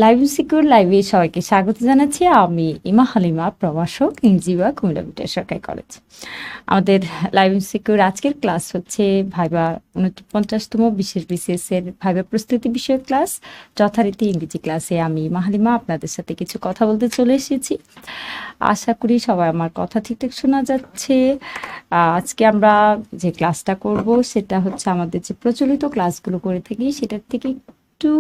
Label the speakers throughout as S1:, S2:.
S1: Live secure লাইভে সবাইকে স্বাগত জানাচ্ছি। আমি ইমা হালিমা, প্রভাষক, ইনজিবা, কুমিল্লা ভিক্টোরিয়া সরকারি কলেজ। আমাদের লাইভ সিকিউর আজকের ক্লাস হচ্ছে ভাইবা 49তম বিশেষ বিসিএস এর ভাইবা প্রস্তুতি বিষয়ক ক্লাস, যথারীতি ইংরেজি ক্লাসে আমি ইমা হালিমা আপনাদের সাথে কিছু কথা বলতে চলে এসেছি। আশা করি সবাই আমার কথা ঠিকঠাক শোনা যাচ্ছে। আজকে আমরা যে ক্লাসটা করব সেটা হচ্ছে আমাদের যে প্রচলিত ক্লাসগুলো করে থাকি সেটার থেকে একটু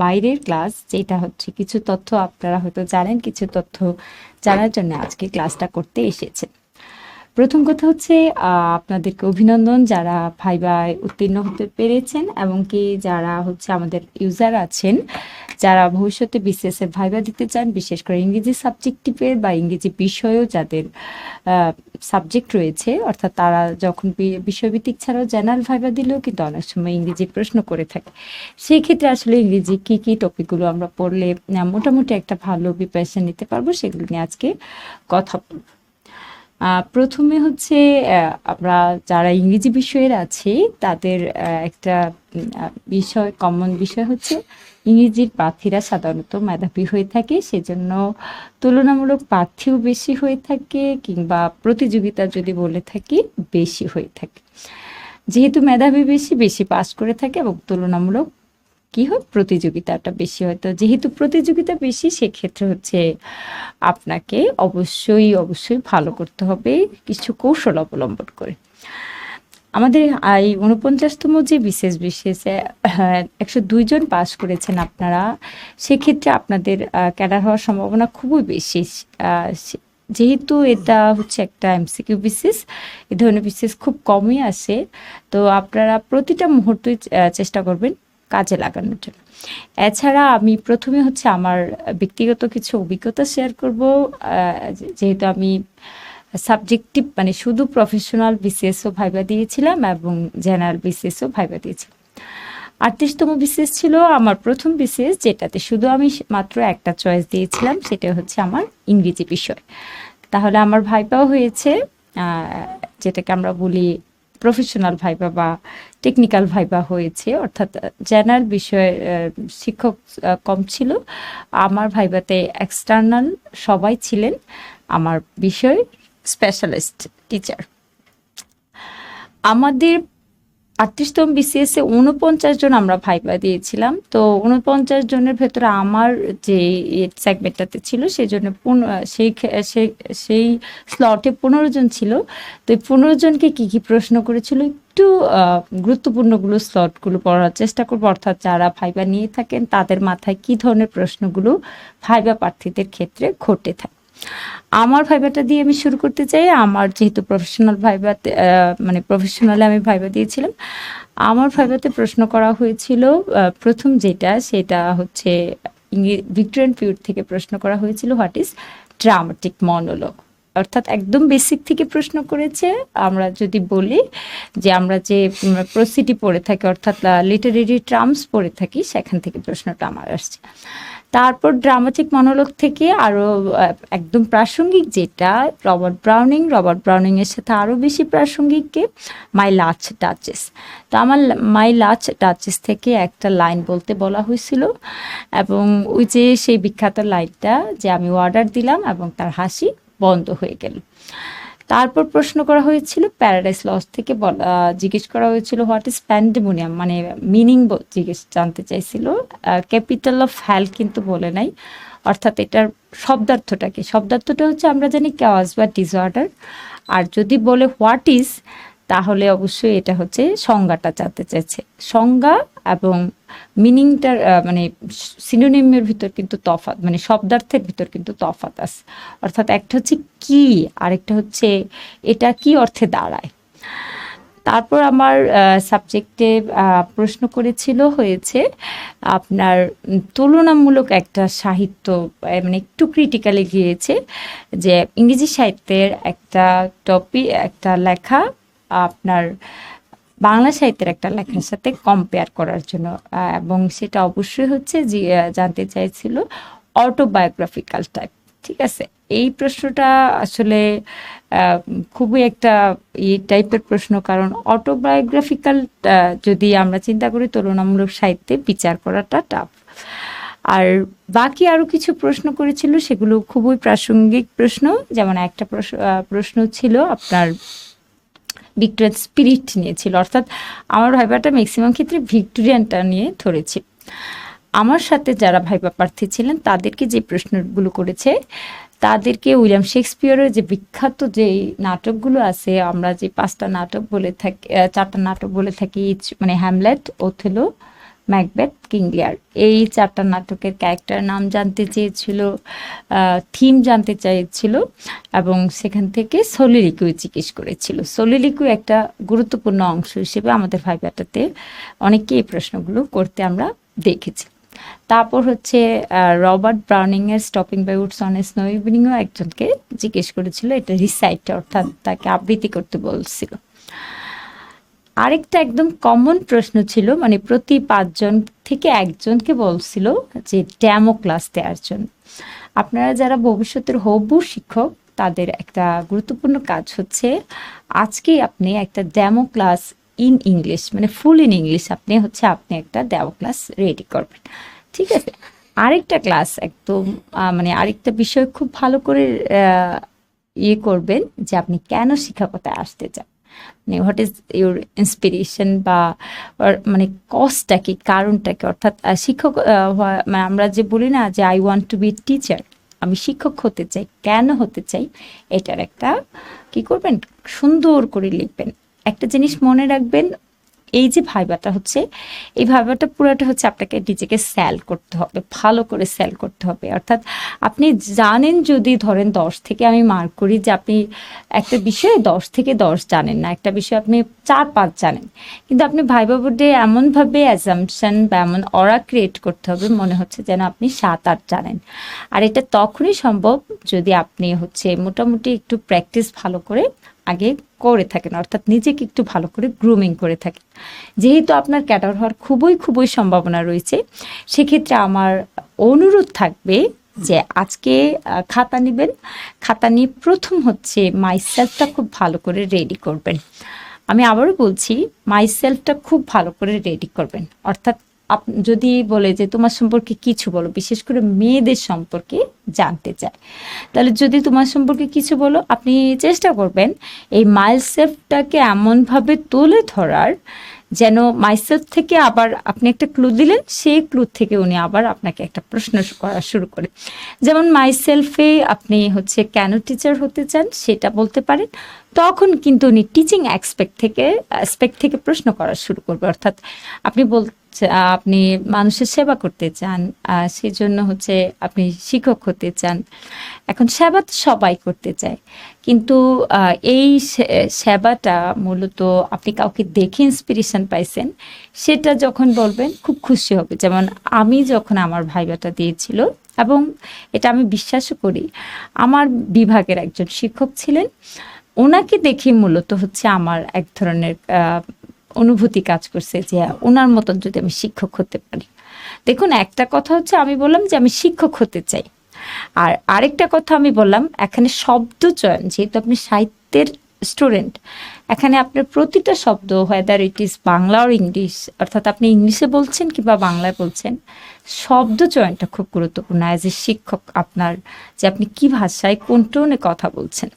S1: বাইরের ক্লাস, যেটা হচ্ছে কিছু তথ্য আপনারা হয়তো জানেন, কিছু তথ্য জানার জন্য আজকে ক্লাসটা করতে এসেছে। প্রথম কথা হচ্ছে আপনাদেরকে অভিনন্দন যারা ভাইভায় উত্তীর্ণ হতে পেরেছেন, এবং কি যারা হচ্ছে আমাদের ইউজার আছেন যারা ভবিষ্যতে বিসিএস এর ভাইভা দিতে চান, বিশেষ করে ইংরেজি সাবজেক্টিভের বা ইংরেজি বিষয়েও যাদের সাবজেক্ট রয়েছে, অর্থাৎ তারা যখন বিষয়ভিত্তিক ছাড়াও জেনারেল ভাইভা দিলেও কিন্তু অনেক সময় ইংরেজি প্রশ্ন করে থাকে। সেই ক্ষেত্রে আসলে ইংরেজি কি টপিকগুলো আমরা পড়লে মোটামুটি একটা ভালো প্রিপারেশন নিতে পারবো, সেগুলো নিয়ে আজকে কথা বলবো। প্রথমে হচ্ছে আমরা যারা ইংরেজি বিষয়ের আছি তাদের একটা বিষয়, কমন বিষয় হচ্ছে ইংরেজির প্রার্থীরা সাধারণত মেধাবী হয়ে থাকে, সেজন্য তুলনামূলক প্রার্থীও বেশি হয়ে থাকে, কিংবা প্রতিযোগিতা যদি বলে থাকি বেশি হয়ে থাকে। যেহেতু মেধাবী বেশি পাস করে থাকে এবং তুলনামূলক কি হয়, প্রতিযোগিতাটা বেশি হয়। তো যেহেতু প্রতিযোগিতা বেশি, সেক্ষেত্রে হচ্ছে আপনাকে অবশ্যই ভালো করতে হবে কিছু কৌশল অবলম্বন করে। আমাদের এই 49তম যে বিসিএসে 102 জন পাস করেছেন আপনারা, সেক্ষেত্রে আপনাদের ক্যাডার হওয়ার সম্ভাবনা খুবই বেশি। যেহেতু এটা হচ্ছে একটা এমসিকিউ বিসিএস, এ ধরনের বিসিএস খুব কমই আসে, তো আপনারা প্রতিটা মুহূর্তেই চেষ্টা করবেন কাজে লাগানোর জন্য। এছাড়া আমি প্রথমে হচ্ছে আমার ব্যক্তিগত কিছু অভিজ্ঞতা শেয়ার করব, যেহেতু আমি সাবজেক্টিভ মানে শুধু প্রফেশনাল বিসিএসও ভাইবা দিয়েছিলাম এবং জেনারেল বিসিএসও ভাইবা দিয়েছিলাম। 38তম বিসিএস ছিল আমার প্রথম বিসিএস, যেটাতে শুধু আমি মাত্র একটা চয়েস দিয়েছিলাম, সেটা হচ্ছে আমার ইংরেজি বিষয়। তাহলে আমার ভাইবাও হয়েছে যেটাকে আমরা বলি প্রফেশনাল ভাইবা বা টেকনিক্যাল ভাইবা হয়েছে, অর্থাৎ জেনারেল বিষয়ে শিক্ষক কম ছিল। আমার ভাইবাতে এক্সটার্নাল সবাই ছিলেন আমার বিষয় স্পেশালিস্ট টিচার। আমাদের 38তম বিসিএসে 49 জন আমরা ভাইবা দিয়েছিলাম। তো 49 জনের ভেতরে আমার যে সেগমেন্টটাতে ছিল সেজন্য সেই স্লটে 15 জন ছিল। তো এই 15 জনকে কি প্রশ্ন করেছিল, একটু গুরুত্বপূর্ণগুলো স্লটগুলো পড়ার চেষ্টা করবো, অর্থাৎ যারা ভাইবা নিয়ে থাকেন তাদের মাথায় কি ধরনের প্রশ্নগুলো ভাইবা প্রার্থীদের ক্ষেত্রে ঘটে থাকে। আমার ভাইবাটা দিয়ে আমি শুরু করতে চাই। আমার যেহেতু প্রফেশনাল ভাইবাতে মানে প্রফেশনালে আমি ভাইবা দিয়েছিলাম, আমার ভাইবাতে প্রশ্ন করা হয়েছিল প্রথম সেটা হচ্ছে ভিক্টোরিয়ান পিরিয়ড থেকে প্রশ্ন করা হয়েছিল, হোয়াট ইজ ড্রামাটিক মনোলগ, অর্থাৎ একদম বেসিক থেকে প্রশ্ন করেছে। আমরা যদি বলি যে আমরা যে প্রসিডি পড়ে থাকি, অর্থাৎ লিটারেরি টার্মস পড়ে থাকি, সেখান থেকে প্রশ্নটা আমার আসছে। তারপর ড্রামাটিক মনোলগ থেকে আরও একদম প্রাসঙ্গিক যেটা রবার্ট ব্রাউনিং এর সাথে আরও বেশি প্রাসঙ্গিককে মাই লাস্ট ডাচেস। তো আমার মাই লাস্ট ডাচেস থেকে একটা লাইন বলতে বলা হয়েছিল, এবং ওই যে সেই বিখ্যাত লাইনটা যে আমি অর্ডার দিলাম এবং তার হাসি বন্ধ হয়ে গেল। তারপর প্রশ্ন করা হয়েছিল প্যারাডাইস লস্ট থেকে, জিজ্ঞেস করা হয়েছিল হোয়াট ইজ প্যান্ডেমোনিয়াম, মানে মিনিং জানতে চাইছিল। ক্যাপিটাল অফ হেল কিন্তু বলে নাই, অর্থাৎ এটার শব্দার্থটা হচ্ছে আমরা জানি ক্যাওয়াস বা ডিসঅর্ডার। আর যদি বলে হোয়াট ইজ, তাহলে অবশ্যই এটা হচ্ছে সংজ্ঞাটা জানতে চাইছে। সংজ্ঞা এবং মিনিংটার মানে সিনোনিমের ভিতর কিন্তু তফাৎ, মানে শব্দার্থের ভিতর কিন্তু তফাৎ আছে, অর্থাৎ একটা হচ্ছে কি, আরেকটা হচ্ছে এটা কি অর্থে দাঁড়ায়। তারপর আমার সাবজেক্টে প্রশ্ন হয়েছে আপনার তুলনামূলক একটা সাহিত্য, মানে একটু ক্রিটিক্যালি গিয়েছে যে ইংরেজি সাহিত্যের একটা লেখা আপনার বাংলা সাহিত্যের একটা লেখার সাথে কম্পেয়ার করার জন্য, এবং সেটা অবশ্যই হচ্ছে যে জানতে চাইছিল অটোবায়োগ্রাফিক্যাল টাইপ। ঠিক আছে, এই প্রশ্নটা আসলে খুবই একটা টাইপের প্রশ্ন, কারণ অটোবায়োগ্রাফিক্যাল যদি আমরা চিন্তা করি তুলনামূলক সাহিত্যে বিচার করাটা টাফ। আর বাকি আরও কিছু প্রশ্ন করেছিল, সেগুলো খুবই প্রাসঙ্গিক প্রশ্ন। যেমন একটা প্রশ্ন ছিল আপনার ভিক্টোরিয়ান স্পিরিট নিয়ে ছিল, অর্থাৎ আমার ভাইবাটা ম্যাক্সিমাম ক্ষেত্রে ভিক্টোরিয়ানটা নিয়ে ধরেছি। আমার সাথে যারা ভাইবা প্রার্থী ছিলেন তাদেরকে যে প্রশ্নগুলো করেছে, তাদেরকে উইলিয়াম শেক্সপিয়রের যে বিখ্যাত যে নাটকগুলো আছে, আমরা যে 5টা নাটক বলে থাকি, 4টা নাটক বলে থাকি, মানে হ্যামলেট, ওথেলো, ম্যাকবেথ, কিং লিয়ার, এই 4টা নাটকের ক্যারেক্টার নাম জানতে চেয়েছিল, থিম জানতে চাইছিল, এবং সেখান থেকে সলিলিকুই জিজ্ঞেস করেছিল। সলিলিকু একটা গুরুত্বপূর্ণ অংশ হিসেবে আমাদের ভাইবাটাতে অনেকে এই প্রশ্নগুলো করতে আমরা দেখেছি। তারপর হচ্ছে রবার্ট ব্রাউনিং এর stopping by woods on a snow ইভিনিংও একজনকে জিজ্ঞেস করেছিল, এটা রিসাইট, অর্থাৎ তাকে আবৃত্তি করতে বলছিল। আরেকটা একদম কমন প্রশ্ন ছিল, মানে প্রতি 5 জন থেকে একজনকে বলছিল যে ডেমো ক্লাস দেওয়ার জন্য। আপনারা যারা ভবিষ্যতের হবু শিক্ষক, তাদের একটা গুরুত্বপূর্ণ কাজ হচ্ছে আজকেই আপনি একটা ডেমো ক্লাস ইন ইংলিশ, মানে ফুল ইন ইংলিশ আপনি একটা ডেমো ক্লাস রেডি করবেন, ঠিক আছে? আরেকটা ক্লাস একদম মানে আরেকটা বিষয় খুব ভালো করে ইয়ে করবেন যে আপনি কেন শিক্ষকতায় আসতে চান, মানে হোয়াট ইজ ইউর ইন্সপিরেশন, বা মানে কজটা কি, কারণটা কি। অর্থাৎ শিক্ষক মানে আমরা যে বলি না যে I want to B teacher, আমি শিক্ষক হতে চাই, কেন হতে চাই, এটার একটা কি করবেন, সুন্দর করে লিখবেন। একটা জিনিস মনে রাখবেন, এই যে ভাইবাটা হচ্ছে, এই ভাইবাটা পুরোটা হচ্ছে আপনাকে নিজেকে সেল করতে হবে, ভালো করে সেল করতে হবে। অর্থাৎ আপনি জানেন, যদি ধরেন 10 থেকে আমি মার্ক করি যে আপনি একটা বিষয়ে 10 থেকে 10 জানেন না, একটা বিষয়ে আপনি 4-5 জানেন, কিন্তু আপনি ভাইবা বোর্ডে এমনভাবে অ্যাজাম্পশন বা এমন অরা ক্রিয়েট করতে হবে মনে হচ্ছে যেন আপনি 7-8 জানেন। আর এটা তখনই সম্ভব যদি আপনি হচ্ছে মোটামুটি একটু প্র্যাকটিস ভালো করে আগে করে থাকেন, অর্থাৎ নিজেকে একটু ভালো করে গ্রুমিং করে থাকেন। যেহেতু আপনার ক্যাডার হওয়ার খুবই সম্ভাবনা রয়েছে, সেক্ষেত্রে আমার অনুরোধ থাকবে যে আজকে খাতা নেবেন, খাতা নিয়ে প্রথম হচ্ছে মাইসেলফটা খুব ভালো করে রেডি করবেন। আমি আবারও বলছি, মাইসেলফটা খুব ভালো করে রেডি করবেন। অর্থাৎ যদি বলে যে তোমার সম্পর্কে কিছু বলো, বিশেষ করে মেয়েদের সম্পর্কে জানতে চায়, তাহলে যদি তোমার সম্পর্কে কিছু বলো, আপনি চেষ্টা করবেন এই মাইসেলফটাকে এমনভাবে তুলে ধরার যেন মাইসেলফ থেকে আবার আপনি একটা ক্লু দিলেন, সেই ক্লু থেকে উনি আবার আপনাকে একটা প্রশ্ন করা শুরু করে। যেমন মাইসেলফে আপনি হচ্ছে কেন টিচার হতে চান সেটা বলতে পারেন, তখন কিন্তু উনি টিচিং অ্যাসপেক্ট থেকে প্রশ্ন করা শুরু করবে। অর্থাৎ আপনি আপনি মানুষের সেবা করতে চান, সেই জন্য হচ্ছে আপনি শিক্ষক হতে চান। এখন সেবা তো সবাই করতে চায়, কিন্তু এই সেবাটা মূলত আপনি কাউকে দেখে ইন্সপিরেশন পাইছেন, সেটা যখন বলবেন খুব খুশি হবে। যেমন আমি যখন আমার ভাইবাটা দিয়েছিল, এবং এটা আমি বিশ্বাসও করি, আমার বিভাগের একজন শিক্ষক ছিলেন, ওনাকে দেখে মূলত হচ্ছে আমার এক ধরনের অনুভূতি কাজ করছে যে ওনার মতন যদি আমি শিক্ষক হতে পারি। দেখুন, একটা কথা হচ্ছে আমি বললাম যে আমি শিক্ষক হতে চাই, আর আরেকটা কথা আমি বললাম এখানে শব্দ চয়ন, যেহেতু আপনি সাহিত্যের স্টুডেন্ট, এখানে আপনার প্রতিটা শব্দ, হোয়েদার ইট ইজ বাংলা আর ইংলিশ, অর্থাৎ আপনি ইংলিশে বলছেন কিংবা বাংলায় বলছেন, শব্দ চয়নটা খুব গুরুত্বপূর্ণ অ্যাজ এ শিক্ষক আপনার, যে আপনি কি ভাষায় কোন টোনে কথা বলছেন।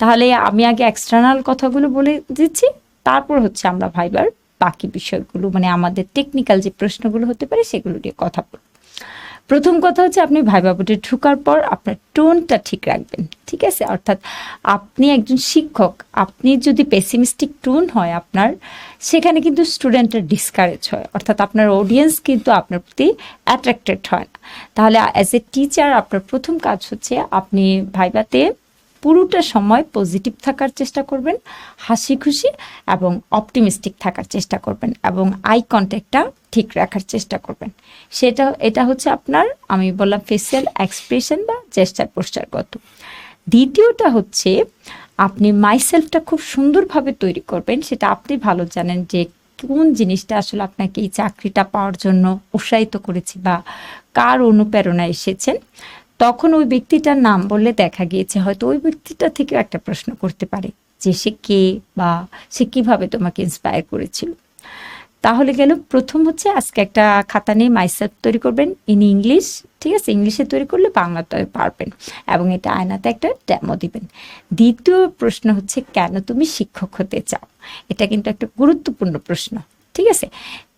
S1: তাহলে আমি আগে এক্সটার্নাল কথাগুলো বলে দিচ্ছি, তারপর হচ্ছে আমরা ভাইবার বাকি বিষয়গুলো, মানে আমাদের টেকনিক্যাল যে প্রশ্নগুলো হতে পারে সেগুলো নিয়ে কথা বলব। প্রথম কথা হচ্ছে আপনি ভাইবা বোর্ডে ঢোকার পর আপনার টোনটা ঠিক রাখবেন, ঠিক আছে? অর্থাৎ আপনি একজন শিক্ষক, আপনি যদি পেসিমিস্টিক টোন হয় আপনার, সেখানে কিন্তু স্টুডেন্টের ডিসকারেজ হয়, অর্থাৎ আপনার অডিয়েন্স কিন্তু আপনার প্রতি অ্যাট্রাক্টেড হয় না। তাহলে অ্যাজ এ টিচার আপনার প্রথম কাজ হচ্ছে আপনি ভাইবাতে পুরোটা সময় পজিটিভ থাকার চেষ্টা করবেন, হাসি খুশি এবং অপটিমিস্টিক থাকার চেষ্টা করবেন, এবং আই কন্ট্যাক্টটা ঠিক রাখার চেষ্টা করবেন। এটা হচ্ছে আপনার, আমি বললাম, ফেসিয়াল এক্সপ্রেশন বা জেস্টার পোস্টারগত। দ্বিতীয়টা হচ্ছে আপনি মাইসেলফটা খুব সুন্দরভাবে তৈরি করবেন, সেটা আপনি ভালো জানেন যে কোন জিনিসটা আসলে আপনাকে এই চাকরিটা পাওয়ার জন্য উৎসাহিত করেছে বা কার অনুপ্রেরণা এসেছেন। তখন ওই ব্যক্তিটার নাম বললে দেখা গিয়েছে হয়তো ওই ব্যক্তিটা থেকেও একটা প্রশ্ন করতে পারে যে সে কে বা সে কিভাবে তোমাকে ইন্সপায়ার করেছিল। তাহলে গেল প্রথম হচ্ছে আজকে একটা খাতা নিয়ে মাইসেলফ তৈরি করবেন ইন ইংলিশ, ঠিক আছে, ইংলিশে তৈরি করলে বাংলাতে পারবেন এবং এটা আয়নাতে একটা ডেমো দিবেন। দ্বিতীয় প্রশ্ন হচ্ছে কেন তুমি শিক্ষক হতে চাও, এটা কিন্তু একটা গুরুত্বপূর্ণ প্রশ্ন, ঠিক আছে।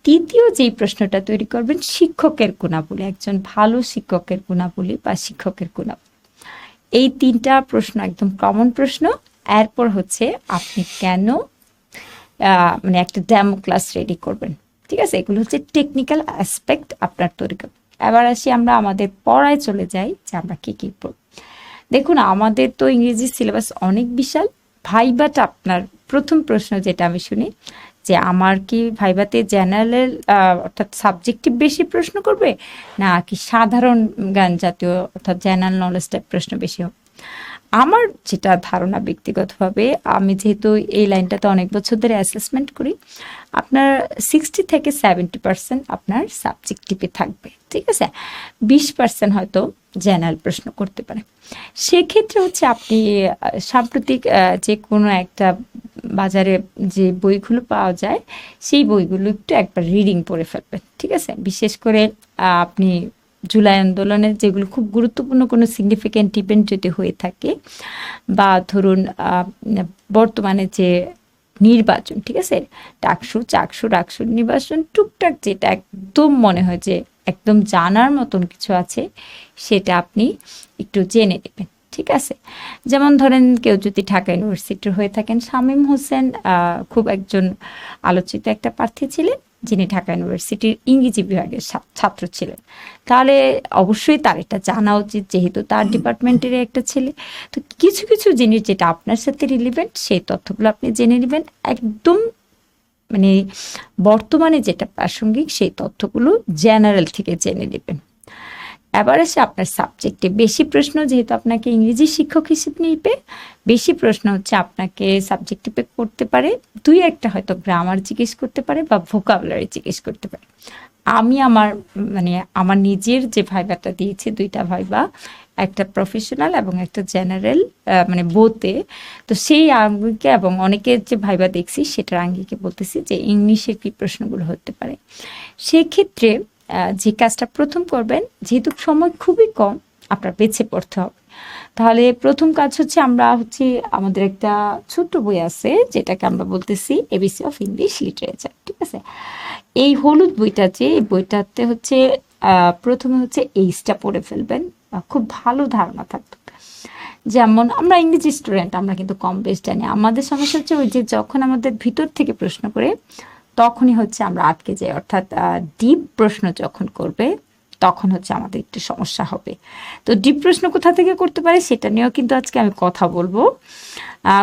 S1: তৃতীয় যেই প্রশ্নটা তৈরি করবেন শিক্ষকের গুণাবলী, একজন ভালো শিক্ষকের গুণাবলী বা শিক্ষকের গুণাবলী। এই তিনটা প্রশ্ন একদম কমন প্রশ্ন। এরপর হচ্ছে আপনি কেন মানে একটা ডেমো ক্লাস রেডি করবেন, ঠিক আছে। এগুলো হচ্ছে টেকনিক্যাল অ্যাসপেক্ট আপনার তৈরি করবেন। এবার আসি আমরা আমাদের পড়ায় চলে যাই যে আমরা কী কী পড়ব। দেখুন আমাদের তো ইংরেজি সিলেবাস অনেক বিশাল। ভাইবাটা আপনার প্রথম প্রশ্ন যেটা আমি শুনি যে আমার কি ভাইবাতে জেনারেল অর্থাৎ সাবজেক্টিভ বেশি প্রশ্ন করবে না কি সাধারণ জ্ঞান জাতীয় অর্থাৎ জেনারেল নলেজ টাইপ প্রশ্ন বেশি হবে। আমার যেটা ধারণা ব্যক্তিগতভাবে, আমি যেহেতু এই লাইনটাতে অনেক বছর ধরে অ্যাসেসমেন্ট করি, আপনার 60 থেকে 70% আপনার সাবজেক্টিভে থাকবে, ঠিক আছে। 20% হয়তো জেনারেল প্রশ্ন করতে পারে। সেক্ষেত্রে হচ্ছে আপনি সাম্প্রতিক যে কোনো একটা বাজারে যে বইগুলো পাওয়া যায় সেই বইগুলো একটু একবার রিডিং পড়ে ফেলবেন, ঠিক আছে। বিশেষ করে আপনি জুলাই আন্দোলনের যেগুলো খুব গুরুত্বপূর্ণ কোনো সিগনিফিক্যান্ট ইভেন্ট যদি হয়ে থাকে বা ধরুন বর্তমানে যে নির্বাচন, ঠিক আছে, ডাকসু রাকসু নির্বাচন টুকটাক যেটা একদম মনে হয় যে একদম জানার মতন কিছু আছে সেটা আপনি একটু জেনে নেবেন, ঠিক আছে। যেমন ধরেন কেউ যদি ঢাকা ইউনিভার্সিটির হয়ে থাকেন, শামীম হোসেন খুব একজন আলোচিত একটা প্রার্থী ছিলেন যিনি ঢাকা ইউনিভার্সিটির ইংরেজি বিভাগের ছাত্র ছিলেন, তাহলে অবশ্যই তার এটা জানা উচিত যেহেতু তার ডিপার্টমেন্টের একটা ছেলে। তো কিছু কিছু জিনিস যেটা আপনার সাথে রিলেভেন্ট সেই তথ্যগুলো আপনি জেনে নেবেন, একদম মানে বর্তমানে যেটা প্রাসঙ্গিক সেই তথ্যগুলো জেনারেল থেকে জেনে নেবেন। এবার এসে আপনার সাবজেক্টে বেশি প্রশ্ন, যেহেতু আপনাকে ইংরেজি শিক্ষক হিসেবে নিবে, বেশি প্রশ্ন হচ্ছে আপনাকে সাবজেক্টিভে করতে পারে, দুই একটা হয়তো গ্রামার জিজ্ঞেস করতে পারে বা ভোকাবুলারি জিজ্ঞেস করতে পারে। আমি আমার নিজের যে ভাইবাটা দিয়েছি, দুইটা ভাইবা, একটা প্রফেশনাল এবং একটা জেনারেল মানে বোতে, তো সেই আঙ্গিকে এবং অনেকের যে ভাইবা দেখছি সেটার আঙ্গিকে বলতেছি যে ইংলিশের কি প্রশ্নগুলো হতে পারে। সেক্ষেত্রে যে কাজটা প্রথম করবেন, যেহেতু সময় খুবই কম, আপনার বেছে পড়তে হবে। তাহলে প্রথম কাজ হচ্ছে আমাদের একটা ছোট্ট বই আছে যেটাকে আমরা বলতেছি এবিসি অফ ইংলিশ লিটারেচার, ঠিক আছে। এই হলুদ বইটা যে এই বইটাতে হচ্ছে প্রথমে হচ্ছে এইচটা পড়ে ফেলবেন, খুব ভালো ধারণা থাকবে। যেমন আমরা ইংরেজি স্টুডেন্ট, আমরা কিন্তু কম বেশ জানি। আমাদের সমস্যা হচ্ছে ওই যে যখন আমাদের ভিতর থেকে প্রশ্ন করে তখনই হচ্ছে আমরা আটকে যাই, অর্থাৎ ডিপ প্রশ্ন যখন করবে তখন হচ্ছে আমাদের একটু সমস্যা হবে। তো ডিপ প্রশ্ন কোথা থেকে করতে পারে সেটা নিয়েও কিন্তু আজকে আমি কথা বলবো।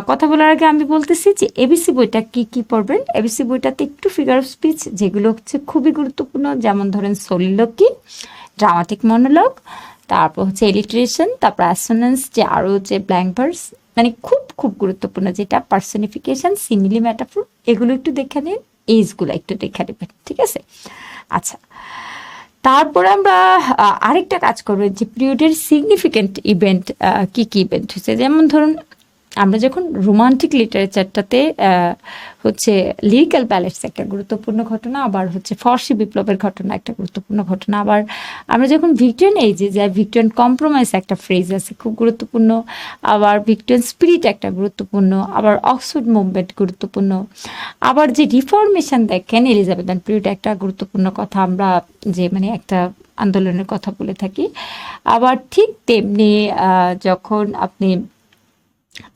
S1: কথা বলার আগে আমি বলতেছি যে এবিসি বইটা কি পড়বেন। এবিসি বইটাতে একটু ফিগার অফ স্পিচ যেগুলো হচ্ছে খুবই গুরুত্বপূর্ণ, যেমন ধরেন সলিলোকি, ড্রামাটিক মনোলগ, তারপর হচ্ছে এলিটারেশন, তারপর অ্যাসোনেন্স, যে আরও যে ব্ল্যাঙ্ক ভার্স, মানে খুব খুব গুরুত্বপূর্ণ যেটা পার্সনিফিকেশন, সিমিলি ম্যাটাফোর, এগুলো একটু দেখে নিন, এইজগুলো একটু দেখে নেবেন, ঠিক আছে। আচ্ছা, তারপরে আমরা আরেকটা কাজ করবো যে পিরিয়ডের সিগনিফিকেন্ট ইভেন্ট কি ইভেন্ট হচ্ছে। যেমন ধরুন আমরা যখন রোমান্টিক লিটারেচারটাতে হচ্ছে লিরিক্যাল ব্যালেন্স একটা গুরুত্বপূর্ণ ঘটনা, আবার হচ্ছে ফরাসি বিপ্লবের ঘটনা একটা গুরুত্বপূর্ণ ঘটনা, আবার আমরা যখন ভিক্টোরিয়ান এজে যাই, ভিক্টোরিয়ান কম্প্রোমাইজ একটা ফ্রেজ আছে খুব গুরুত্বপূর্ণ, আবার ভিক্টোরিয়ান স্পিরিট একটা গুরুত্বপূর্ণ, আবার অক্সফোর্ড মুভমেন্ট গুরুত্বপূর্ণ, আবার যে রিফরমেশন দেখেন এলিজাবেথান পিরিয়ড একটা গুরুত্বপূর্ণ কথা, আমরা যে মানে একটা আন্দোলনের কথা বলে থাকি। আবার ঠিক তেমনি যখন আপনি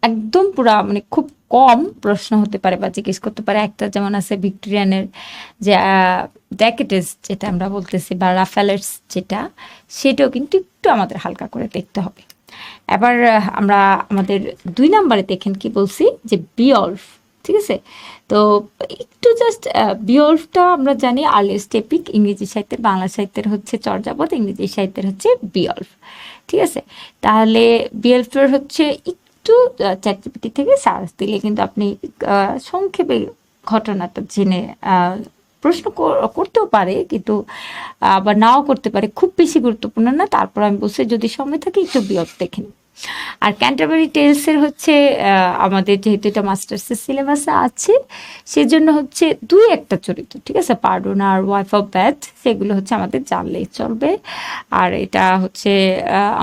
S1: একদম পুরা মানে খুব কম প্রশ্ন হতে পারে বা জিজ্ঞেস করতে পারে, একটা যেমন আছে ভিক্টোরিয়ানের যে ড্যাকেটেস যেটা আমরা বলতেছি বা রাফেলেটস যেটা, সেটাও কিন্তু একটু আমাদের হালকা করে দেখতে হবে। এবার আমরা আমাদের 2 নম্বরে দেখেন কি বলছি যে বিয়ল্ফ, ঠিক আছে। তো একটু জাস্ট বিয়ল্ফটা আমরা জানি আর্লিয়েস্ট এপিক, ইংরেজি সাহিত্যের, বাংলা সাহিত্যের হচ্ছে চর্যাপদ, ইংরেজি সাহিত্যের হচ্ছে বিয়ল্ফ, ঠিক আছে। তাহলে বিয়ল্ফের হচ্ছে একটু চ্যাটজিপিটি থেকে সার্চ দিলে কিন্তু আপনি সংক্ষেপে ঘটনাটা জেনে প্রশ্ন করতেও পারে, কিন্তু আবার নাও করতে পারে, খুব বেশি গুরুত্বপূর্ণ না। তারপর আমি বলছি যদি সময় থাকে একটু বিয়ল্ফ দেখেন। আর ক্যান্টারবারি টেলসের হচ্ছে আমাদের যেহেতু এটা মাস্টার্সের সিলেবাসে আছে, সেজন্য হচ্ছে দুই একটা চরিত্র, ঠিক আছে, পার্ডন আর ওয়াইফ অফ ব্যাথ, সেগুলো হচ্ছে আমাদের জানলেই চলবে। আর এটা হচ্ছে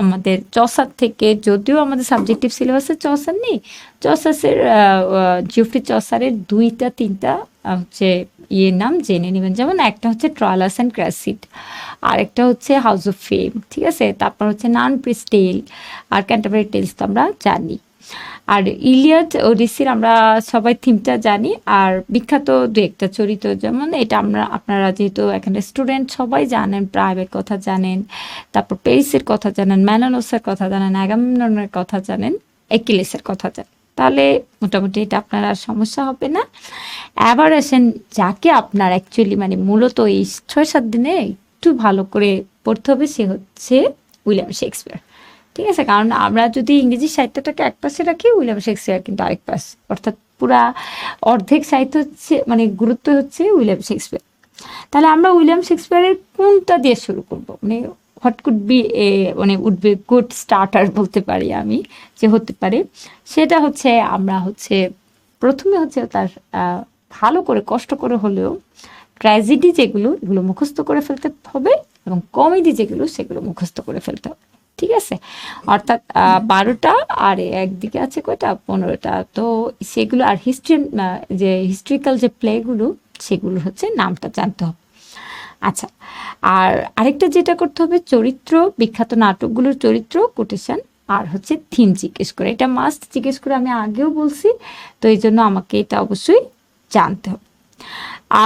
S1: আমাদের চসার থেকে, যদিও আমাদের সাবজেক্টিভ সিলেবাসে চসার নেই, চসাসের জিওফ্রি চসারের দুইটা তিনটা হচ্ছে ইয়ের নাম জেনে নেবেন। যেমন একটা হচ্ছে ট্রয়ালাস অ্যান্ড ক্র্যাসিড, আরেকটা হচ্ছে হাউস অফ ফেম, ঠিক আছে, তারপর হচ্ছে নান প্রিস্ট টেল, আর ক্যান্টারবারি টেলস তো আমরা জানি। আর ইলিয়াড ওডিসির আমরা সবাই থিমটা জানি, আর বিখ্যাত দু একটা চরিত্র, যেমন এটা আপনারা যেহেতু এখানে স্টুডেন্ট সবাই জানেন, প্রাইভেট কথা জানেন, তারপর পেরিসের কথা জানেন, ম্যানানোসের কথা জানেন, অ্যাগামননের কথা জানেন, একিলেসের কথা জানেন, তাহলে মোটামুটি এটা আপনার আর সমস্যা হবে না। এবার আসেন যাকে আপনার অ্যাকচুয়ালি মানে মূলত এই 6-7 দিনে একটু ভালো করে পড়তে হবে, সে হচ্ছে উইলিয়াম শেক্সপিয়ার, ঠিক আছে। কারণ আমরা যদি ইংরেজি সাহিত্যটাকে এক পাশে রাখি, উইলিয়াম শেক্সপিয়ার কিন্তু আরেক পাশ, অর্থাৎ পুরা অর্ধেক সাহিত্য হচ্ছে মানে গুরুত্ব হচ্ছে উইলিয়াম শেক্সপিয়ার। তাহলে আমরা উইলিয়াম শেক্সপিয়ারের কোনটা দিয়ে শুরু করব, মানে হোয়াট কুড বি মানে উড বি গুড স্টার্টার বলতে পারি আমি, যে হতে পারে, সেটা হচ্ছে আমরা হচ্ছে প্রথমে হচ্ছে তার ভালো করে কষ্ট করে হলেও ট্র্যাজেডি যেগুলো এগুলো মুখস্থ করে ফেলতে হবে, এবং কমেডি যেগুলো সেগুলো মুখস্থ করে ফেলতে হবে, ঠিক আছে। অর্থাৎ 12টা, আর একদিকে আছে কয়টা, 15টা, তো সেগুলো, আর হিস্ট্রি যে হিস্ট্রিক্যাল যে প্লেগুলো সেগুলো হচ্ছে নামটা জানতে হবে। আচ্ছা, আর আরেকটা যেটা করতে হবে, চরিত্র, বিখ্যাত নাটকগুলোর চরিত্র কোটেশন, আর হচ্ছে থিম জিজ্ঞেস করে, এটা মাস্ট জিজ্ঞেস করে, আমি আগেও বলছি, তো এই জন্য আমাকে এটা অবশ্যই জানতে হবে।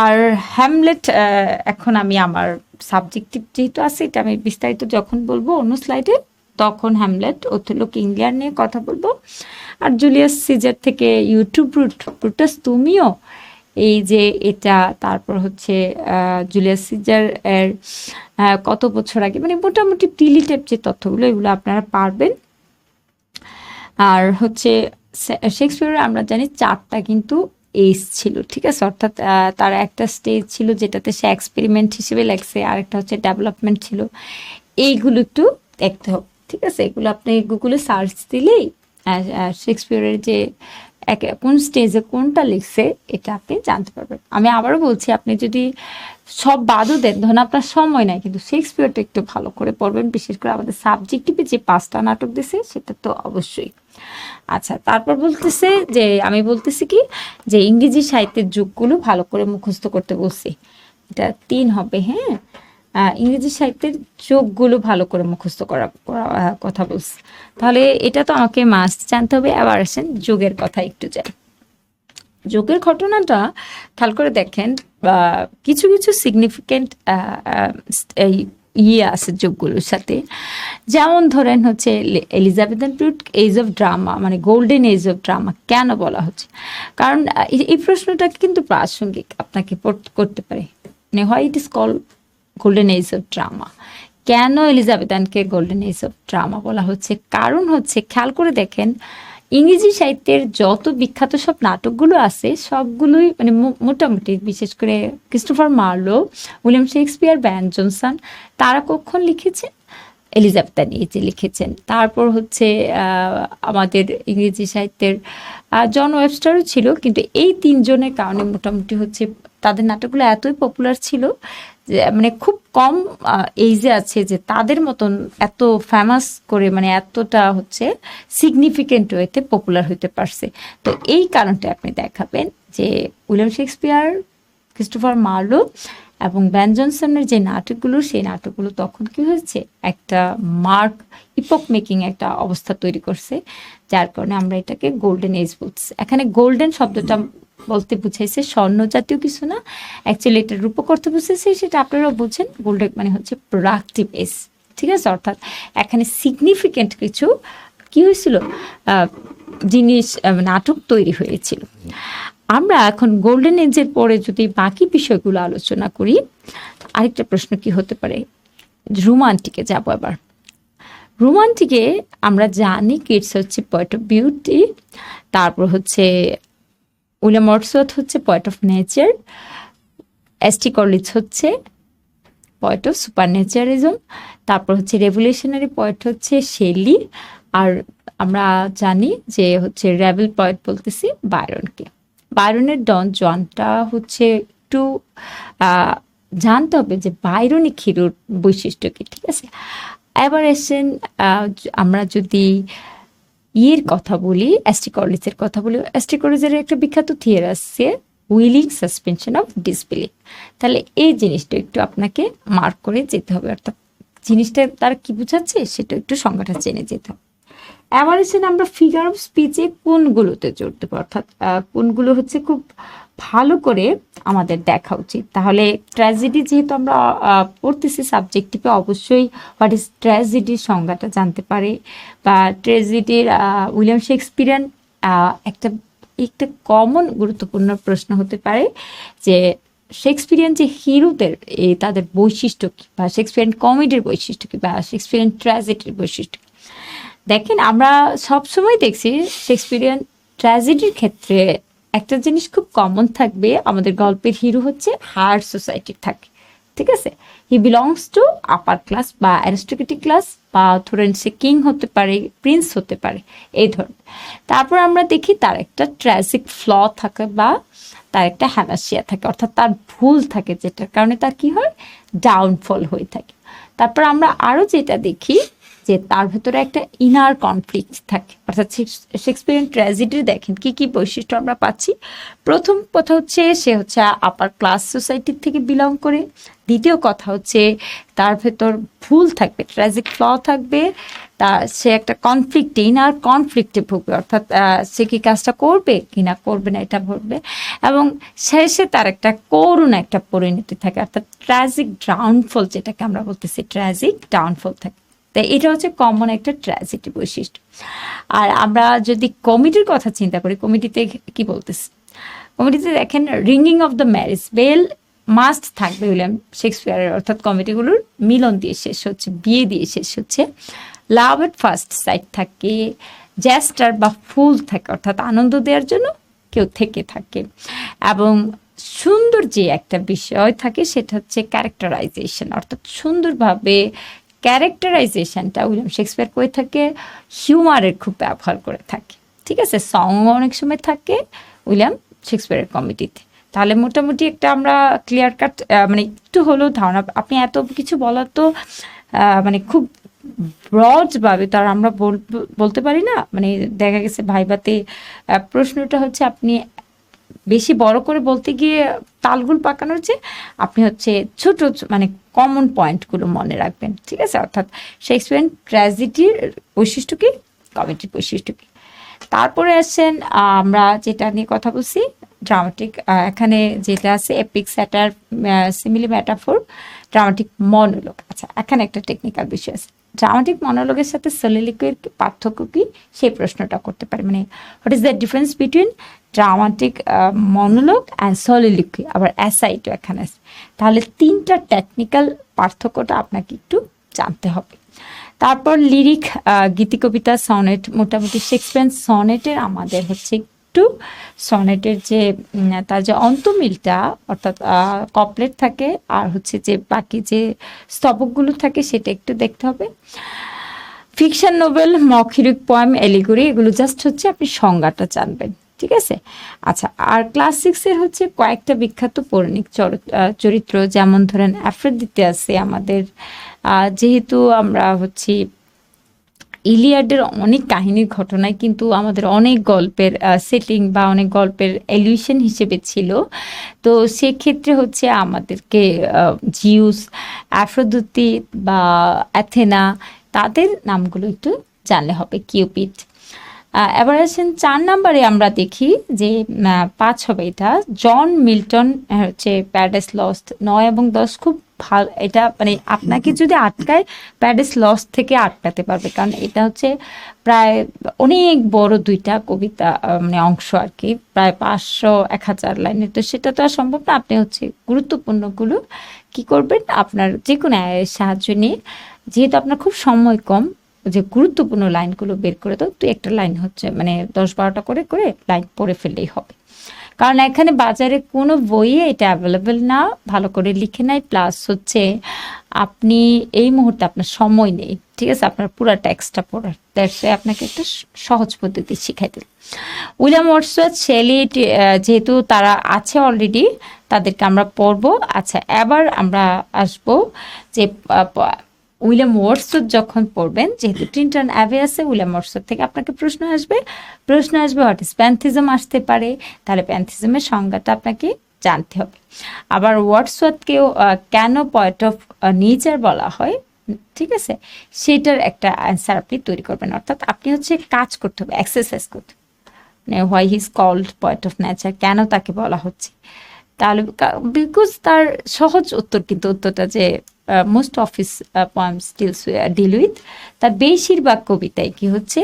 S1: আর হ্যামলেট, এখন আমি আমার সাবজেক্টিভ যেহেতু আছে, এটা আমি বিস্তারিত যখন বলবো অন্য স্লাইডে, তখন হ্যামলেট, ওথেলো, কিং লিয়ার নিয়ে কথা বলবো। আর জুলিয়াস সিজার থেকে ইউটিউব ব্রুটাস তুমিও, এই যে এটা, তারপর হচ্ছে জুলিয়াস সিজার এর কত বছর আগে, মানে মোটামুটি প্রিলিটেড যে তথ্যগুলো, এগুলো আপনারা পারবেন। আর হচ্ছে শেক্সপিয়ারের আমরা জানি 4টা কিন্তু এজ ছিল, ঠিক আছে, অর্থাৎ তার একটা স্টেজ ছিল যেটাতে সে এক্সপেরিমেন্ট হিসেবে লেখছে, আরেকটা হচ্ছে ডেভেলপমেন্ট ছিল, এইগুলো একটু দেখতে হবে, ঠিক আছে। এগুলো আপনি গুগলে সার্চ দিলেই শেক্সপিয়ারের যে কোন স্টেজে কোনটা লিখছে এটা আপনি জানতে পারবেন। আমি আবারও বলছি, আপনি যদি সব বাদও দেন, ধরুন আপনার সময় নাই, কিন্তু শেক্সপিয়ারটা একটু ভালো করে পড়বেন, বিশেষ করে আমাদের সাবজেক্টিভে যে 5টা নাটক দিছে সেটা তো অবশ্যই। আচ্ছা, তারপর বলতেছে যে, আমি বলতেছি কি, যে ইংরেজি সাহিত্যের যুগগুলো ভালো করে মুখস্থ করতে বলছি, এটা 3 হবে, হ্যাঁ, ইংরেজি সাহিত্যের যোগগুলো ভালো করে মুখস্থ করা কথা বলছি, তাহলে এটা তো আমাকে মাস্ট জানতে হবে। আবার আসেন যোগের কথা একটু যাই। যোগের ঘটনাটা খেয়াল করে দেখেন, কিছু কিছু সিগনিফিকেন্ট ইয়ে আছে যোগগুলোর সাথে, যেমন ধরেন হচ্ছে Elizabethan period age of drama, মানে গোল্ডেন এজ অফ ড্রামা কেন বলা হচ্ছে, কারণ এই প্রশ্নটা কিন্তু প্রাসঙ্গিক, আপনাকে করতে পারে, মানে why it is call golden age of drama, কেন এলিজাবেথানকে গোল্ডেন এজ অফ ড্রামা বলা হচ্ছে, কারণ হচ্ছে খেয়াল করে দেখেন, ইংরেজি সাহিত্যের যত বিখ্যাত সব নাটকগুলো আছে সবগুলোই মানে মোটামুটি, বিশেষ করে Christopher Marlowe, William Shakespeare, Ben Jonson, তারা কখন লিখেছেন, এলিজাবেথান এজে লিখেছেন। তারপর হচ্ছে আমাদের ইংরেজি সাহিত্যের জন ওয়েবস্টারও ছিল, কিন্তু এই 3জনের কারণে মোটামুটি হচ্ছে তাদের নাটকগুলো এতই পপুলার ছিল যে মানে খুব কম এইজে আছে যে তাদের মতন এত ফেমাস করে, মানে এতটা হচ্ছে সিগনিফিকেন্ট ওয়েতে পপুলার হতে পারছে। তো এই কারণটা আপনি দেখাবেন যে উইলিয়াম শেক্সপিয়ার, ক্রিস্টোফার মার্লো এবং বেন জনসনের যে নাটকগুলো, সেই নাটকগুলো তখন কি হয়েছে, একটা মার্ক ইপক মেকিং একটা অবস্থা তৈরি করছে, যার কারণে আমরা এটাকে গোল্ডেন এজ বলছি। এখানে গোল্ডেন শব্দটা বলতে বুঝাইছে স্বর্ণ জাতীয় কিছু না, অ্যাকচুয়ালি এটা রূপক করতে বুঝেছে, সেটা আপনারাও বুঝেন, গোল্ডেন মানে হচ্ছে প্রোডাক্টিভ এজ, ঠিক আছে। অর্থাৎ এখানে সিগনিফিকেন্ট কিছু কি হয়েছিল, জিনিস, নাটক তৈরি হয়েছিল। আমরা এখন গোল্ডেন এজের পরে যদি বাকি বিষয়গুলো আলোচনা করি, আরেকটা প্রশ্ন কি হতে পারে, রোমান্টিকে যাব। এবার রোমান্টিকে আমরা জানি কিডস হচ্ছে পয়েন্ট অফ বিউটি, তারপর হচ্ছে উইলিয়াম ওয়ার্ডসওয়ার্থ হচ্ছে point of nature, S T. Collins হচ্ছে পয়েন্ট অফ সুপার নেচারিজম, তারপর হচ্ছে রেভলিউশনারি পয়েন্ট হচ্ছে শেলি, আর আমরা জানি যে হচ্ছে রেবেল পয়েট বলতেছি বায়রনকে। বায়রনের ডন জনটা হচ্ছে একটু আহ, জানতে হবে যে বায়রনিক হিরোর বৈশিষ্ট্য কি, ঠিক আছে। এবার এসেন আমরা যদি ইয়ের কথা বলি, অ্যাস্টিকলিসের কথা বলি, অ্যাস্টিকলিসের একটা বিখ্যাত থিওরি আছে উইলিং সাসপেনশন অফ ডিসবিলিফ। তাহলে এই জিনিসটা একটু আপনাকে মার্ক করে যেতে হবে, অর্থাৎ জিনিসটা তার কি বোঝাচ্ছে সেটা একটু সংজ্ঞাটা জেনে যেতে হবে। এবার এসে আমরা ফিগার অফ স্পিচে কোনগুলোতে জোর দেবো, অর্থাৎ কোনগুলো হচ্ছে খুব ভালো করে আমাদের দেখা উচিত। তাহলে ট্র্যাজেডি যেহেতু আমরা পড়তেছি সাবজেক্টিভে, অবশ্যই হোয়াট ইজ ট্র্যাজেডির সংজ্ঞাটা জানতে পারে, বা ট্র্যাজেডির উইলিয়াম শেক্সপিয়ার একটা একটা কমন গুরুত্বপূর্ণ প্রশ্ন হতে পারে যে শেক্সপিয়ান যে হিরোদের তাদের বৈশিষ্ট্য কী, বা শেক্সপিয়ান কমেডির বৈশিষ্ট্য কী, বা শেক্সপিয়ান ট্র্যাজেডির বৈশিষ্ট্য কী। দেখেন আমরা সবসময় দেখছি শেক্সপিয়ান ট্র্যাজেডির ক্ষেত্রে একটা জিনিস খুব কমন থাকবে, আমাদের গল্পের হিরো হচ্ছে হায়ার সোসাইটির থাকে, ঠিক আছে। হি বিলংস টু আপার ক্লাস বা অ্যারিস্টোক্রেটিক ক্লাস, বা ধরেন সে কিং হতে পারে, প্রিন্স হতে পারে, এই ধরনের। তারপর আমরা দেখি তার একটা ট্র্যাজিক ফ্ল থাকে, বা তার একটা হ্যামাসিয়া থাকে, অর্থাৎ তার ভুল থাকে, যেটার কারণে তার কি হয়, ডাউনফল হয়ে থাকে। তারপর আমরা আরও যেটা দেখি যে তার ভেতরে একটা ইনার কনফ্লিক্ট থাকে, অর্থাৎ শেক্সপিয়ান ট্র্যাজেডির দেখেন কি কি বৈশিষ্ট্য আমরা পাচ্ছি। প্রথম কথা হচ্ছে সে হচ্ছে আপার ক্লাস সোসাইটির থেকে বিলং করে। দ্বিতীয় কথা হচ্ছে তার ভেতর ভুল থাকবে, ট্র্যাজিক ফ্ল থাকবে, তা সে একটা কনফ্লিক্টে, ইনার কনফ্লিক্টে ভুগবে, অর্থাৎ সে কি কাজটা করবে কি না করবে না এটা ভাববে। এবং শেষে তার একটা করুণ একটা পরিণতি থাকে, অর্থাৎ ট্র্যাজিক ডাউনফল, যেটাকে আমরা বলতেছি ট্র্যাজিক ডাউনফল থাকে। তাই এটা হচ্ছে কমন একটা ট্র্যাজেডি বৈশিষ্ট্য। আর আমরা যদি কমেডির কথা চিন্তা করি, কমেডিতে কি বলতেছি, কমেডিতে দেখেন ringing of the marriage bell must থাকবে উইলিয়াম শেক্সপিয়ারের, অর্থাৎ কমেডিগুলোর মিলন দিয়ে শেষ হচ্ছে, বিয়ে দিয়ে শেষ হচ্ছে। লাভ এট ফার্স্ট সাইট থাকে, জ্যাস্টার বা ফুল থাকে, অর্থাৎ আনন্দ দেওয়ার জন্য কেউ থেকে থাকে। এবং সুন্দর যে একটা বিষয় থাকে সেটা হচ্ছে ক্যারেক্টারাইজেশন, অর্থাৎ সুন্দরভাবে ক্যারেক্টারাইজেশনটা উইলিয়াম শেক্সপিয়ার করে থাকে, হিউমারের খুব ব্যবহার করে থাকে, ঠিক আছে। সং অনেক সময় থাকে উইলিয়াম শেক্সপিয়ারের কমেডিতে। তাহলে মোটামুটি একটা আমরা ক্লিয়ার কাট মানে একটু হলেও ধারণা, আপনি এত কিছু বলার তো মানে খুব ব্রডভাবে তার আমরা বলতে পারি না, মানে দেখা গেছে ভাইভাতে প্রশ্নটা হচ্ছে আপনি বেশি বড় করে বলতে গিয়ে তালগুল পাকানোর চেয়ে আপনি হচ্ছে ছোট মানে কমন পয়েন্টগুলো মনে রাখবেন, ঠিক আছে। অর্থাৎ শেক্সপিয়ার ট্র্যাজেডির বৈশিষ্ট্য কি, কমেডির বৈশিষ্ট্য কি। তারপরে আসছেন আমরা যেটা নিয়ে কথা বলছি ড্রামাটিক, এখানে যেটা আছে epic, স্যাটার, simile, metaphor, dramatic monologue. আচ্ছা, এখানে একটা টেকনিক্যাল বিষয় আছে, ড্রামাটিক মনোলগের সাথে সলিলিকুইর পার্থক্য কি, সেই প্রশ্নটা করতে পারে, মানে what is the difference between dramatic monologue and soliloquy. আবার অ্যাসাইডও এখানে আছে। তাহলে তিনটা টেকনিক্যাল পার্থক্যটা আপনাকে একটু জানতে হবে। তারপর লিরিক, গীতিকবিতা, সনেট, মোটামুটি শেক্সপিয়ার সনেটের আমাদের হচ্ছে একটু সনেটের যে তার যে অন্তমিলটা, অর্থাৎ কপলেট থাকে আর হচ্ছে যে বাকি যে স্তবকগুলো থাকে সেটা একটু দেখতে হবে। Fiction novel, mock heroic poem, allegory, এগুলো জাস্ট হচ্ছে আপনি সংজ্ঞাটা জানবেন, ঠিক আছে। আচ্ছা, আর ক্লাস 6-এর হচ্ছে কয়েকটা বিখ্যাত পৌরাণিক চরিত্র, যেমন ধরেন অ্যাফ্রোদিতে আছে আমাদের, যেহেতু আমরা হচ্ছে ইলিয়াডের অনেক কাহিনীর ঘটনায় কিন্তু আমাদের অনেক গল্পের সেটিং বা অনেক গল্পের এলিউশন হিসেবে ছিল, তো সেক্ষেত্রে হচ্ছে আমাদেরকে জিউস, অ্যাফ্রোদিতে বা অ্যাথেনা, তাদের নামগুলো একটু জানলে হবে, কিউপিড। এবার আসেন 4 নম্বরে আমরা দেখি যে 5 হবে এটা, জন মিল্টন হচ্ছে প্যারাডাইস লস্ট 9 এবং 10 খুব ভালো, এটা মানে আপনাকে যদি আটকায় প্যারাডাইস লস্ট থেকে আটকাতে পারবে, কারণ এটা হচ্ছে প্রায় অনেক বড় দুইটা কবিতা মানে অংশ আর কি, প্রায় 500-1000 লাইনের, তো সেটা তো আর সম্ভব না। আপনি হচ্ছে গুরুত্বপূর্ণগুলো কি করবেন, আপনার যে কোনো সাহায্য নিয়ে, যেহেতু আপনার খুব সময় কম, যে গুরুত্বপূর্ণ লাইনগুলো বের করে দাও, তুই একটা লাইন হচ্ছে মানে 10-12টা করে করে লাইন পড়ে ফেললেই হবে, কারণ এখানে বাজারে কোনো বইয়ে এটা অ্যাভেলেবেল না, ভালো করে লিখে নাই, প্লাস হচ্ছে আপনি এই মুহূর্তে আপনার সময় নেই, ঠিক আছে, আপনার পুরো টেক্সটটা পড়ার, দ্যাটস আপনাকে একটা সহজ পদ্ধতি শিখাই দিল। উইলিয়াম ওয়ার্ডসওয়ার্থ, শেলি, যেহেতু তারা আছে অলরেডি, তাদেরকে আমরা পড়বো। আচ্ছা, এবার আমরা আসবো যে উইলিয়াম ওয়ার্ডসওয়ার্থ যখন পড়বেন, যেহেতু টিনটন অ্যাভে আছে, উইলিয়াম ওয়ার্ডসওয়ার্থ থেকে আপনাকে প্রশ্ন আসবে হোয়াট ইজ প্যান্থিজম আসতে পারে, তাহলে প্যান্থিজমের সংজ্ঞাটা আপনাকে জানতে হবে। আবার ওয়ার্ডসওয়ার্থকেও কেন পোয়েট অফ নেচার বলা হয়, ঠিক আছে, সেটার একটা অ্যান্সার আপনি তৈরি করবেন, অর্থাৎ আপনি হচ্ছে কাজ করতে হবে, এক্সারসাইজ করতে হবে, মানে why he is called poet of nature, কেন তাকে বলা হচ্ছে। তাহলে বিকজ তার সহজ উত্তর, কিন্তু উত্তরটা যে most of his poems deal with, তার বেশিরভাগ কবিতায় কি হচ্ছে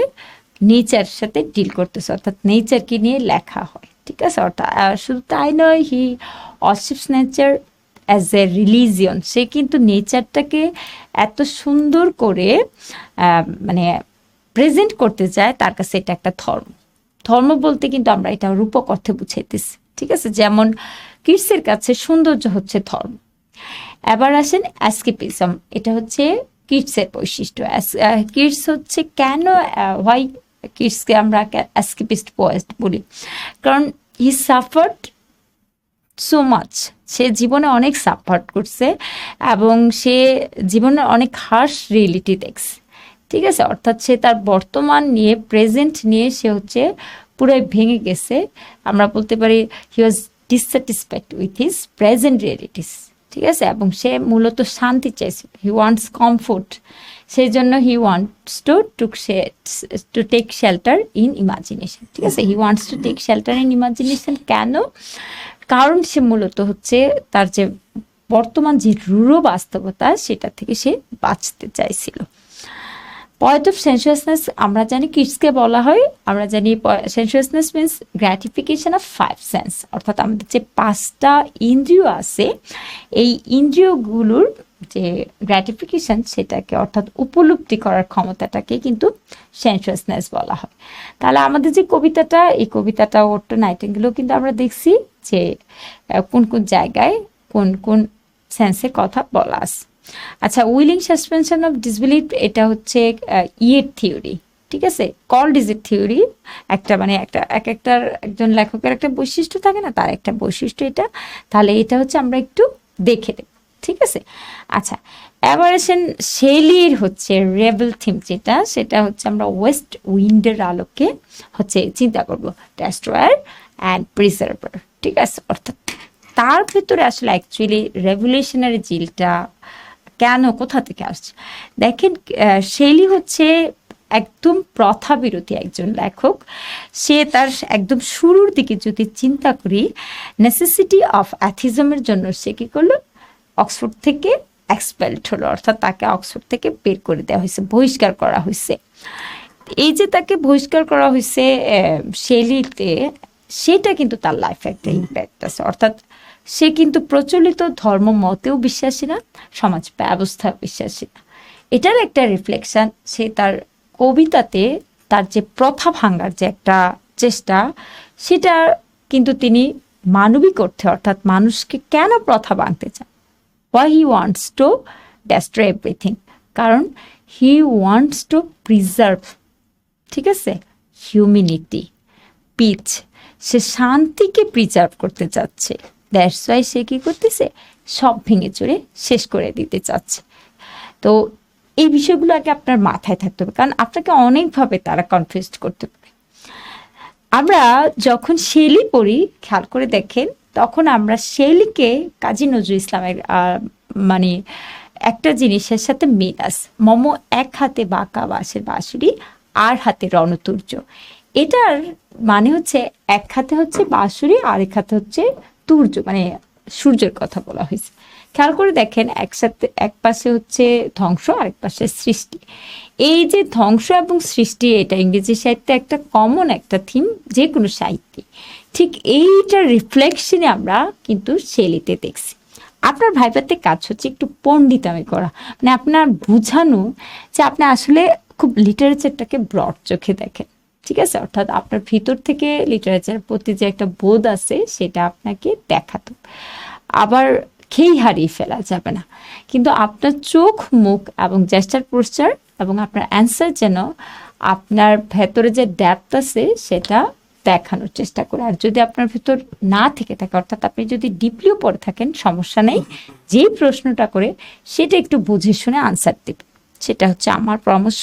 S1: নেচার সাথে ডিল করতেছে, অর্থাৎ নেচারকে নিয়ে লেখা হয়, ঠিক আছে। অর্থাৎ শুধু তাই নয়, হি অরশিপস নেচার অ্যাজ এ রিলিজিয়ন, সে কিন্তু নেচারটাকে এত সুন্দর করে মানে প্রেজেন্ট করতে চায়, তার কাছে এটা একটা ধর্ম। ধর্ম বলতে কিন্তু আমরা এটা রূপক অর্থে বুঝাইতেছি, ঠিক আছে। যেমন কিডসের কাছে সৌন্দর্য হচ্ছে ধর্ম। এবার আসেন অ্যাস্কেপিজম, এটা হচ্ছে কিডসের বৈশিষ্ট্য। কিডস হচ্ছে কেন, হোয়াই কিডসকে আমরা অ্যাস্কেপিস্ট পোয়েট বলি, কারণ হি সাফার্ড সো মাচ, সে জীবনে অনেক সাফার করছে এবং সে জীবনে অনেক হার্শ রিয়েলিটি দেখছে, ঠিক আছে। অর্থাৎ সে তার বর্তমান নিয়ে, প্রেজেন্ট নিয়ে সে হচ্ছে পুরোই ভেঙে গেছে। আমরা বলতে পারি he was dissatisfied with his present realities, ঠিক আছে। এবং সে মূলত শান্তি চাইছে, হি ওয়ান্টস কমফোর্ট, সেই জন্য he wants to take shelter in imagination, ঠিক আছে। He wants to take shelter in imagination কেন, কারণ সে মূলত হচ্ছে তার যে বর্তমান যে রূঢ় বাস্তবতা, সেটা থেকে সে বাঁচতে চাইছিল। পয়েন্ট অফ সেন্সুয়াসনেস আমরা জানি কিডসকে বলা হয়, আমরা জানি সেন্সুয়াসনেস মিনস গ্র্যাটিফিকেশন অফ 5 সেন্স, অর্থাৎ আমাদের যে 5টা ইন্দ্রিয় আছে, এই ইন্দ্রিয়গুলোর যে গ্র্যাটিফিকেশন, সেটাকে অর্থাৎ উপলব্ধি করার ক্ষমতাটাকে কিন্তু সেন্সুয়াসনেস বলা হয়। তাহলে আমাদের যে কবিতাটা, এই কবিতাটা ওট্টো নাইটিঙ্গেলও কিন্তু আমরা দেখছি যে কোন কোন জায়গায় কোন কোন সেন্সের কথা বলা আছে। আচ্ছা, উইলিং সাসপেনশন অফ ডিসবিলিভ, এটা হচ্ছে ইয়ের থিওরি, ঠিক আছে। কল্ড ইজ এ থিওরি, একটা মানে একটার একজন লেখকের একটা বৈশিষ্ট্য থাকে না, তার একটা বৈশিষ্ট্য এটা। তাহলে এটা হচ্ছে আমরা একটু দেখে দেব, ঠিক আছে। আচ্ছা, এবার আসেন শেলির হচ্ছে রেবেল থিম, সেটা হচ্ছে আমরা ওয়েস্ট উইন্ডের আলোকে হচ্ছে চিন্তা করব, ডেস্ট্রয়ার অ্যান্ড প্রিজার্ভার, ঠিক আছে। অর্থাৎ তার ভেতরে আসলে অ্যাকচুয়ালি রেভলিউশনারি জিলটা কেন, কোথা থেকে আসছে। দেখেন, শেলি হচ্ছে একদম প্রথা বিরোধী একজন লেখক। সে তার একদম শুরুর দিকে যদি চিন্তা করি, নেসেসিটি অফ অ্যাথিজমের জন্য সে কী করলো, অক্সফোর্ড থেকে এক্সপেলড হলো, অর্থাৎ তাকে অক্সফোর্ড থেকে বের করে দেওয়া হয়েছে, বহিষ্কার করা হয়েছে। এই যে তাকে বহিষ্কার করা হয়েছে শেলিতে, সেটা কিন্তু তার লাইফে একটা ইম্প্যাক্ট আছে। অর্থাৎ সে কিন্তু প্রচলিত ধর্ম মতেও বিশ্বাসী না, সমাজ ব্যবস্থা বিশ্বাসী না। এটার একটা রিফ্লেকশন সে তার কবিতাতে, তার যে প্রথা ভাঙার যে একটা চেষ্টা, সেটা কিন্তু তিনি মানবিক অর্থে, অর্থাৎ মানুষকে কেন প্রথা ভাঙতে চান, why he wants to destroy everything, কারণ he wants to preserve, ঠিক আছে, হিউম্যানিটি, পিচ, সে শান্তিকে প্রিজার্ভ করতে চাচ্ছে। দ্যাটস ওয়াই সে কী করতেছে, সব ভেঙে চুরে শেষ করে দিতে চাচ্ছে। তো এই বিষয়গুলো আগে আপনার মাথায় থাকতে হবে, কারণ আপনাকে অনেকভাবে তারা কনফিউজ করতে পারে। আমরা যখন শেলি পড়ি, খেয়াল করে দেখেন, তখন আমরা শেলিকে কাজী নজরুল ইসলামের মানে একটা জিনিসের সাথে মিল আছে, মম এক হাতে বাঁকা বাঁশের বাঁশুরি, আর হাতে রণতুর্য। এটার মানে হচ্ছে এক হাতে হচ্ছে বাঁশুরি, আরেক হাতে হচ্ছে তুর্য, মানে সূর্যের কথা বলা হয়েছে। খেয়াল করে দেখেন, একসাথে এক পাশে হচ্ছে ধ্বংস, আরেক পাশে সৃষ্টি। এই যে ধ্বংস এবং সৃষ্টি, এটা ইংরেজি সাহিত্যে একটা কমন একটা থিম, যে কোনো সাহিত্যে। ঠিক এইটার রিফ্লেকশনে আমরা কিন্তু শেলিতে দেখছি। আপনার ভাইভাতে কাজ হচ্ছে একটু পণ্ডিতামি করা, মানে আপনার বুঝানো যে আপনি আসলে খুব লিটারেচারটাকে ব্রড চোখে দেখেন, ঠিক আছে। অর্থাৎ আপনার ভিতর থেকে লিটারেচার প্রতি যে একটা বোধ আছে, সেটা আপনাকে দেখাতো। আবার খেই হারিয়ে ফেলা যাবে না, কিন্তু আপনার চোখ, মুখ এবং জেস্টার পোস্চার এবং আপনার অ্যান্সার যেন আপনার ভেতরে যে ডেপথ আছে সেটা দেখানোর চেষ্টা করে। আর যদি আপনার ভেতর না থেকে থাকে, অর্থাৎ আপনি যদি ডিপলিও পড়ে থাকেন, সমস্যা নেই, যেই প্রশ্নটা করে সেটা একটু বুঝে শুনে আনসার দেবে, সেটা হচ্ছে আমার পরামর্শ।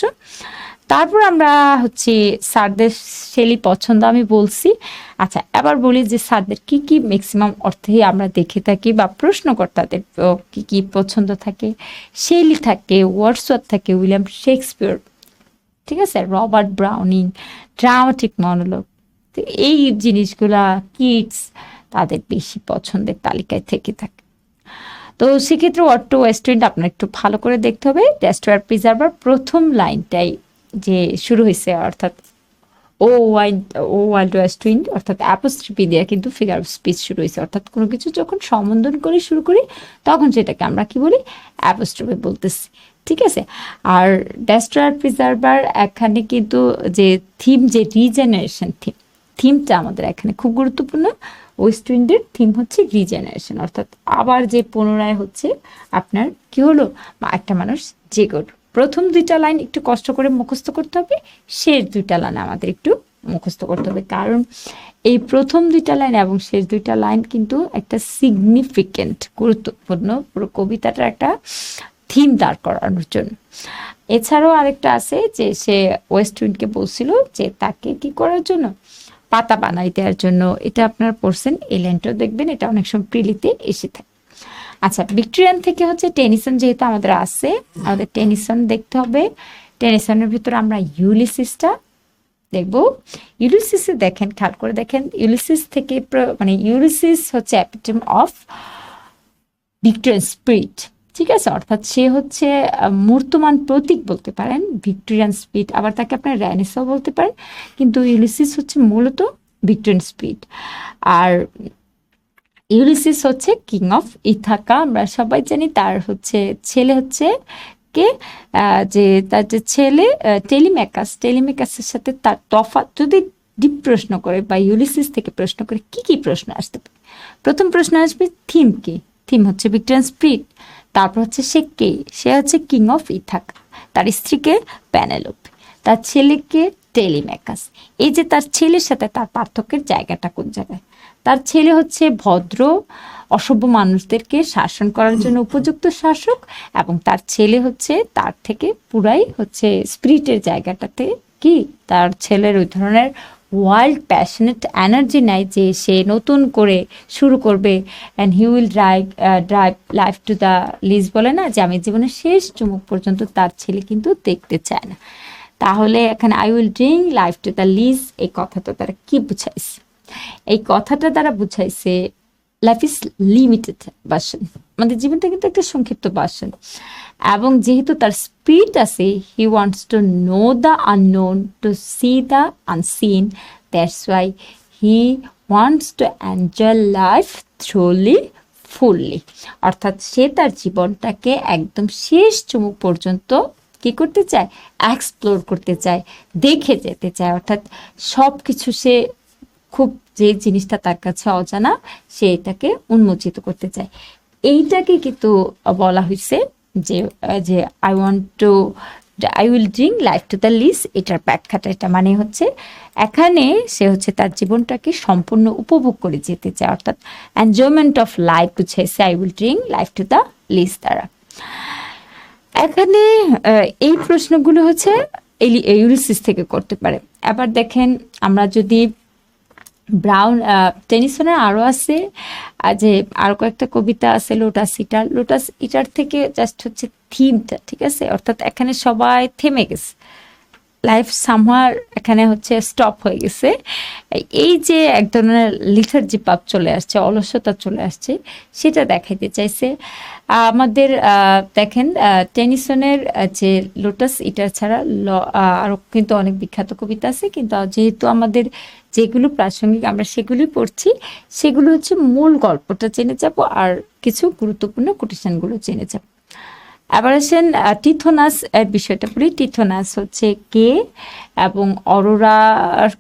S1: তারপর আমরা হচ্ছে স্যারদের শৈলী পছন্দ আমি বলছি। আচ্ছা, এবার বলি যে স্যারদের কি কি ম্যাক্সিমাম অর্থেই আমরা দেখে থাকি বা প্রশ্নকর্তাদের কি কি পছন্দ থাকে। শৈলী থাকে, ওয়ার্ডসওয়ার্থ থাকে, উইলিয়াম শেক্সপিয়র, ঠিক আছে, রবার্ট ব্রাউনিং, ড্রামাটিক মনোলগ, তো এই জিনিসগুলা কিডস তাদের বেশি পছন্দের তালিকায় থেকে থাকে। তো সেক্ষেত্রে অটো ওয়েস্টউইন্ড আপনার একটু ভালো করে দেখতে হবে। ডেস্ট্রয়ার প্রিজার্ভার প্রথম লাইনটাই যে শুরু হয়েছে, অর্থাৎ ওয়াইল্ড ওয়েস্টউইন্ড, অর্থাৎ অ্যাপোস্ট্রফি দিয়ে কিন্তু ফিগার অফ স্পিচ শুরু হয়েছে, অর্থাৎ কোনো কিছু যখন সম্বোধন করে শুরু করি তখন সেটাকে আমরা কি বলি, অ্যাপোস্ট্রফি বলতেছি, ঠিক আছে। আর ডেস্ট্রয়ার প্রিজার্ভার এখানে কিন্তু যে থিম, যে রিজেনারেশন থিমটা আমাদের এখানে খুব গুরুত্বপূর্ণ। ওয়েস্ট উইন্ডের থিম হচ্ছে রিজেনারেশন, অর্থাৎ আবার যে পুনরায় হচ্ছে আপনার কি হলো, একটা মানুষ জেগে। প্রথম দুইটা লাইন একটু কষ্ট করে মুখস্থ করতে হবে, শেষ দুইটা লাইন আমাদের একটু মুখস্থ করতে হবে, কারণ এই প্রথম দুইটা লাইন এবং শেষ দুইটা লাইন কিন্তু একটা সিগনিফিকেন্ট, গুরুত্বপূর্ণ পুরো কবিতাটার একটা থিম দাঁড় করানোর জন্য। এছাড়াও আরেকটা আছে যে সে ওয়েস্ট উইন্ডকে বলছিল যে তাকে কি করার জন্য, পাতা বানাই দেওয়ার জন্য। এটা আপনার পড়ছেন, এই লাইনটাও দেখবেন, এটা অনেক সময় প্রিলিতে এসে থাকে। আচ্ছা, ভিক্টোরিয়ান থেকে হচ্ছে টেনিসন যেহেতু আমাদের আছে, আমাদের টেনিসন দেখতে হবে। টেনিসনের ভিতরে আমরা ইউলিসিসটা দেখব। ইউলিসিসে দেখেন, খেয়াল করে দেখেন, ইউলিসিস থেকে মানে ইউলিসিস হচ্ছে অ্যাপিটম অফ ভিক্টোরিয়ান স্পিরিট, ঠিক আছে, অর্থাৎ সে হচ্ছে মূর্তমান প্রতীক বলতে পারেন ভিক্টোরিয়ান স্পিরিট, আবার তাকে আপনার রেনেসাও বলতে পারেন, কিন্তু ইউলিসিস হচ্ছে মূলত ভিক্টোরিয়ান স্পিরিট। আর ইউলিসিস হচ্ছে কিং অফ ইথাকা, আমরা সবাই জানি। তার হচ্ছে ছেলে হচ্ছে কে, যে তার যে ছেলে টেলিমেকাসের সাথে তার তফাৎ যদি ডিপ প্রশ্ন করে বা ইউলিসিস থেকে প্রশ্ন করে, কি কি প্রশ্ন আসতে পারে? প্রথম প্রশ্ন আসবে থিম কি, থিম হচ্ছে ভিক্টোরিয়ান স্পিরিট। তারপর হচ্ছে সে কে, সে হচ্ছে কিং অফ ইথাকা, তার স্ত্রীকে প্যানেলোপে, তার ছেলেকে টেলিমেকাস। এই যে তার ছেলের সাথে তার পার্থক্যের জায়গাটা কোন জায়গায়? তার ছেলে হচ্ছে ভদ্র, অসভ্য মানুষদেরকে শাসন করার জন্য উপযুক্ত শাসক, এবং তার ছেলে হচ্ছে তার থেকে পুরাই হচ্ছে স্পিরিটের জায়গাটাতে কি, তার ছেলের ওই ধরনের ওয়াইল্ড প্যাশনেট এনার্জি নাই যে সে নতুন করে শুরু করবে, and he will drive life to the lees, বলে না যে আমি জীবনের শেষ চুমুক পর্যন্ত তার ছেলে কিন্তু দেখতে চায় না। তাহলে এখানে I will drink life to the lees, এই কথাটা তারা কি বুঝাইছে? এই কথাটা দ্বারা বুঝাইছে লাইফ ইজ লিমিটেড ভার্সন, আমাদের জীবনটা কিন্তু একটা সংক্ষিপ্ত ভার্সন, এবং যেহেতু তার স্পিরিট আছে, he wants to know the unknown, to see the unseen, that's why he wants to enjoy life thoroughly fully, অর্থাৎ সে তার জীবনটাকে একদম শেষ চুমুক পর্যন্ত কি করতে চায়, এক্সপ্লোর করতে চায়, দেখে যেতে চায়, অর্থাৎ সব কিছু সে খুব, যে জিনিসটা তার কাছে অজানা সে এটাকে উন্মোচিত করতে চায়। এইটাকে কিন্তু বলা হয়েছে যে যে I will drink life to the lees, এটার ব্যাখ্যাটা এটা মানে হচ্ছে এখানে সে হচ্ছে তার জীবনটাকে সম্পূর্ণ উপভোগ করে যেতে চায়, অর্থাৎ এনজয়মেন্ট অফ লাইফ বুঝাইছে I will drink life to the lees দ্বারা। এখানে এই প্রশ্নগুলো হচ্ছে ইউলিসিস থেকে করতে পারে। আবার দেখেন, আমরা যদি ব্রাউন টেনিসনের আরও আছে, যে আরও কয়েকটা কবিতা আছে, লোটাস ইটার থেকে জাস্ট হচ্ছে থিমটা, ঠিক আছে, অর্থাৎ এখানে সবাই থেমে গেছে, লাইফ সামহার এখানে হচ্ছে স্টপ হয়ে গেছে, এই যে এক ধরনের লিথার্জি পাপ চলে আসছে, অলসতা চলে আসছে, সেটা দেখাইতে চাইছে আমাদের। দেখেন টেনিসনের যে লোটাস ইটার ছাড়া আরও কিন্তু অনেক বিখ্যাত কবিতা আছে, কিন্তু যেহেতু আমাদের যেগুলো প্রাসঙ্গিক আমরা সেগুলোই পড়ছি, সেগুলো হচ্ছে মূল গল্পটা জেনে যাব আর কিছু গুরুত্বপূর্ণ কোটেশনগুলো জেনে যাব। আবার আসেন টিথোনাস এর বিষয়টা বলি। টিথোনাস হচ্ছে কে এবং অরোরার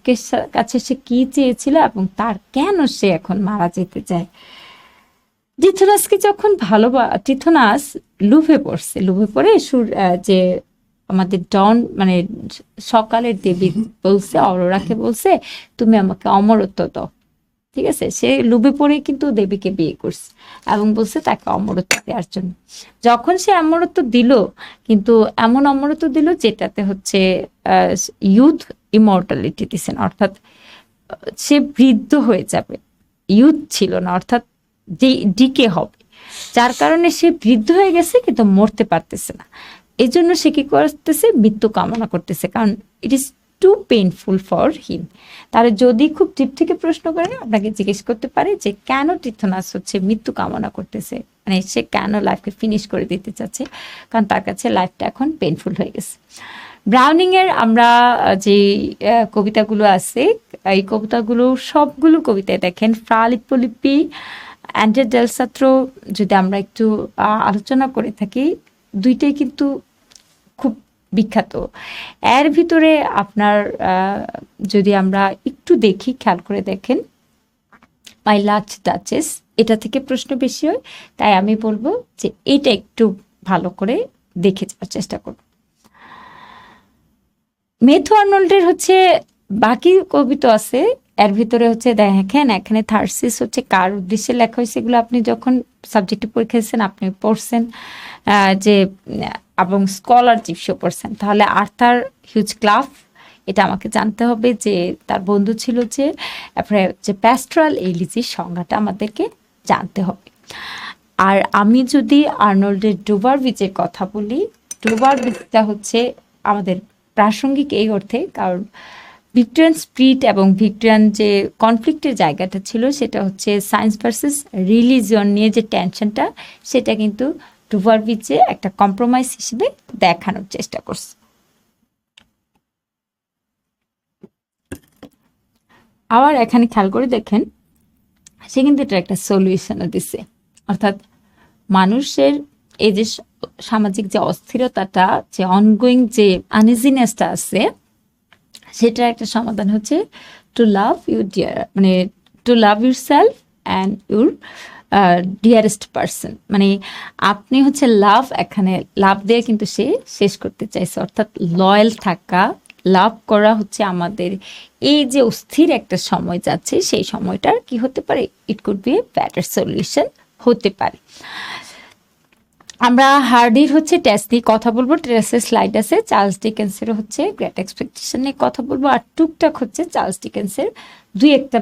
S1: কাছে সে কি চেয়েছিল এবং তার কেন সে এখন মারা যেতে চায়। টিথোনাসকে যখন টিথোনাস লুভে পড়ছে, লুভে পড়ে যে আমাদের ডন মানে সকালের দেবী বলছে, অরোরাকে বলছে তুমি আমাকে অমরত্ব দাও। ঠিক আছে, সে লুভে পড়ে কিন্তু দেবীকে বিয়ে করছে এবং বলছে তাকে অমরত্ব দেওয়ার জন্য। যখন সে অমরত্ব দিল, কিন্তু এমন অমরত্ব দিল যেটাতে হচ্ছে ইউথ ইমর্টালিটি দিচ্ছেন, অর্থাৎ সে বৃদ্ধ হয়ে যাবে, ইউথ ছিল না, অর্থাৎ ডিকে হবে, যার কারণে সে বৃদ্ধ হয়ে গেছে কিন্তু মরতে পারতেছে না। এই জন্য সে কি করতেছে, মৃত্যু কামনা করতেছে, কারণ it is too painful for him. তাহলে যদি খুব ডিপ থেকে প্রশ্ন করেন, আপনাকে জিজ্ঞেস করতে পারে যে কেন টিথোনাস হচ্ছে মৃত্যু কামনা করতেছে, মানে সে কেন লাইফকে ফিনিশ করে দিতে চাচ্ছে, কারণ তার কাছে লাইফটা এখন পেইনফুল হয়ে গেছে। ব্রাউনিং এর আমরা যে কবিতাগুলো আছে, এই কবিতাগুলো সবগুলো কবিতায় দেখেন ফ্রালিপলিপি, অ্যান্ড্রে ডেল সাত্রো যদি আমরা একটু আলোচনা করে থাকি, দুইটাই কিন্তু খুব বিখ্যাত। এর ভিতরে আপনার যদি আমরা একটু দেখি, খেয়াল করে দেখেন, মাই লাস্ট ডাচেস, এটা থেকে প্রশ্ন বেশি হয়, তাই আমি বলবো যে এটা একটু ভালো করে দেখে যাওয়ার চেষ্টা করব। মেথু আর্নল্ডের হচ্ছে বাকি কবিতা আছে, এর ভিতরে হচ্ছে দেখেন এখানে থার্সিস হচ্ছে কার উদ্দেশ্যে লেখা হয়েছে, এগুলো আপনি যখন সাবজেক্টিভ পরীক্ষা দিচ্ছেন আপনি পড়ছেন যে, এবং স্কলারশিপ পড়ছেন, তাহলে আর্থার হিউজ ক্লাফ, এটা আমাকে জানতে হবে যে তার বন্ধু ছিল যে, তারপরে যে প্যাস্ট্রাল এলিজির সংজ্ঞাটা আমাদেরকে জানতে হবে। আর আমি যদি আর্নল্ডের ডুবারভিচের কথা বলি, ডুবারভিচটা হচ্ছে আমাদের প্রাসঙ্গিক এই অর্থে, কারণ ভিক্টোরিয়ান স্পিরিট এবং ভিক্টোরিয়ান যে কনফ্লিক্টের জায়গাটা ছিল, সেটা হচ্ছে সায়েন্স ভার্সেস রিলিজিয়ন নিয়ে যে টেনশনটা, সেটা কিন্তু ডুবারভিচে একটা কম্প্রোমাইজ হিসেবে দেখানোর চেষ্টা করছে। আবার এখানে খেয়াল করে দেখেন, সে কিন্তু এটা একটা সলিউশনও দিছে, অর্থাৎ মানুষের এই যে সামাজিক যে অস্থিরতাটা, যে অনগোয়িং যে আনইজিনেসটা আছে, সেটার একটা সমাধান হচ্ছে টু লাভ ইউর ডিয়ার, মানে to love yourself and your dearest person. মানে আপনি হচ্ছে লাভ, এখানে লাভ দিয়ে কিন্তু সে শেষ করতে চাইছে, অর্থাৎ লয়াল থাকা, লাভ করা হচ্ছে আমাদের এই যে অস্থির একটা সময় যাচ্ছে, সেই সময়টার কি হতে পারে, it could B a better solution হতে পারে। আমরা হার্ডির হচ্ছে টেস্ট নিয়ে কথা বলবো, টেস্টের স্লাইড আছে, চার্লস ডিকেন্সের হচ্ছে গ্রেট এক্সপেকটেশন নিয়ে কথা বলবো, আর টুকটাক হচ্ছে চার্লস ডিকেন্সের দুই একটা,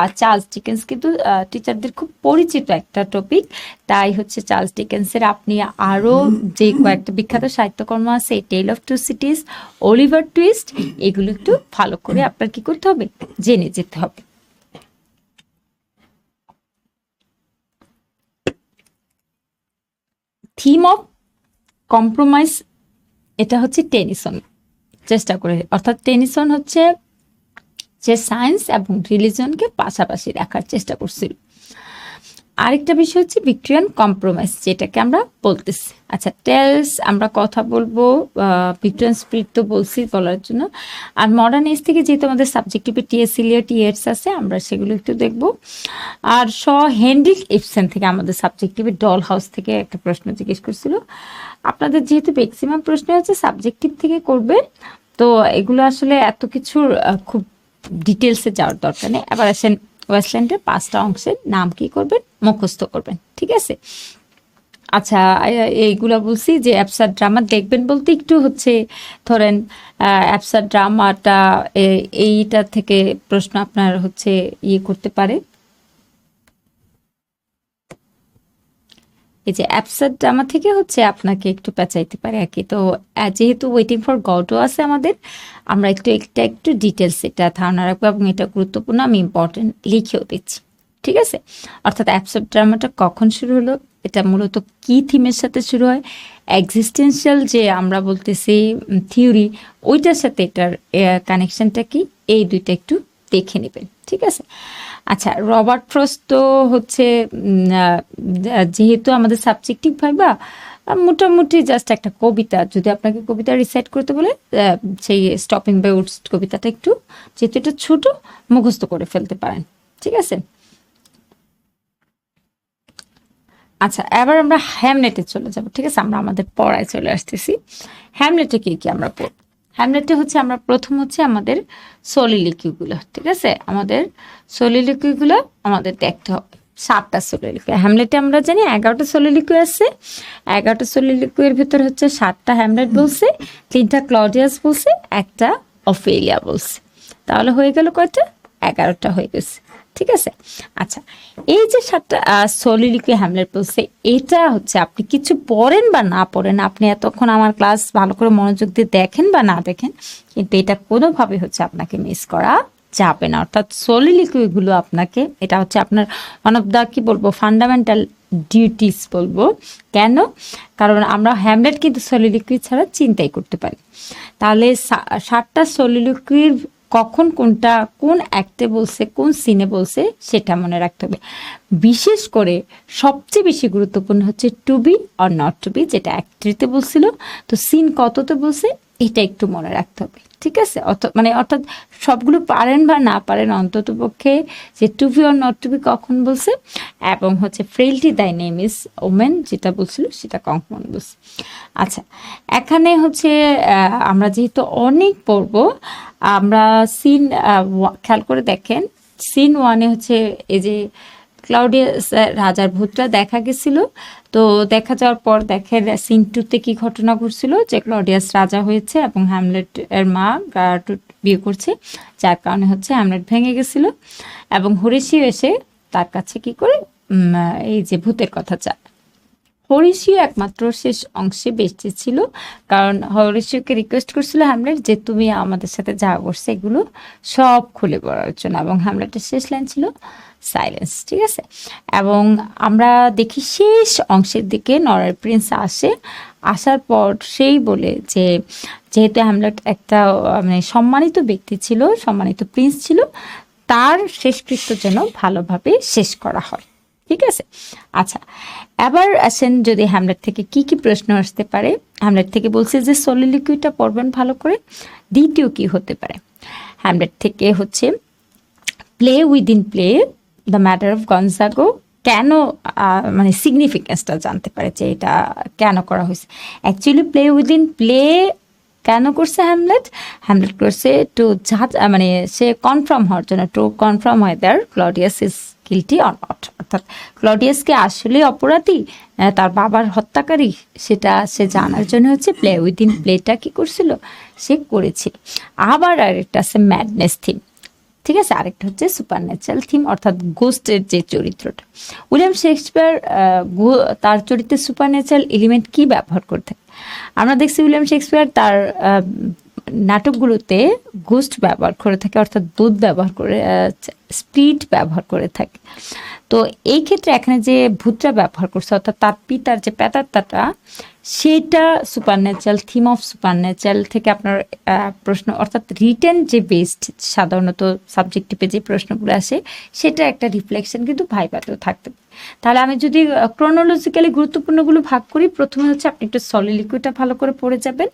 S1: আর চার্লস ডিকেন্স কিন্তু টিচারদের খুব পরিচিত একটা টপিক, তাই হচ্ছে চার্লস ডিকেন্সের আপনি আরও যে কয়েকটা বিখ্যাত সাহিত্যকর্ম আছে, tale of two cities, Oliver Twist, এগুলো একটু ভালো করে আপনার কি করতে হবে, জেনে যেতে হবে। থিম অফ কম্প্রোমাইজ, এটা হচ্ছে টেনিসন চেষ্টা করে, অর্থাৎ টেনিসন হচ্ছে যে সায়েন্স এবং রিলিজনকে পাশাপাশি রাখার চেষ্টা করছিল। আরেকটা বিষয় হচ্ছে ভিক্টোরিয়ান কম্প্রোমাইজ, যেটাকে আমরা বলতেছি। আচ্ছা, টেলস আমরা কথা বলবো, ভিক্টোরিয়ান স্পিরিট তো বলছি বলার জন্য, আর মডার্ন এজ থেকে যেহেতু আমাদের সাবজেক্টিভে টিএস ইলিয়ট টিএটস আছে, আমরা সেগুলো একটু দেখব। আর হেনরিক ইবসেন থেকে আমাদের সাবজেক্টিভে ডল হাউস থেকে একটা প্রশ্ন জিজ্ঞেস করছিল। আপনাদের যেহেতু ম্যাক্সিমাম প্রশ্ন হচ্ছে সাবজেক্টিভ থেকে করবে, তো এগুলো আসলে এত কিছুর খুব ডিটেলসে যাওয়ার দরকার নেই। এবার আসেন ওয়েস্টল্যান্ডের 5টা অংশের নাম কি করবেন, মুখস্থ করবেন, ঠিক আছে। আচ্ছা, এইগুলা বলছি যে অ্যাবসার্ড ড্রামা দেখবেন বলতে একটু হচ্ছে ধরেন অ্যাবসার্ড ড্রামাটা এইটা থেকে প্রশ্ন আপনার হচ্ছে ইয়ে করতে পারে, এই যে অ্যাবসার্ড ড্রামা থেকে হচ্ছে আপনাকে একটু পেঁচাইতে পারে আর কি। তো যেহেতু ওয়েটিং ফর গডও আছে আমাদের, আমরা একটু ডিটেলস এটা ধারণা রাখবো, এবং এটা গুরুত্বপূর্ণ, আমি ইম্পর্টেন্ট লিখেও দিচ্ছি, ঠিক আছে। অর্থাৎ অ্যাবসার্ড ড্রামাটা কখন শুরু হলো, এটা মূলত কি থিমের সাথে শুরু হয়, এক্সিস্টেন্সিয়াল যে আমরা বলতেছি থিওরি, ওইটার সাথে এটার কানেকশনটা কি, এই দুইটা একটু দেখে নেবেন, ঠিক আছে। আচ্ছা, রবার্ট ফ্রস্ট তো হচ্ছে যেহেতু আমাদের সাবজেক্টিভ ভাইবা, মোটামুটি জাস্ট একটা কবিতা, যদি আপনাকে কবিতা রিসাইট করতে বলে সেই স্টপিং বাই উডস কবিতাটা একটু, যেহেতু এটা ছোট, মুখস্থ করে ফেলতে পারেন, ঠিক আছে। আচ্ছা, এবার আমরা হ্যামলেটে চলে যাব। ঠিক আছে, আমরা আমাদের পড়ায় চলে আসতেছি। হ্যামলেটে কি কি আমরা পড়ব? হ্যামলেটে হচ্ছে আমরা প্রথম হচ্ছে আমাদের সলিলিকিগুলো, ঠিক আছে, আমাদের সলিলিকিগুলো আমাদের দেখতে হবে। 7টা সলিলিকি হ্যামলেটে আমরা জানি, 11টা সলিলিকি আছে। 11টা সলিলিকির ভিতর হচ্ছে 7টা হ্যামলেট বলছে, 3টা ক্লডিয়াস বলছে, একটা অফেলিয়া বলছে। তাহলে হয়ে গেল কয়টা? 11টা হয়ে গেছে। ঠিক আছে। আচ্ছা, এই যে 7টা সলিলিকি হ্যামলেট বলছে, এটা হচ্ছে আপনি কিছু পড়েন বা না পড়েন, আপনি এতক্ষণ আমার ক্লাস ভালো করে মনোযোগ দিয়ে দেখেন বা না দেখেন, কিন্তু এটা কোনোভাবে হচ্ছে আপনাকে মিস করা যাবে না। অর্থাৎ সলিলিকিগুলো আপনাকে, এটা হচ্ছে আপনার ওয়ান অফ দ্য কি বলবো ফান্ডামেন্টাল ডিউটিস বলবো। কেন? কারণ আমরা হ্যামলেট কিন্তু সলিলিকি ছাড়া চিন্তাই করতে পারি। তাহলে 7টা সলিলিকির কখন কোনটা কোন অ্যাক্টে বলছে, কোন সিনে বলছে, সেটা মনে রাখতে হবে। বিশেষ করে সবচেয়ে বেশি গুরুত্বপূর্ণ হচ্ছে to be or not to be, যেটা অ্যাক্ট 3-তে বলছিল, তো সিন কততে বলছে এটা একটু মনে রাখতে হবে। ঠিক আছে, অর্থাৎ সবগুলো পারেন বা না পারেন, অন্তত পক্ষে যে to be or not to be কখন বলছে, এবং হচ্ছে ফ্রেইলটি দাই নেম ইজ ওমেন যেটা বলছিল সেটা কখন বলছে। আচ্ছা, এখানে হচ্ছে আমরা যেহেতু অনেক পড়বো, আমরা সিন খেয়াল করে দেখেন। সিন 1-এ হচ্ছে এই যে ক্লাউডিয়াস রাজার ভূতটা দেখা গেছিল, তো দেখা যাওয়ার পর দেখেন সিন 2-তে কি ঘটনা ঘটছিল, যে ক্লাউডিয়াস রাজা হয়েছে এবং হ্যামলেট এর মা গার্ট্রুড বিয়ে করছে, যার কারণে হচ্ছে হ্যামলেট ভেঙে গেছিল, এবং হরিশিও এসে তার কাছে কি করে এই যে ভূতের কথা চায়। হরিশিও একমাত্র শেষ অংশে বেঁচে ছিল, কারণ হরিশিওকে রিকোয়েস্ট করছিল হ্যামলেট যে তুমি আমাদের সাথে যা করছে এগুলো সব খুলে বলার জন্য, এবং হ্যামলেটের শেষ লাইন ছিল সাইলেন্স। ঠিক আছে, এবং আমরা দেখি শেষ অংশের দিকে নরের প্রিন্স আসে, আসার পর সেই বলে যে যেহেতু হ্যামলেট একটা মানে সম্মানিত ব্যক্তি ছিল, সম্মানিত প্রিন্স ছিল, তার শেষকৃত্য যেন ভালোভাবে শেষ করা হয়। ঠিক আছে। আচ্ছা, এবার আসেন যদি হ্যামলেট থেকে কি কি প্রশ্ন আসতে পারে। হ্যামলেট থেকে বলছে যে সলিলিকুইটা পড়বেন ভালো করে। দ্বিতীয় কি হতে পারে? হ্যামলেট থেকে হচ্ছে play within play the matter of Gonzago, কেন মানে সিগনিফিকেন্সটা জানতে পারে যে এটা কেন করা হয়েছে। অ্যাকচুয়ালি প্লে উইদিন প্লে কেন করছে হ্যামলেট? হ্যামলেট করছে টু মানে সে কনফার্ম হওয়ার জন্য, to confirm weather Claudius is guilty or not, অর্থাৎ ক্লডিয়াসকে আসলে অপরাধী, তার বাবার হত্যাকারী, সেটা সে জানার জন্য হচ্ছে প্লে উইদিন প্লেটা কি করছিল, সে করেছিল। আবার আরেকটা আছে ম্যাডনেস থিম। ঠিক আছে, আরেকটা হচ্ছে সুপার ন্যাচারাল থিম, অর্থাৎ গোস্টের যে চরিত্রটা। উইলিয়াম শেক্সপিয়ার তার চরিত্রে সুপার ন্যাচারাল এলিমেন্ট কি ব্যবহার করে থাকে? আমরা দেখছি উইলিয়াম শেক্সপিয়ার তার নাটকগুলোতে গোস্ট ব্যবহার করে থাকে, অর্থাৎ ভূত ব্যবহার করে, স্পিরিট ব্যবহার করে থাকে। তো এই ক্ষেত্রে এখানে যে ভূতটা ব্যবহার করছে, অর্থাৎ তার পিতার যে প্রেতাত্মাটা, সেটা super natural theme of super natural থেকে আপনার প্রশ্ন, অর্থাৎ রিটেন যে বেসড সাধারণত সাবজেক্টিভে যে প্রশ্নগুলো আসে, সেটা একটা রিফ্লেকশন কিন্তু ভাইভাতেও থাকতে পারে। তাহলে আমি যদি ক্রোনোলজিক্যালি গুরুত্বপূর্ণগুলো ভাগ করি, প্রথমে হচ্ছে আপনি একটু সলিলিকুইডটা ভালো করে পড়ে যাবেন,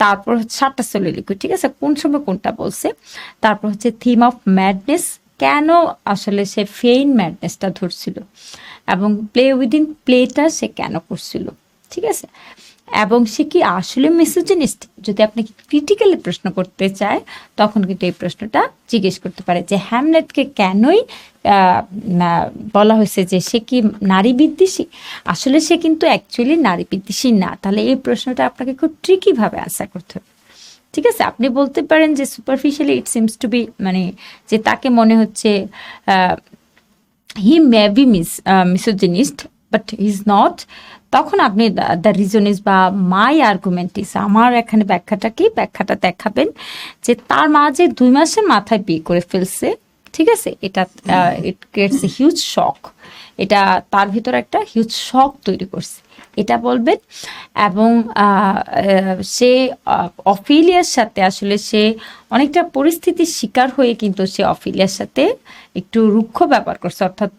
S1: তারপর হচ্ছে 7টা সলিলিকুইড, ঠিক আছে, কোন সময় কোনটা বলছে, তারপর হচ্ছে থিম অফ ম্যাডনেস, কেন আসলে সে ফেইন ম্যাডনেসটা ধরছিল, এবং প্লে উইদিন প্লেটা সে কেন করছিল। ঠিক আছে, এবং সে কি আসলে মিসোজিনিস্ট, যদি আপনাকে ক্রিটিক্যালি প্রশ্ন করতে চায় তখন কিন্তু এই প্রশ্নটা জিজ্ঞেস করতে পারে যে হ্যামলেটকে কেনই বলা হয়েছে যে সে কি নারী বিদ্বেষী, আসলে সে কিন্তু অ্যাকচুয়ালি নারী বিদ্বেষী না। তাহলে এই প্রশ্নটা আপনাকে খুব ট্রিকিভাবে আনসার করতে হবে। ঠিক আছে, আপনি বলতে পারেন যে superficially it seems to be, মানে যে তাকে মনে হচ্ছে he may be misogynist but he is not, তখন আপনি দ্য রিজন ইজ বা মাই আর্গুমেন্ট ইজ, আমার এখানে ব্যাখ্যাটা কি, ব্যাখ্যাটা দেখাবেন যে তার মা যে 2 মাসের মাথায় বিয়ে করে ফেলছে, ঠিক আছে, এটা ইট ক্রিয়েটস এ হিউজ শক, এটা তার ভিতরে একটা হিউজ শক তৈরি করছে, এটা বলবেন। এবং সে অফিলিয়ার সাথে আসলে সে অনেকটা পরিস্থিতির শিকার হয়ে কিন্তু সে অফিলিয়ার সাথে একটু রুক্ষ ব্যবহার করছে, অর্থাৎ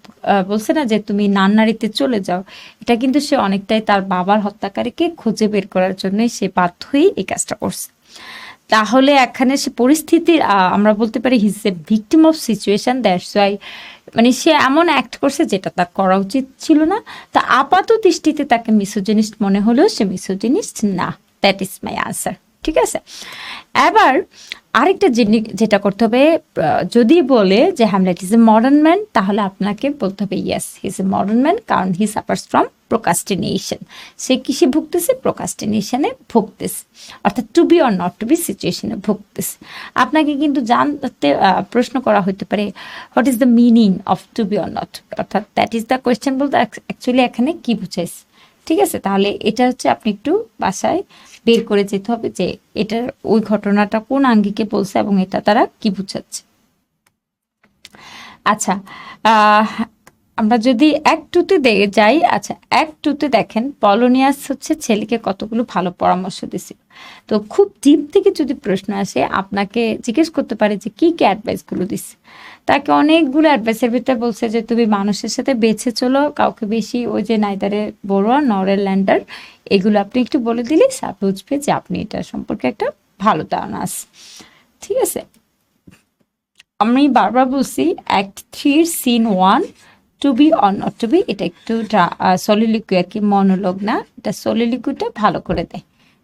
S1: বলছে না যে তুমি নান্নারিতে চলে যাও, এটা কিন্তু সে অনেকটাই তার বাবার হত্যাকারীকে খুঁজে বের করার জন্যই সে বাধ্য হয়ে এই কাজটা করছে। তাহলে এখানে সে পরিস্থিতির আমরা বলতে পারি his A victim of situation, that's why মানে সে এমন অ্যাক্ট করছে যেটা তার করা উচিত ছিল না। তা আপাত দৃষ্টিতে তাকে মিসোজিনিস্ট মনে হলেও সে মিসোজিনিস্ট না। That is my answer. ঠিক আছে, এবার আরেকটা জিনিস যেটা করতে হবে, যদি বলে যে Hamlet is a modern man, তাহলে আপনাকে বলতে হবে yes he is a modern man, কারণ হি সাফার্স ফ্রম প্রোকাস্টিনেশন। সে কিসে ভুগতেছে? প্রোকাস্টিনেশনে ভুগতেছে, অর্থাৎ to be or not to be সিচুয়েশনে ভুগতেছে। আপনাকে কিন্তু জানতে প্রশ্ন করা হতে পারে what is the meaning of to be or not, অর্থাৎ দ্যাট ইজ দ্য কোয়েশ্চেন বলতে অ্যাকচুয়ালি এখানে কি বুঝাইছে। ঠিক আছে, তাহলে এটা হচ্ছে আপনি একটু বাসায় বের করে যেতে হবে যে এটার ওই ঘটনাটা কোন আঙ্গিকে বলছে এবং এটা তারা কি বুঝাচ্ছে। আচ্ছা, আমরা যদি অ্যাক্ট টুতে যাই, আচ্ছা অ্যাক্ট টুতে দেখেন পলোনিয়াস হচ্ছে ছেলেকে কতগুলো ভালো পরামর্শ দিছিল। তো খুব ডিপ থেকে যদি প্রশ্ন আসে, আপনাকে জিজ্ঞেস করতে পারে যে কি কি অ্যাডভাইসগুলো দিচ্ছে। তাকে অনেকগুলো অ্যাডভাইসের ভিতরে বলছে যে তুমি মানুষের সাথে বেছে চলো, কাউকে বেশি ওই যে নাইদারে বড়োয়া নরের ল্যান্ডার, এগুলো আপনি একটু বলে দিলে সব বুঝবে যে আপনি এটা সম্পর্কে একটা ভালো ধারণা আছে। ঠিক আছে, আমি বারবার বলছি act 3 scene 1 to be or not to be, এটা একটু সলিলিকুই আর কি, মনোলগ না, এটা সলিলিকুইটা ভালো করে দেয়।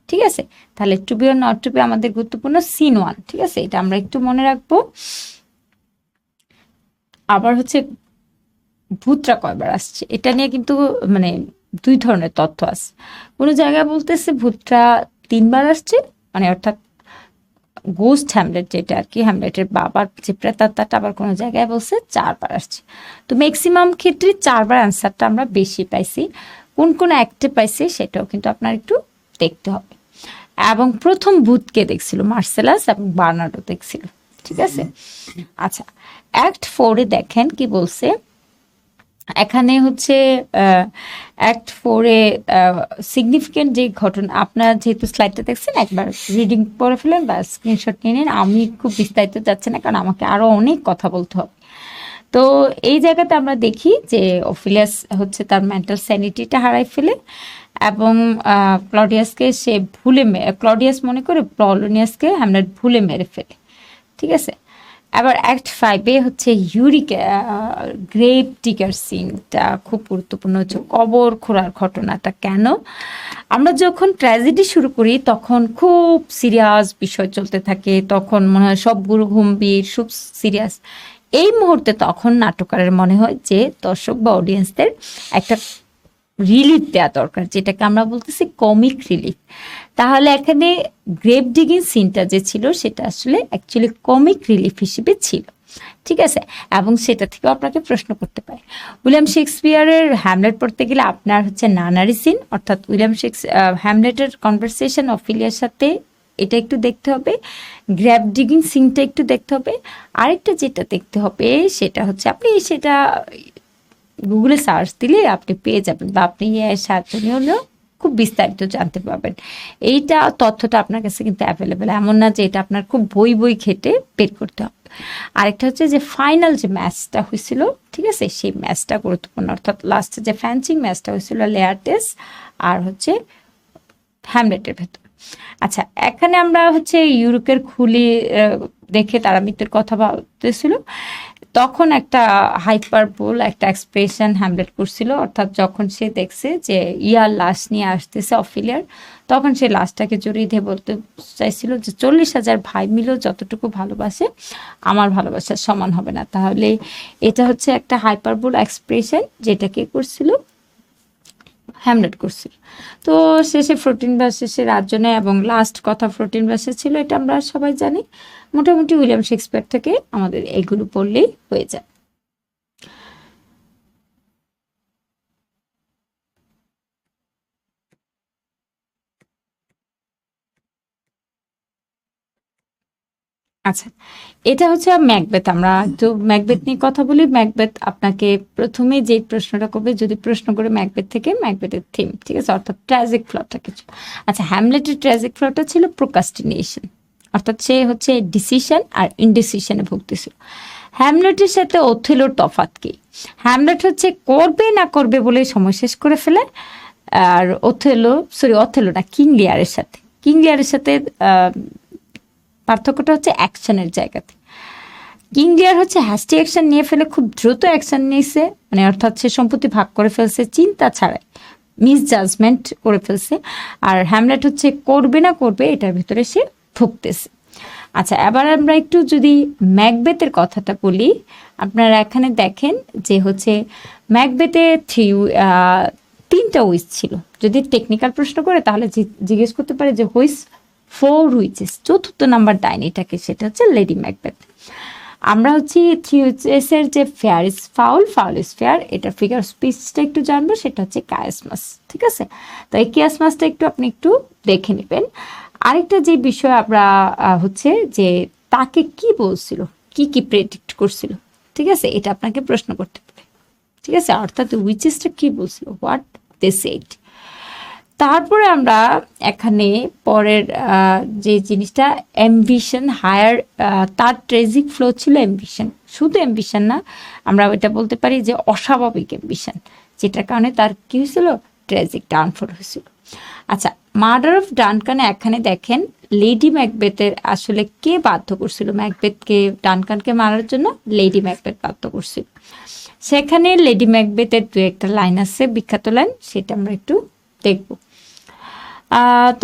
S1: ঠিক আছে, তাহলে to be or not to be আমাদের গুরুত্বপূর্ণ সিন 1। ঠিক আছে, এটা আমরা একটু মনে রাখবো। আবার হচ্ছে ভূতরা কয়বার আসছে, এটা নিয়ে কিন্তু মানে দুই ধরনের তথ্য আছে। কোনো জায়গায় বলতেছে ভূতরা 3বার আসছে, মানে অর্থাৎ গোস্ট হ্যামলেট যেটা আর কি, হ্যামলেটের বাবার যে প্রেতাত্মাটা, আবার কোনো জায়গায় বলছে 4বার আসছে। তো ম্যাক্সিমাম ক্ষেত্রে 4বার অ্যান্সারটা আমরা বেশি পাইছি। কোন কোন অ্যাক্টে পাইছি সেটাও কিন্তু আপনার একটু দেখতে হবে। এবং প্রথম ভূতকে দেখছিল মার্সেলাস এবং বার্নার্ডো দেখছিল। ঠিক আছে, আচ্ছা অ্যাক্ট 4-এ দেখেন কি বলছে। এখানে হচ্ছে অ্যাক্ট 4-এ সিগনিফিকেন্ট যে ঘটনা, আপনার যেহেতু স্লাইডটা দেখছেন একবার রিডিং করে ফেলেন বা স্ক্রিনশট নিয়ে নিন। আমি খুব বিস্তারিত যাচ্ছি না, কারণ আমাকে আরও অনেক কথা বলতে হবে। তো এই জায়গাতে আমরা দেখি যে অফিলিয়াস হচ্ছে তার মেন্টাল স্যানিটিটা হারাই ফেলে এবং ক্লডিয়াসকে সে ক্লডিয়াস মনে করে পলোনিয়াসকে হ্যামলেট ভুলে মেরে ফেলে। ঠিক আছে, আবার অ্যাক্ট 5-এ হচ্ছে গ্রেভ ডিগার সিনটা খুব গুরুত্বপূর্ণ, হচ্ছে কবর খোঁড়ার ঘটনাটা। কেন? আমরা যখন ট্র্যাজেডি শুরু করি তখন খুব সিরিয়াস বিষয় চলতে থাকে, তখন মনে হয় সব গুরু গম্ভীর, খুব সিরিয়াস। এই মুহূর্তে তখন নাট্যকারের মনে হয় যে দর্শক বা অডিয়েন্সদের একটা রিলিফ দেওয়া দরকার, যেটাকে আমরা বলতেছি কমিক রিলিফ। তাহলে এখানে গ্রেভ ডিগিং সিনটা যে ছিল সেটা আসলে অ্যাকচুয়ালি কমিক রিলিফ হিসেবে ছিল। ঠিক আছে, এবং সেটা থেকেও আপনাকে প্রশ্ন করতে পারে। উইলিয়াম শেক্সপিয়ারের হ্যামলেট পড়তে গেলে আপনার হচ্ছে নানারি সিন, অর্থাৎ হ্যামলেটের কনভারসেশন অফিলিয়ার সাথে, এটা একটু দেখতে হবে। গ্র্যাব ডিগিং সিনটা একটু দেখতে হবে। আরেকটা যেটা দেখতে হবে সেটা হচ্ছে, আপনি সেটা গুগলে সার্চ দিলে আপনি পেয়ে যাবেন, বা আপনি সাহায্য নিয়েও খুব বিস্তারিত জানতে পারবেন। এইটা তথ্যটা আপনার কাছে কিন্তু অ্যাভেলেবেল, এমন না যে এটা আপনার খুব বই ঘেটে বের করতে হবে। আরেকটা হচ্ছে যে ফাইনাল যে ম্যাচটা হয়েছিল, ঠিক আছে, সেই ম্যাচটা গুরুত্বপূর্ণ, অর্থাৎ লাস্টে যে ফ্যান্সিং ম্যাচটা হয়েছিল লেয়ারটেস আর হচ্ছে হ্যামলেটের ভেতর। আচ্ছা, এখানে আমরা হচ্ছে ইউরোপের খুলি দেখে তারা মৃত্যুর কথা ভাবতেছিল, তখন একটা হাইপারবোল একটা এক্সপ্রেশন হ্যামলেট করছিল, অর্থাৎ যখন সে দেখছে যে ইয়ার লাশ নিয়ে আসতেছে অফিলিয়ার, তখন সে লাশটাকে জড়িয়ে দিয়ে বলতে চাইছিল যে 40,000 ভাই মিলেও যতটুকু ভালোবাসে আমার ভালোবাসার সমান হবে না। তাহলে এটা হচ্ছে একটা হাইপারবোল এক্সপ্রেশন, যেটাকে করছিল হ্যামলেট করছিল। তো শেষে 14 ভার্সেসে রাজ্য নেয় এবং লাস্ট কথা 14 ভার্সেস ছিল, এটা আমরা সবাই জানি। মোটামুটি উইলিয়াম শেক্সপিয়ার থেকে আমাদের এগুলো পড়লেই হয়ে যায়। আচ্ছা, এটা হচ্ছে ম্যাকবেথ। আমরা একটু ম্যাকবেথ নিয়ে কথা বলি। ম্যাকবেথ আপনাকে প্রথমে যে প্রশ্নটা করবে, যদি প্রশ্ন করে ম্যাকবেথ থেকে, ম্যাকবেথের থিম, ঠিক আছে, অর্থাৎ ট্র্যাজিক ফ্লটা কিছু। আচ্ছা, হ্যামলেটের ট্র্যাজিক ফ্লটা ছিল প্রোকাস্টিনেশন, অর্থাৎ সে হচ্ছে ডিসিশন আর ইনডিসিশনে ভুগতেছিল। হ্যামলেটের সাথে ওথেলোর তফাৎ কি? হ্যামলেট হচ্ছে করবে না করবে বলে সময় শেষ করে ফেলে, আর অথেলো না, কিং লিয়ারের সাথে পার্থক্যটা হচ্ছে অ্যাকশনের জায়গাতে। কিং লিয়ার হচ্ছে হ্যাস্টি অ্যাকশন নিয়ে ফেলে, খুব দ্রুত অ্যাকশন নিয়েছে, মানে অর্থাৎ সে সম্পত্তি ভাগ করে ফেলছে চিন্তা ছাড়াই, মিস জাজমেন্ট করে ফেলছে। আর হ্যামলেট হচ্ছে করবে না করবে এটার ভিতরে সে ভুগতেছে। আচ্ছা, এবার আমরা একটু যদি ম্যাকবেথের কথাটা বলি, আপনারা এখানে দেখেন যে হচ্ছে ম্যাকবেথে তিনটা উইচ ছিল। যদি টেকনিক্যাল প্রশ্ন করে তাহলে জিজ্ঞেস করতে পারে যে হুইচ ফোর উইচেস, চতুর্থ নাম্বার ডাইনিটাকে, সেটা হচ্ছে লেডি ম্যাকবেথ। আমরা হচ্ছে থ্রি উইচেসের যে fair is foul, foul is fair, এটা ফিগার স্পিচটা একটু জানবো, সেটা হচ্ছে কায়াসমাস। ঠিক আছে, তো এই কিয়াসমাসটা একটু আপনি একটু দেখে নেবেন। আরেকটা যে বিষয় আমরা হচ্ছে যে তাকে কি বলছিল, কি কি প্রেডিক্ট করছিল, ঠিক আছে, এটা আপনাকে প্রশ্ন করতে পারে। ঠিক আছে, অর্থাৎ উইচেসটা কি বলছিল, হোয়াট দে সেড। তারপরে আমরা এখানে পরের যে জিনিসটা অ্যাম্বিশন হায়ার, তার ট্রেজিক ফ্লো ছিল অ্যাম্বিশন, শুধু অ্যাম্বিশন না, আমরা এটা বলতে পারি যে অস্বাভাবিক অ্যাম্বিশন, যেটার কারণে তার কি হয়েছিল, ট্রেজিক ডাউনফল হয়েছিল। আচ্ছা, মার্ডার অফ ডানকানে এখানে দেখেন লেডি ম্যাকবেথের আসলে কে বাধ্য করছিল ম্যাকবেথকে, ডানকানকে মারার জন্য লেডি ম্যাকবেথ বাধ্য করছিল। সেখানে লেডি ম্যাকবেথের দু একটা লাইন আছে, বিখ্যাত লাইন, সেটা আমরা একটু দেখব।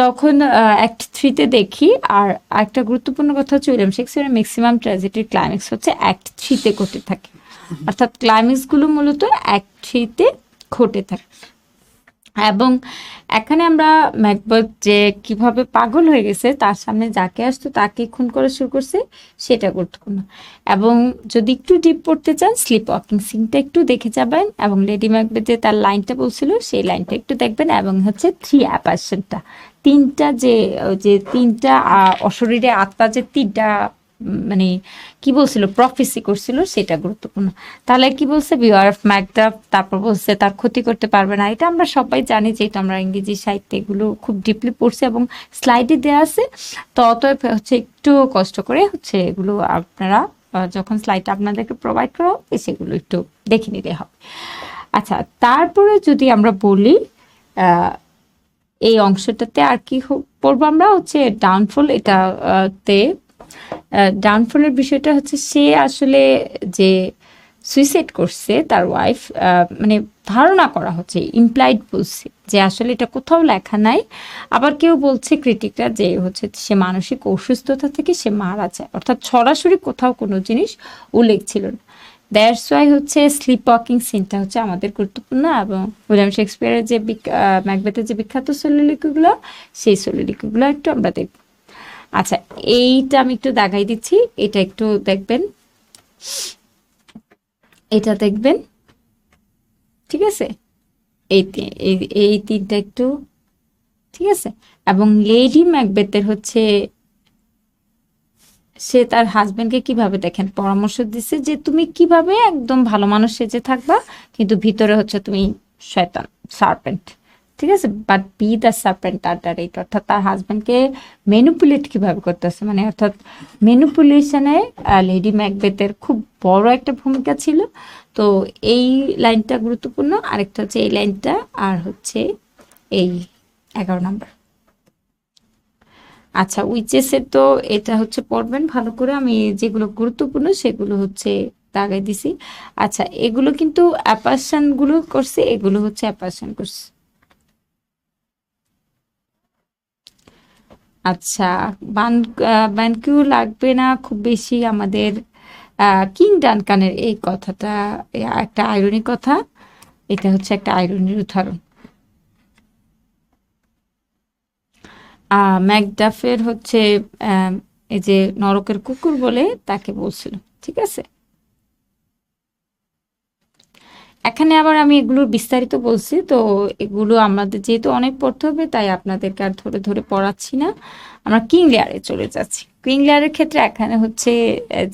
S1: তখন অ্যাক্ট 3-তে দেখি। আর একটা গুরুত্বপূর্ণ কথা হচ্ছে উইলিয়াম শেক্সপিয়ারের ম্যাক্সিমাম ট্র্যাজেডির ক্লাইম্যাক্স হচ্ছে অ্যাক্ট 3-তে ঘটে থাকে, অর্থাৎ ক্লাইম্যাক্সগুলো মূলত অ্যাক্ট 3-তে ঘটে থাকে। এবং এখানে আমরা ম্যাকবেথ যে কিভাবে পাগল হয়ে গেছে, তার সামনে যাকে আসতো তাকে খুন করা শুরু করছে, সেটা গুরুত্বপূর্ণ। এবং যদি একটু ডিপ পড়তে চান, স্লিপ ওয়াকিং সিনটা একটু দেখে যাবেন, এবং লেডি ম্যাকবেথ যে তার লাইনটা বলছিল সেই লাইনটা একটু দেখবেন, এবং হচ্ছে থ্রি অ্যাপারশনটা, তিনটা যে তিনটা অশরীরে আত্মা যে তিনটা মানে কি বলছিল, প্রফেসি করছিল, সেটা গুরুত্বপূর্ণ। তাহলে কি বলছে, বিওয়ার অফ ম্যাকডাফ, তারপর বলছে তার ক্ষতি করতে পারবে না। এটা আমরা সবাই জানি, যেহেতু আমরা ইংরেজি সাহিত্যে এগুলো খুব ডিপলি পড়ছি এবং স্লাইডে দেওয়া আছে, তো অতএব হচ্ছে একটু কষ্ট করে হচ্ছে এগুলো আপনারা যখন স্লাইডটা আপনাদেরকে প্রোভাইড করা হবে সেগুলো একটু দেখে নিতে হবে। আচ্ছা, তারপরে যদি আমরা বলি এই অংশটাতে আর কি পড়বো আমরা, হচ্ছে ডাউনফল। এটাতে ডাউনফলের বিষয়টা হচ্ছে সে আসলে যে সুইসাইড করছে তার ওয়াইফ, মানে ধারণা করা হচ্ছে, ইমপ্লাইড বলছে যে আসলে এটা কোথাও লেখা নাই। আবার কেউ বলছে ক্রিটিকরা যে হচ্ছে সে মানসিক অসুস্থতা থেকে সে মারা যায়, অর্থাৎ সরাসরি কোথাও কোনো জিনিস উল্লেখ ছিল না। দ্যাটস ওয়াই হচ্ছে স্লিপ ওয়াকিং সিনটা হচ্ছে আমাদের গুরুত্বপূর্ণ। এবং উইলিয়াম শেক্সপিয়ারের যে ম্যাকবেথের যে বিখ্যাত soliloquy-গুলো, সেই soliloquy-গুলো একটু আমরা দেখব। আচ্ছা, এইটা আমি একটু দাগাই দিচ্ছি, এটা একটু দেখবেন, এটা দেখবেন, ঠিক আছে, এই তিনটা একটু, ঠিক আছে। এবং লেডি ম্যাকবেথের হচ্ছে সে তার হাজবেন্ডকে কিভাবে দেখেন পরামর্শ দিচ্ছে যে তুমি কিভাবে একদম ভালো মানুষ সেজে থাকবা, কিন্তু ভিতরে হচ্ছে তুমি শয়তান, সার্পেন্ট, ঠিক আছে, but B the serpent under ইট, অর্থাৎ তার হাজবেন্ডকে ম্যানিপুলেট কিভাবে করতেছে, মানে অর্থাৎ ম্যানিপুলেশনে লেডি ম্যাকবেথের খুব বড় একটা ভূমিকা ছিল। তো এই লাইনটা গুরুত্বপূর্ণ, আরেকটা হচ্ছে এই লাইনটা, আর হচ্ছে এই 11 নম্বর। আচ্ছা, উইচেসের তো এটা হচ্ছে পড়বেন ভালো করে, আমি যেগুলো গুরুত্বপূর্ণ সেগুলো হচ্ছে দাগাই দিছি। আচ্ছা, এগুলো কিন্তু অ্যাপারশন গুলো করছে, এগুলো হচ্ছে অ্যাপারশন করছে। আচ্ছা, বানকিউ লাগবে না খুব বেশি আমাদের। কিং ডানকানের এই কথাটা একটা আইরনি কথা, এটা হচ্ছে একটা আইরনির উদাহরণ। ম্যাকডাফের হচ্ছে এই যে নরকের কুকুর বলে তাকে বলছিল, ঠিক আছে। এখানে আবার আমি এগুলোর বিস্তারিত বলছি, তো এগুলো আমাদের যেহেতু অনেক পড়তে হবে তাই আপনাদেরকে আর ধরে ধরে পড়াচ্ছি না। আমরা কিং লেয়ারে চলে যাচ্ছি। কিং লেয়ারের ক্ষেত্রে এখানে হচ্ছে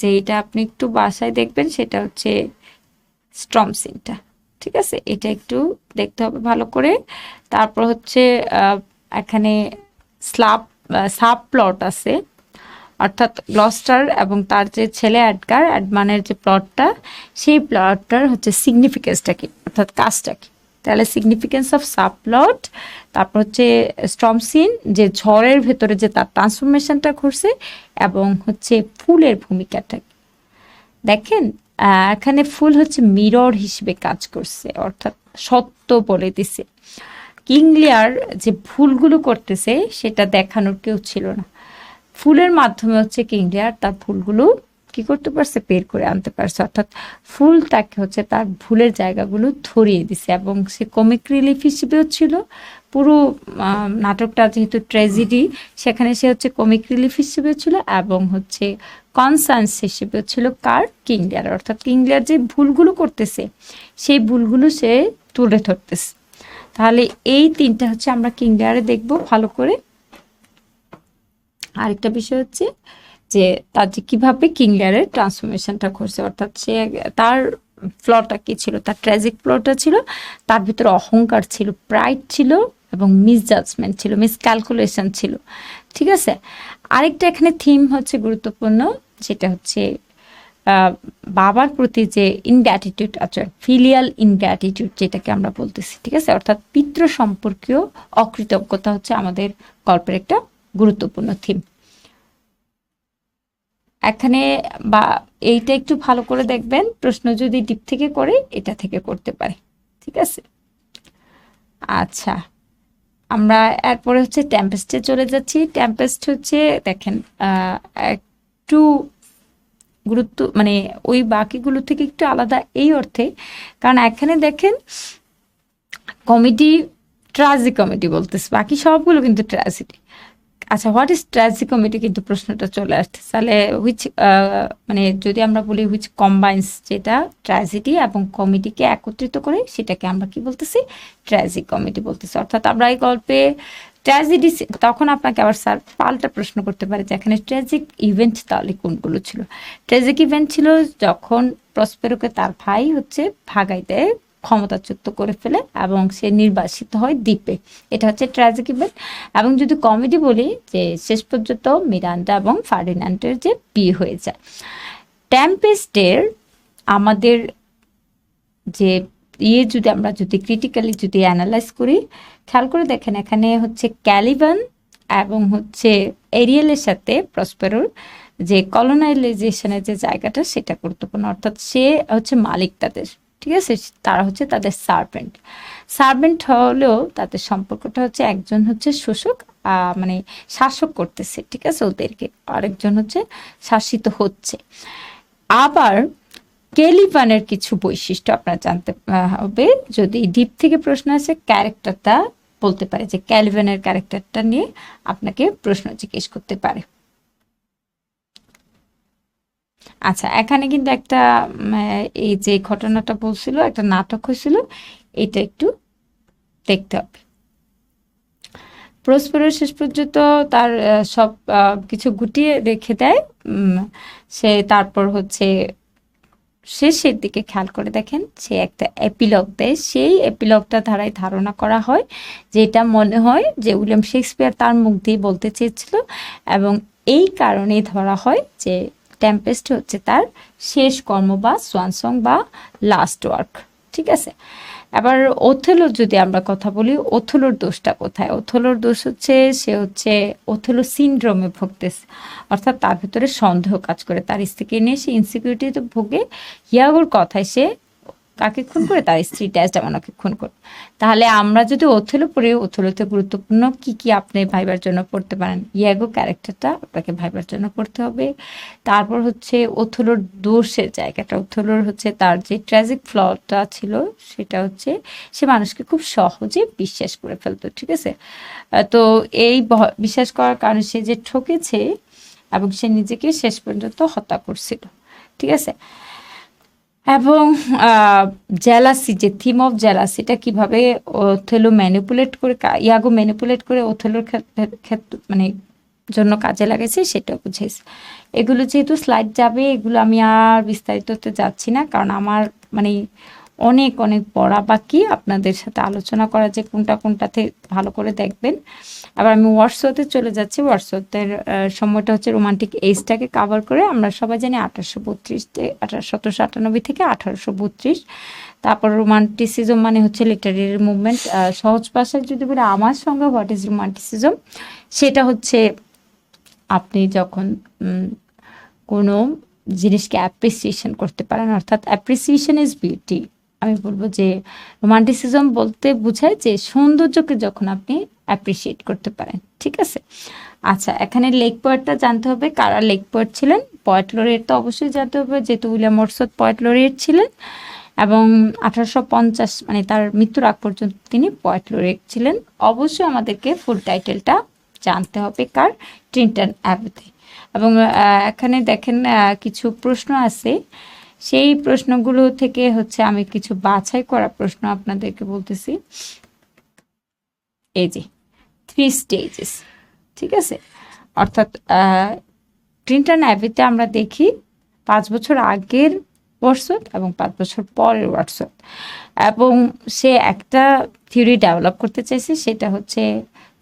S1: যে এটা আপনি একটু বাসায় দেখবেন, সেটা হচ্ছে স্ট্রম সিনটা, ঠিক আছে, এটা একটু দেখতে হবে ভালো করে। তারপর হচ্ছে এখানে সাব প্লট আছে, অর্থাৎ গ্লস্টার এবং তার যে ছেলে অ্যাডমানের যে প্লটটা, সেই প্লটটার হচ্ছে সিগনিফিকেন্সটা কি, অর্থাৎ কাজটা কি। তাহলে সিগনিফিকেন্স অফ সাব প্লট, তারপর হচ্ছে স্টর্ম সিন, যে ঝড়ের ভেতরে যে তার ট্রান্সফরমেশনটা ঘটছে, এবং হচ্ছে ফুলের ভূমিকাটা কি। দেখেন এখানে ফুল হচ্ছে মিরর হিসেবে কাজ করছে, অর্থাৎ সত্য বলে দিছে। কিং লিয়ার যে ভুলগুলো করতেছে সেটা দেখানোর কেউ ছিল না, ফুলের মাধ্যমে হচ্ছে কিং লিয়ার তার ভুলগুলো কি করতে পারছে, বের করে আনতে পারছে। অর্থাৎ ফুল তাকে হচ্ছে তার ভুলের জায়গাগুলো ধরিয়ে দিছে, এবং সে কমিক রিলিফ হিসেবেও ছিল। পুরো নাটকটা যেহেতু ট্র্যাজেডি, সেখানে সে হচ্ছে কমিক রিলিফ হিসেবেও ছিল, এবং হচ্ছে কনসার্নস হিসেবেও ছিল কার, কিং লিয়ার। অর্থাৎ কিং লিয়ার যে ভুলগুলো করতেছে সেই ভুলগুলো সে তুলে ধরতেছে। তাহলে এই তিনটা হচ্ছে আমরা কিং লিয়ারে দেখবো ভালো করে। আরেকটা বিষয় হচ্ছে যে তার যে কিভাবে কিং লিয়ারের ট্রান্সফরমেশনটা করছে, অর্থাৎ সে তার ফ্লটা কি ছিল, তার ট্র্যাজিক ফ্লটা ছিল তার ভিতরে অহংকার ছিল, প্রাইড ছিল, এবং মিসজাজমেন্ট ছিল, মিসক্যালকুলেশন ছিল। ঠিক আছে, আরেকটা এখানে থিম হচ্ছে গুরুত্বপূর্ণ, যেটা হচ্ছে বাবার প্রতি যে ইনগ্র্যাটিটিউড আছে, ফিলিয়াল ইনগ্র্যাটিটিউড যেটাকে আমরা বলতেছি। ঠিক আছে, অর্থাৎ পিতৃ সম্পর্কীয় অকৃতজ্ঞতা হচ্ছে আমাদের গল্পের একটা গুরুত্বপূর্ণ থিম এখানে। বা এইটা একটু ভালো করে দেখবেন, প্রশ্ন যদি ডিপ থেকে করে এটা থেকে করতে পারে। ঠিক আছে, আচ্ছা আমরা এরপরে হচ্ছে টেম্পেস্টে চলে যাচ্ছি। টেম্পেস্ট হচ্ছে দেখেন একটু গুরুত্ব মানে ওই বাকিগুলো থেকে একটু আলাদা এই অর্থে, কারণ এখানে দেখেন কমেডি, ট্র্যাজিক কমেডি বলতেছে, বাকি সবগুলো কিন্তু ট্র্যাজেডি। আচ্ছা, হোয়াট ইজ ট্র্যাজিক কমেডি কিন্তু প্রশ্নটা চলে আসছে। তাহলে হুইচ মানে যদি আমরা বলি হুইচ কম্বাইন্স, যেটা ট্র্যাজেডি এবং কমেডিকে একত্রিত করে সেটাকে আমরা কি বলতেছি, ট্র্যাজিক কমেডি বলতেছি। অর্থাৎ আমরা এই গল্পে ট্র্যাজেডি, তখন আপনাকে আবার স্যার পাল্টা প্রশ্ন করতে পারে যে এখানে ট্র্যাজিক ইভেন্ট তাহলে কোনগুলো ছিল। ট্র্যাজিক ইভেন্ট ছিল যখন প্রসপেরোকে তার ভাই হচ্ছে ভাগাই দেয়, ক্ষমতাচ্যুত করে ফেলে, এবং সে নির্বাসিত হয় দ্বীপে, এটা হচ্ছে ট্র্যাজিক ইভেন্ট। এবং যদি কমেডি বলি, যে শেষ পর্যন্ত মিরান্ডা এবং ফার্ডিনান্ডের যে বিয়ে হয়ে যায়। টেম্পেস্টের আমাদের যে যদি আমরা যদি ক্রিটিক্যালি যদি অ্যানালাইজ করি, খেয়াল করে দেখেন এখানে হচ্ছে ক্যালিভান এবং হচ্ছে এরিয়েলের সাথে প্রসপেরোর যে কলোনাইজেশনের যে জায়গাটা সেটা গুরুত্বপূর্ণ। অর্থাৎ সে হচ্ছে মালিক তাদের, ঠিক আছে, তারা হচ্ছে তাদের সার্ভেন্ট। সার্ভেন্ট হলেও তাদের সম্পর্কটা হচ্ছে একজন হচ্ছে শোষক, মানে শাসক করতেছে, ঠিক আছে, ওদেরকে, আরেকজন হচ্ছে শাসিত হচ্ছে। আবার ক্যালিভানের কিছু বৈশিষ্ট্য আপনার জানতে হবে, যদি ডিপ থেকে প্রশ্ন আসে ক্যারেক্টারটা বলতে পারে, যে ক্যালিভানের ক্যারেক্টারটা নিয়ে আপনাকে প্রশ্ন জিজ্ঞেস করতে পারে। আচ্ছা, এখানে কিন্তু একটা এই যে ঘটনাটা বলছিল, একটা নাটক হয়েছিল, এটা একটু দেখতে হবে। প্রসপেরো শেষ পর্যন্ত তার সব কিছু গুটিয়ে রেখে দেয়, সে তারপর হচ্ছে শেষের দিকে খেয়াল করে দেখেন সে একটা এপিলগ দেয়, সেই এপিলগটা ধারায় ধারণা করা হয় যে এটা মনে হয় যে উইলিয়াম শেক্সপিয়ার তার মুখ দিয়ে বলতে চেয়েছিল, এবং এই কারণেই ধরা হয় যে টেম্পেস্ট হচ্ছে তার শেষ কর্ম বা সোয়ান সং বা লাস্ট ওয়ার্ক। ঠিক আছে, এবার ওথেলোর যদি আমরা কথা বলি, ওথেলোর দোষটা কোথায়? ওথেলোর দোষ হচ্ছে সে হচ্ছে ওথেলো সিনড্রোমে ভুগতেছে, অর্থাৎ তার ভিতরে সন্দেহ কাজ করে, তার স্ত্রীকে নিয়ে সে ইনসিকিউরিটিতে ভোগে। ইয়াগোর কথায় সে কাকে খুন করে, তার স্ত্রী ডেসডেমোনাকে খুন করে। তাহলে আমরা যদি ওথেলো পড়ি, ওথেলোতে গুরুত্বপূর্ণ কি কি আপনি ভাইবার জন্য পড়তে পারেন, ইয়াগো ক্যারেক্টারটা আপনাকে ভাইবার জন্য পড়তে হবে। তারপর হচ্ছে ওথেলোর দোষের জায়গাটা, ওথেলোর হচ্ছে তার যে ট্র্যাজিক ফ্লটা ছিল সেটা হচ্ছে সে মানুষকে খুব সহজে বিশ্বাস করে ফেলতো। ঠিক আছে, তো এই বিশ্বাস করার কারণে সে যে ঠকেছে এবং সে নিজেকে শেষ পর্যন্ত হত্যা করছিল। ঠিক আছে, এবং জেলাসি, যে থিম অফ জেলাসিটা কিভাবে ওথেলো ম্যানিপুলেট করে, ইয়াগো ম্যানিপুলেট করে ওথেলোর ক্ষেত্রে মানে জন্য কাজে লাগাইছে সেটাও বুঝেছে। এগুলো যেহেতু স্লাইড যাবে, এগুলো আমি আর বিস্তারিততে যাচ্ছি না, কারণ আমার মানে অনেক অনেক পড়া বাকি, আপনাদের সাথে আলোচনা করা যে কোনটা কোনটাতে ভালো করে দেখবেন। আবার আমি ওয়ার্ডসওয়ার্থে চলে যাচ্ছি। ওয়ার্ডসওয়ার্থের সময়টা হচ্ছে রোমান্টিক এজটাকে কাভার করে, আমরা সবাই জানি 1798 থেকে 1832। তারপর রোমান্টিসিজম মানে হচ্ছে লিটারেরি মুভমেন্ট। সহজ ভাষায় যদি বলি আমার সঙ্গে হোয়াট ইজ রোমান্টিসিজম, সেটা হচ্ছে আপনি যখন কোনো জিনিসকে অ্যাপ্রিসিয়েশন করতে পারেন, অর্থাৎ অ্যাপ্রিসিয়েশন ইজ বিউটি। আমি বলবো যে রোমান্টিসিজম বলতে বোঝায় যে সৌন্দর্যকে যখন আপনি অ্যাপ্রিসিয়েট করতে পারেন, ঠিক আছে। আচ্ছা, এখানে লেক পোয়েটটা জানতে হবে কারা লেক পোয়েট ছিলেন। পোয়েট লরিয়েট তো অবশ্যই জানতে হবে, যেহেতু উইলিয়াম ওয়ার্ডসওয়ার্থ পোয়েট লরিয়েট ছিলেন এবং 1850 মানে তার মৃত্যুর আগ পর্যন্ত তিনি পোয়েট লরিয়েট ছিলেন। অবশ্যই আমাদেরকে ফুল টাইটেলটা জানতে হবে কার, ট্রিন্টন অ্যাবি। এবং এখানে দেখেন কিছু প্রশ্ন আছে, সেই প্রশ্নগুলো থেকে হচ্ছে আমি কিছু বাছাই করা প্রশ্ন আপনাদেরকে বলতেছি। এই যে 3 স্টেজেস, ঠিক আছে। অর্থাৎ ট্রিন্টন অ্যাবিতে আমরা দেখি 5 বছর আগের ওয়ার্ডসওয়ার্থ এবং 5 বছর পরের ওয়ার্ডসওয়ার্থ, এবং সে একটা থিওরি ডেভেলপ করতে চাইছে, সেটা হচ্ছে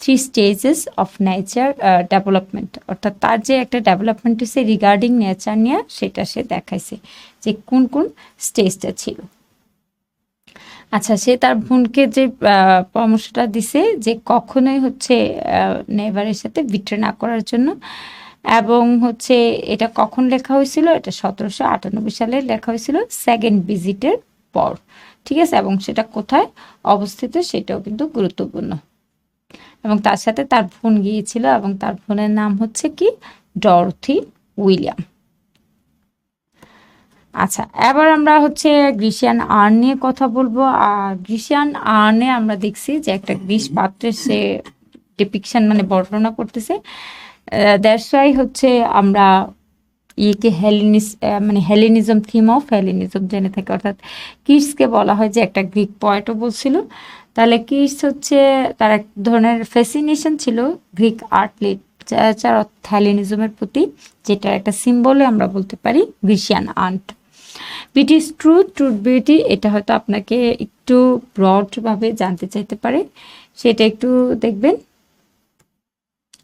S1: 3 স্টেজেস অফ নেচার ডেভেলপমেন্ট। অর্থাৎ তার যে একটা ডেভেলপমেন্ট হচ্ছে রিগার্ডিং নেচার নিয়ে, সেটা সে দেখাইছে যে কোন কোন স্টেজটা ছিল। আচ্ছা, সে তার বোনকে যে পরামর্শটা দিছে যে কখনোই হচ্ছে নেভারের সাথে বিট্রে না করার জন্য, এবং হচ্ছে এটা কখন লেখা হয়েছিল, এটা 1798 সালে লেখা হয়েছিল সেকেন্ড ভিজিটের পর, ঠিক আছে। এবং সেটা কোথায় অবস্থিত সেটাও কিন্তু গুরুত্বপূর্ণ। এবং তার সাথে তার বোন গিয়েছিল, এবং তার বোনের নাম হচ্ছে কি, ডরথি উইলিয়াম। আচ্ছা, এবার আমরা হচ্ছে গ্রিসিয়ান আর্ন নিয়ে কথা বলবো। আর গ্রিসিয়ান আর্নে আমরা দেখছি যে একটা গ্রিস পাত্রের সে ডিপিকশন মানে বর্ণনা করতেছে। দ্যাটস ওয়াই হচ্ছে আমরা ইয়েকে মানে হেলেনিজম, থিম অফ হেলেনিজম জেনে থাকি। অর্থাৎ কিটসকে বলা হয় যে একটা গ্রিক পয়েটও বলছিল। তাহলে কিটস হচ্ছে তার এক ধরনের ফ্যাসিনেশন ছিল গ্রিক আর্ট লিটারেচার অর্থাৎ হেলেনিজমের প্রতি, যেটার একটা সিম্বলে আমরা বলতে পারি গ্রিসিয়ান art. Beauty is truth, truth beauty, এটা হয়তো আপনাকে একটু ব্রডভাবে জানতে চাইতে পারে, সেটা একটু দেখবেন।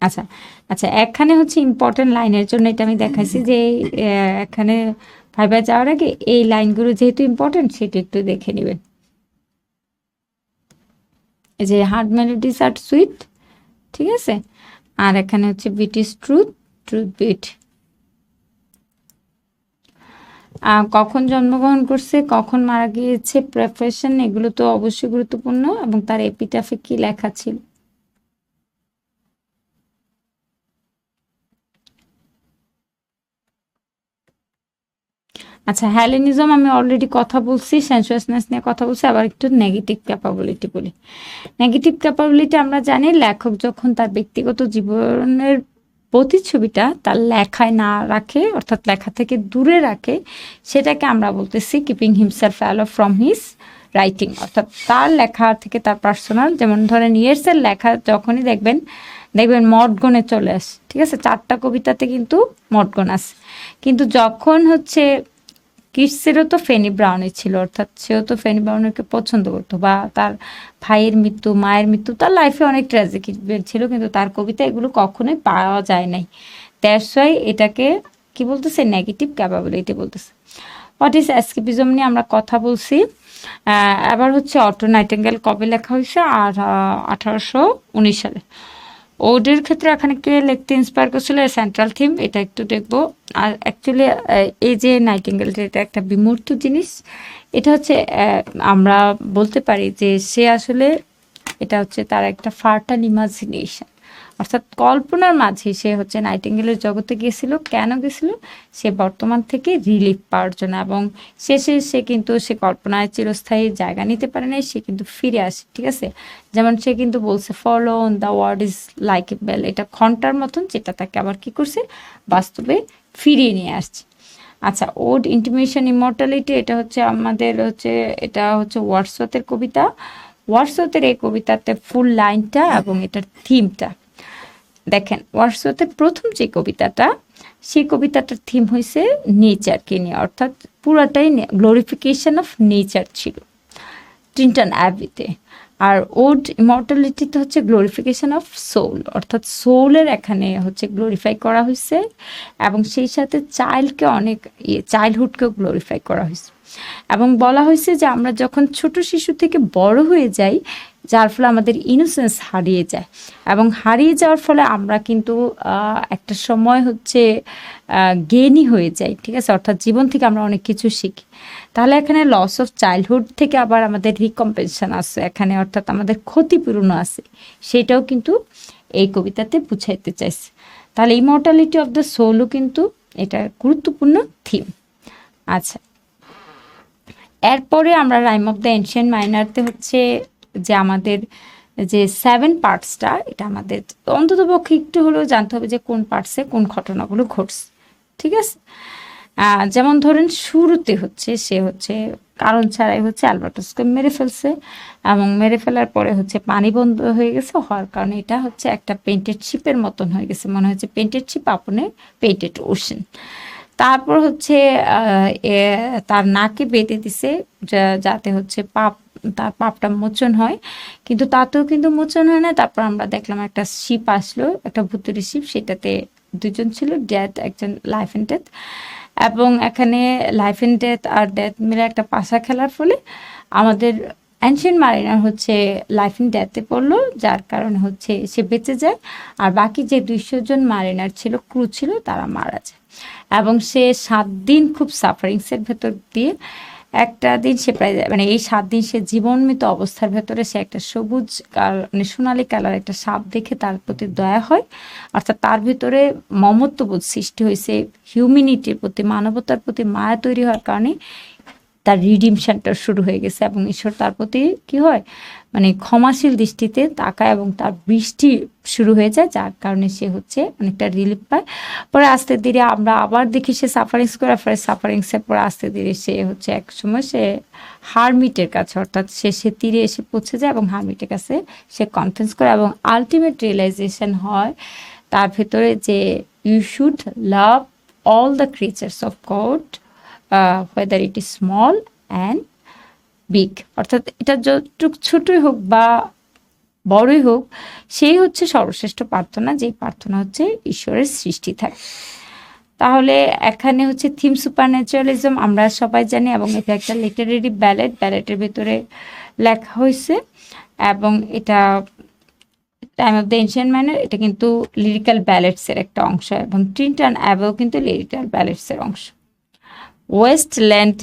S1: আচ্ছা আচ্ছা, এখানে হচ্ছে ইম্পর্টেন্ট লাইনের জন্য এটা আমি দেখাইছি যে এখানে ভাইবা যাওয়ার আগে এই লাইনগুলো যেহেতু ইম্পর্টেন্ট, সেটা একটু দেখে নেবেন। এই যে হার্ড মেলোডিস আর সুইট, ঠিক আছে। আর এখানে হচ্ছে beauty is truth, truth beauty. কখন জন্মগ্রহণ করছে, কখন মারা গিয়েছে, প্রফেশন, এগুলো তো অবশ্যই গুরুত্বপূর্ণ, এবং তার এপিটাফে কি লেখা ছিল। আচ্ছা, হেলেনিজম আমি অলরেডি কথা বলছি, সেন্সুয়াসনেস নিয়ে কথা বলছি। আবার একটু নেগেটিভ ক্যাপাবিলিটি বলি। নেগেটিভ ক্যাপাবিলিটি আমরা জানি লেখক যখন তার ব্যক্তিগত জীবনের প্রতিচ্ছবিটা তার লেখায় না রাখে, অর্থাৎ লেখা থেকে দূরে রাখে, সেটাকে আমরা বলতেছি keeping himself aloof from his writing. অর্থাৎ তার লেখা থেকে তার পার্সোনাল, যেমন ধরেন ইয়েটসের লেখা যখনই দেখবেন মডগণে চলে আসে, ঠিক আছে। 4টা কবিতাতে কিন্তু মডগণ আছে। কিন্তু যখন হচ্ছে কিটসেরও তো ফেনি ব্রাউনের ছিল, অর্থাৎ সেও তো ফেনি ব্রাউনেরকে পছন্দ করতো, বা তার ভাইয়ের মৃত্যু, মায়ের মৃত্যু, তার লাইফে অনেক ট্র্যাজিক ছিল, কিন্তু তার কবিতা এগুলো কখনোই পাওয়া যায় নাই। দ্যাটস ওয়াই এটাকে কি বলতেছে, নেগেটিভ ক্যাপাবিলিটি বলতেছে। হোয়াট ইজ এসকেপিজম নিয়ে আমরা কথা বলছি। এবার হচ্ছে অটো নাইটিঙ্গেল কবে লেখা হয়েছে, আর 1819 সালে। ওদের ক্ষেত্রে এখানে কে লিখতে ইন্সপায়ার করছিল, সেন্ট্রাল থিম, এটা একটু দেখবো। আর অ্যাকচুয়ালি এই যে নাইটিঙ্গেলটা, এটা একটা বিমূর্ত জিনিস। এটা হচ্ছে আমরা বলতে পারি যে সে আসলে, এটা হচ্ছে তার একটা ফার্টাল ইমাজিনেশন, অর্থাৎ কল্পনার মাঝে সে হচ্ছে নাইটিঙ্গেলের জগতে গিয়েছিল। কেন গেছিল, সে বর্তমান থেকে রিলিফ পাওয়ার জন্য, এবং শেষে সে কিন্তু সে কল্পনায় চিরস্থায়ী জায়গা নিতে পারে নাই, সে কিন্তু ফিরে আসে, ঠিক আছে। যেমন সে কিন্তু বলছে follow on the word is like a bell, এটা ঘন্টার মতন, যেটা তাকে আবার কি করছে, বাস্তবে ফিরিয়ে নিয়ে আসছে। আচ্ছা, ওড ইন্টিমেশন ইমর্টালিটি, এটা হচ্ছে আমাদের হচ্ছে, এটা হচ্ছে ওয়ার্ডসওয়ার্থের কবিতা। ওয়ার্ডসওয়ার্থের এই কবিতাতে ফুল লাইনটা এবং এটার থিমটা দেখেন। ওয়ার্ডসওয়ার্থের প্রথম যে কবিতাটা, সেই কবিতাটার থিম হয়েছে নেচারকে নিয়ে, অর্থাৎ পুরাটাই গ্লোরিফিকেশন অফ নেচার ছিল ট্রিন্টন অ্যাবিতে। আর ওড ইমর্টালিটিতে হচ্ছে গ্লোরিফিকেশন অফ সোল, অর্থাৎ সোলের এখানে হচ্ছে গ্লোরিফাই করা হয়েছে, এবং সেই সাথে চাইল্ডকে অনেক চাইল্ডহুডকেও গ্লোরিফাই করা হয়েছে। এবং বলা হয়েছে যে আমরা যখন ছোট শিশু থেকে বড় হয়ে যাই, যার ফলে আমাদের ইনোসেন্স হারিয়ে যায়, এবং হারিয়ে যাওয়ার ফলে আমরা কিন্তু একটা সময় হচ্ছে জ্ঞানী হয়ে যাই, ঠিক আছে, অর্থাৎ জীবন থেকে আমরা অনেক কিছু শিখি। তাহলে এখানে লস অফ চাইল্ডহুড থেকে আবার আমাদের রিকম্পেনশন আছে এখানে, অর্থাৎ আমাদের ক্ষতিপূরণ আছে, সেটাও কিন্তু এই কবিতাতে বুঝাইতে চাইছে। তাহলে ইমর্টালিটি অফ দ্য সোলও কিন্তু এটা গুরুত্বপূর্ণ থিম। আচ্ছা, এরপরে আমরা রাইম অফ দ্য এনশিয়েন্ট মাইনারতে হচ্ছে যে আমাদের যে 7 পার্টসটা, এটা আমাদের অন্ততপক্ষে একটু হলেও জানতে হবে যে কোন পার্টসে কোন ঘটনাগুলো ঘটছে, ঠিক আছে। যেমন ধরেন শুরুতে হচ্ছে সে হচ্ছে কারণ ছাড়াই হচ্ছে অ্যালবার্টাসকে মেরে ফেলছে, এবং মেরে ফেলার পরে হচ্ছে পানি বন্ধ হয়ে গেছে, হওয়ার কারণে এটা হচ্ছে একটা পেইন্টেড শিপের মতন হয়ে গেছে, মনে হচ্ছে পেইন্টেড শিপ আপনে পেইন্টেড ওশেন। তারপর হচ্ছে তার নাকে বেঁধে দিছে যাতে হচ্ছে তার পাপটা মোচন হয়, কিন্তু তাতেও কিন্তু মোচন হয় না। তারপর আমরা দেখলাম একটা শিপ আসলো, একটা ভুতুড়ে শিপ, সেটাতে দুজন ছিল, ডেথ, একজন লাইফ অ্যান্ড ডেথ, এবং এখানে লাইফ অ্যান্ড ডেথ আর ডেথ মিলে একটা পাশা খেলার ফলে আমাদের অ্যানশিয়েন্ট মারিনার হচ্ছে লাইফ অ্যান্ড ডেথে পড়লো, যার কারণে হচ্ছে সে বেঁচে যায়, আর বাকি যে 200 জন মারিনার ছিল, ক্রু ছিল, তারা মারা যায়। এবং সে 7 দিন খুব সাফারিংসের ভেতর দিয়ে, একটা দিন সে প্রায় মানে এই 7 দিন সে জীবনমৃত অবস্থার ভেতরে সে একটা সবুজ মানে সোনালি কালার একটা সাপ দেখে তার প্রতি দয়া হয়, অর্থাৎ তার ভিতরে মমত্ববোধ সৃষ্টি হয়েছে, হিউম্যানিটির প্রতি, মানবতার প্রতি মায়া তৈরি হওয়ার কারণে তার রিডিমশনটা শুরু হয়ে গেছে, এবং ঈশ্বর তার প্রতি কি হয় মানে ক্ষমাশীল দৃষ্টিতে তাকায়, এবং তার বৃষ্টি শুরু হয়ে যায়, যার কারণে সে হচ্ছে অনেকটা রিলিফ পায়। পরে আস্তে ধীরে আমরা আবার দেখি সে সাফারিংস করে, পরে সাফারিংসের পরে আস্তে ধীরে সে হচ্ছে এক সময় সে হারমিটের কাছে, অর্থাৎ সে তীরে এসে পৌঁছে যায়, এবং হারমিটের কাছে সে কনফারেন্স করে, এবং আলটিমেট রিয়েলাইজেশন হয় তার ভেতরে যে you should love all the creatures of God whether it is small and big, অর্থাৎ এটা যতটুকু ছোটই হোক বা বড়ই হোক, সেই হচ্ছে সর্বশ্রেষ্ঠ প্রার্থনা, যে প্রার্থনা হচ্ছে ঈশ্বরের সৃষ্টি থাকে। তাহলে এখানে হচ্ছে থিম সুপারন্যাচুরালিজম আমরা সবাই জানি, এবং এটা একটা লিটারেরি ব্যালেটের ভেতরে লেখা হয়েছে, এবং এটা time of the ancient manner, এটা কিন্তু লিরিক্যাল ব্যালেটসের একটা অংশ, এবং ট্রিন্টন অ্যাবেও কিন্তু লিরিক্যাল ব্যালেটসের অংশ। ওয়েস্টল্যান্ড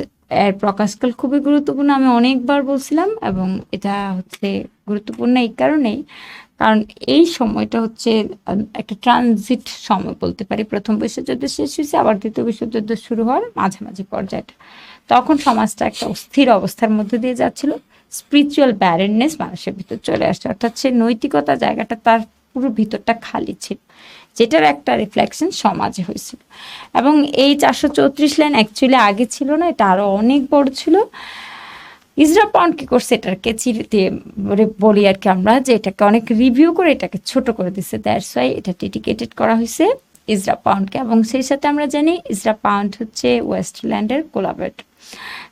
S1: এর প্রকাশকাল খুবই গুরুত্বপূর্ণ, আমি অনেকবার বলছিলাম, এবং এটা হচ্ছে গুরুত্বপূর্ণ এই কারণেই, কারণ এই সময়টা হচ্ছে একটা ট্রানজিট সময় বলতে পারি। প্রথম বিশ্বযুদ্ধ শেষ হয়েছে, আবার দ্বিতীয় বিশ্বযুদ্ধ শুরু হওয়ার মাঝামাঝি পর্যায়টা, তখন সমাজটা একটা অস্থির অবস্থার মধ্যে দিয়ে যাচ্ছিল, স্পিরিচুয়াল ব্যারেননেস মানুষের ভিতর চলে আসছে, অর্থাৎ সে নৈতিকতা জায়গাটা তার পুরো ভিতরটা খালি ছিল, যেটার একটা রিফ্লেকশন সমাজে হয়েছিল। এবং এই 434 লাইন অ্যাকচুয়ালি আগে ছিল না, এটা আরো অনেক বড় ছিল। ইজরা পাউন্ড কি করছে, এটাকে চিরতে বলি আর কি আমরা, যে এটাকে অনেক রিভিউ করে এটাকে ছোট করে দিচ্ছে, দ্যাটস ওয়াই এটা ডেডিকেটেড করা হয়েছে ইজরা পাউন্ডকে। এবং সেই সাথে আমরা জানি ইজরা পাউন্ড হচ্ছে ওয়েস্টল্যান্ডের কোলাবরেটর।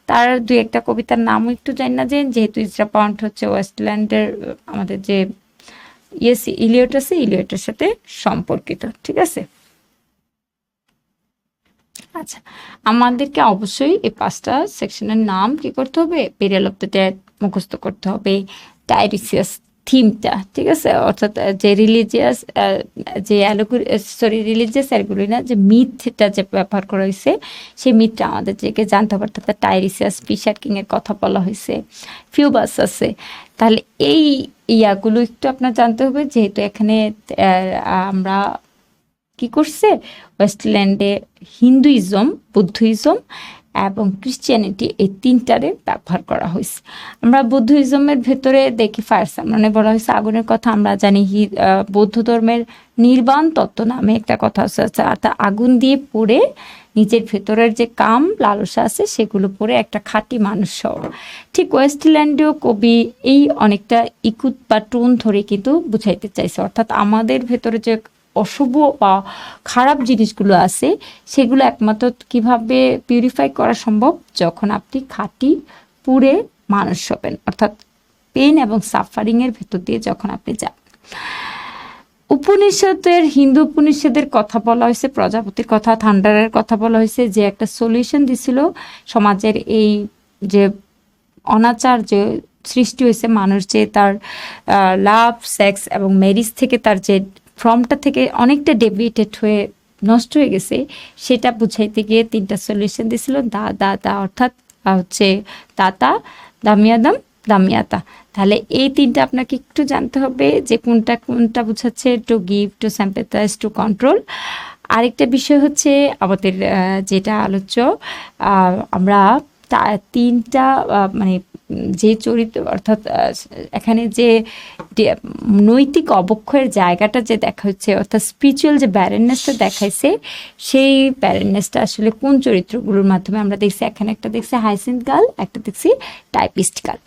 S1: তার দুই একটা কবিতার নামও একটু জানি না, যেহেতু ইজরা পাউন্ড হচ্ছে ওয়েস্টল্যান্ডের আমাদের যে ইলিয়ট আছে, ইলিয়টের সাথে সম্পর্কিত, ঠিক আছে। আচ্ছা, আমাদেরকে অবশ্যই এই 5টা সেকশনের নাম কি করতে হবে, বেরিয়াল অফ দ্য ডেড মুখস্থ করতে হবে, টাইরিসিয়াস থিমটা, ঠিক আছে, অর্থাৎ যে রিলিজিয়াস যে রিলিজিয়াস অ্যালগুলি না, যে মিথটা যে ব্যবহার করা হয়েছে, সেই মিথটা আমাদের যেকে জানতে হবে, অর্থাৎ টাইরিসিয়াস ফিশার কিংয়ের কথা বলা হয়েছে, ফিউবাস আছে। তাহলে এই ইয়াগুলো একটু আপনার জানতে হবে, যেহেতু এখানে আমরা কি করছে, ওয়েস্টল্যান্ডে হিন্দুইজম, বুদ্ধিজম এবং ক্রিশ্চিয়ানিটি এই 3টারে ব্যবহার করা হয়েছে। আমরা বুদ্ধিজমের ভেতরে দেখি ফায়ার সামনে বলা হয়েছে আগুনের কথা, আমরা জানি বৌদ্ধ ধর্মের নির্বাণ তত্ত্ব নামে একটা কথা আছে, অর্থাৎ আগুন দিয়ে পুড়ে নিজের ভেতরের যে কাম লালসা আছে সেগুলো পরে একটা খাঁটি মানুষ হওয়া। ঠিক ওয়েস্টল্যান্ডেও কবি এই অনেকটা ইকুত বা টোন ধরে কিন্তু বুঝাইতে চাইছে, অর্থাৎ আমাদের ভেতরে যে অশুভ বা খারাপ জিনিসগুলো আছে সেগুলো একমাত্র কিভাবে পিউরিফাই করা সম্ভব, যখন আপনি খাঁটি পুরে মানুষ হবেন, অর্থাৎ পেন এবং সাফারিংয়ের ভেতর দিয়ে যখন আপনি যান। উপনিষদের, হিন্দু উপনিষদের কথা বলা হয়েছে, প্রজাপতির কথা, থান্ডারের কথা বলা হয়েছে, যে একটা সলিউশন দিছিল সমাজের এই যে অনাচার যে সৃষ্টি হয়েছে, মানুষ যে তার লাভ, সেক্স এবং ম্যারিজ থেকে তার যে ফর্মটা থেকে অনেকটা ডেভিয়েটেড হয়ে নষ্ট হয়ে গেছে, সেটা বুঝাইতে গিয়ে 3টা সলিউশন দিয়েছিল। দা দা দা অর্থাৎ হচ্ছে দাতা, দামিয়াদাম, দামিয়াতা। তাহলে এই 3টা আপনাকে একটু জানতে হবে যে কোনটা কোনটা বোঝাচ্ছে। To give, to sympathize, to control. আরেকটা বিষয় হচ্ছে আমাদের যেটা আলোচ্য, আমরা 3টা মানে যে চরিত্র অর্থাৎ এখানে যে নৈতিক অবক্ষয়ের জায়গাটা যে দেখা হচ্ছে, অর্থাৎ স্পিরিচুয়াল যে ব্যারেননেসটা দেখাইছে, সেই ব্যারেননেসটা আসলে কোন চরিত্রগুলোর মাধ্যমে আমরা দেখছি। এখানে একটা দেখছি হাইসিন্থ গার্ল, একটা দেখছি টাইপিস্ট গার্ল।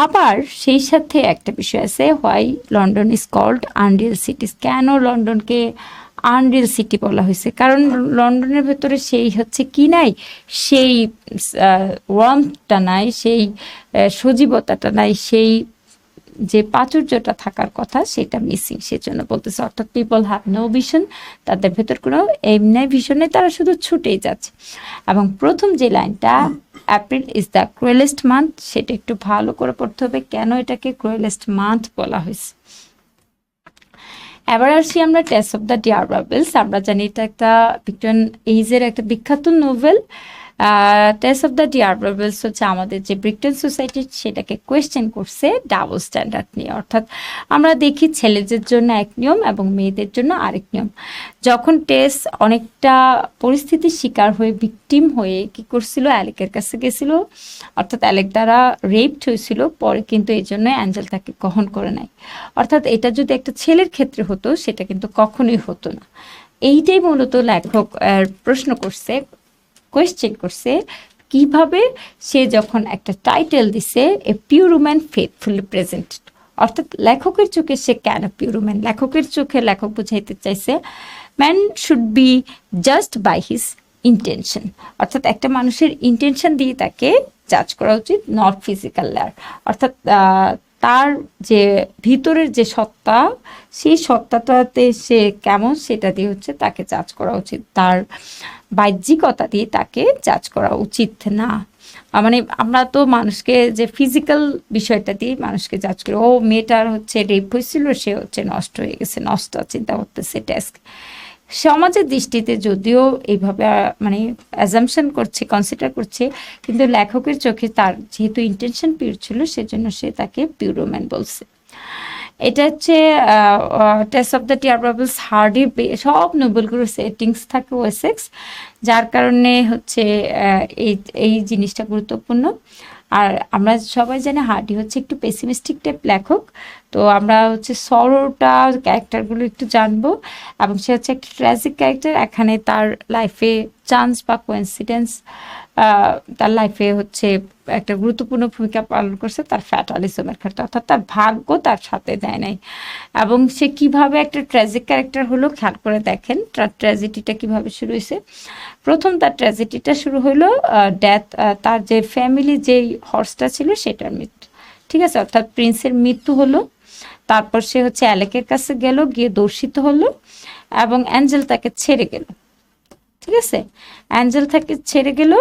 S1: আবার সেই সাথে একটা বিষয় আছে, why London is called unreal cities. কেন লন্ডনকে আনরিয়েল সিটি বলা হয়েছে? কারণ লন্ডনের ভেতরে সেই হচ্ছে কি নাই, সেই ওয়ার্মটা নাই, সেই সজীবতাটা নাই, সেই যে প্রাচুর্যটা থাকার কথা সেটা মিসিং, সেজন্য বলতেছে। অর্থাৎ পিপল হ্যাভ নো ভিশন, তাদের ভেতর কোনো এম নাই, ভিশন নেই, তারা শুধু ছুটেই যাচ্ছে। এবং প্রথম যে লাইনটা, এপ্রিল ইজ দ্য ক্রুয়েলেস্ট মান্থ, সেটা একটু ভালো করে পড়তে হবে কেন এটাকে ক্রুয়েলেস্ট মান্থ বলা হয়েছে। এবার আসি আমরা টেস্ট অফ দ্য ডিয়ারবাবেলস। আমরা জানি এটা একটা ভিক্টোরিয়ান এইজের একটা বিখ্যাত নোভেল। টেস্ট অফ দ্য ডিয়ারবাবেলস হচ্ছে আমাদের যে ব্রিটেন সোসাইটি সেটাকে কোয়েশ্চেন করছে ডাবল স্ট্যান্ডার্ড নিয়ে। অর্থাৎ আমরা দেখি ছেলেদের জন্য এক নিয়ম এবং মেয়েদের জন্য আরেক নিয়ম। যখন টেস অনেকটা পরিস্থিতির শিকার হয়ে, ভিকটিম হয়ে কি করছিল, অ্যালেকের কাছে গেছিল, অর্থাৎ অ্যালেক দ্বারা রেপড হয়েছিল, পরে কিন্তু এই জন্য অ্যাঞ্জেল তাকে গ্রহণ করে নাই। অর্থাৎ এটা যদি একটা ছেলের ক্ষেত্রে হতো সেটা কিন্তু কখনোই হতো না। এইটাই মূলত লেখক প্রশ্ন করছে, কোয়েশ্চেন করছে, কিভাবে সে যখন একটা টাইটেল দিছে a pure woman faithfully presented, অর্থাৎ লেখকের চোখে সে কেন পিওর উম্যান? লেখকের চোখে লেখক বুঝাইতে চাইছে man should be just by his intention, অর্থাৎ একটা মানুষের ইন্টেনশন দিয়ে তাকে জাজ করা উচিত, নট ফিজিক্যাল লেয়ার। অর্থাৎ তার যে ভিতরের যে সত্তা, সেই সত্তাটাতে সে কেমন সেটা দিয়ে হচ্ছে তাকে জাজ করা উচিত, তার বাহ্যিকতা দিয়ে তাকে জাজ করা উচিত না। মানে আমরা তো মানুষকে যে ফিজিক্যাল বিষয়টা দিয়ে মানুষকে জাজ করি, ও মেয়েটার হচ্ছে রেপ হয়েছিল, সে হচ্ছে নষ্ট হয়ে গেছে, নষ্ট চিন্তা করতেছে টাস্ক। সমাজের দৃষ্টিতে যদিও এইভাবে মানে অ্যাজাম্পশন করছে, কনসিডার করছে, কিন্তু লেখকের চোখে তার যেহেতু ইন্টেনশন পিওর ছিল সেজন্য সে তাকে পিওর ওম্যান বলছে। এটা হচ্ছে টেস্ট অফ দ্য ডিয়ারবাবেলস হার্ডি, সব নোবেলগুলোর সেটিংস থাকে ওয়েসেক্স, যার কারণে হচ্ছে এই এই জিনিসটা গুরুত্বপূর্ণ। আর আমরা সবাই জানি হার্ডি হচ্ছে একটু পেসিমিস্টিক টাইপ লেখক, তো আমরা হচ্ছে সরোটা ক্যারেক্টারগুলো একটু জানবো। এবং সে হচ্ছে একটা ট্র্যাজিক ক্যারেক্টার, এখানে তার লাইফে চান্স বা কোইন্সিডেন্স তার লাইফে হচ্ছে একটা গুরুত্বপূর্ণ ভূমিকা পালন করছে, তার ফ্যাটালিজমের ক্ষেত্রে, অর্থাৎ তার ভাগ্য তার সাথে দেয় নাই। এবং সে কিভাবে একটা ট্র্যাজিক ক্যারেক্টার হলো খেয়াল করে দেখেন, তার ট্র্যাজেডিটা কিভাবে শুরু হয়েছে। প্রথম তার ট্র্যাজেডিটা শুরু হলো ডেথ, তার যে ফ্যামিলি যেই হর্সটা ছিল সেটার মৃত্যু, ঠিক আছে, অর্থাৎ প্রিন্সের মৃত্যু হলো। তারপর সে হচ্ছে অ্যালেকের কাছে গেল, গিয়ে দর্শিত হলো এবং অ্যাঞ্জেল তাকে ছেড়ে গেল, ঠিক আছে। অ্যাঞ্জেল তাকে ছেড়ে গেল,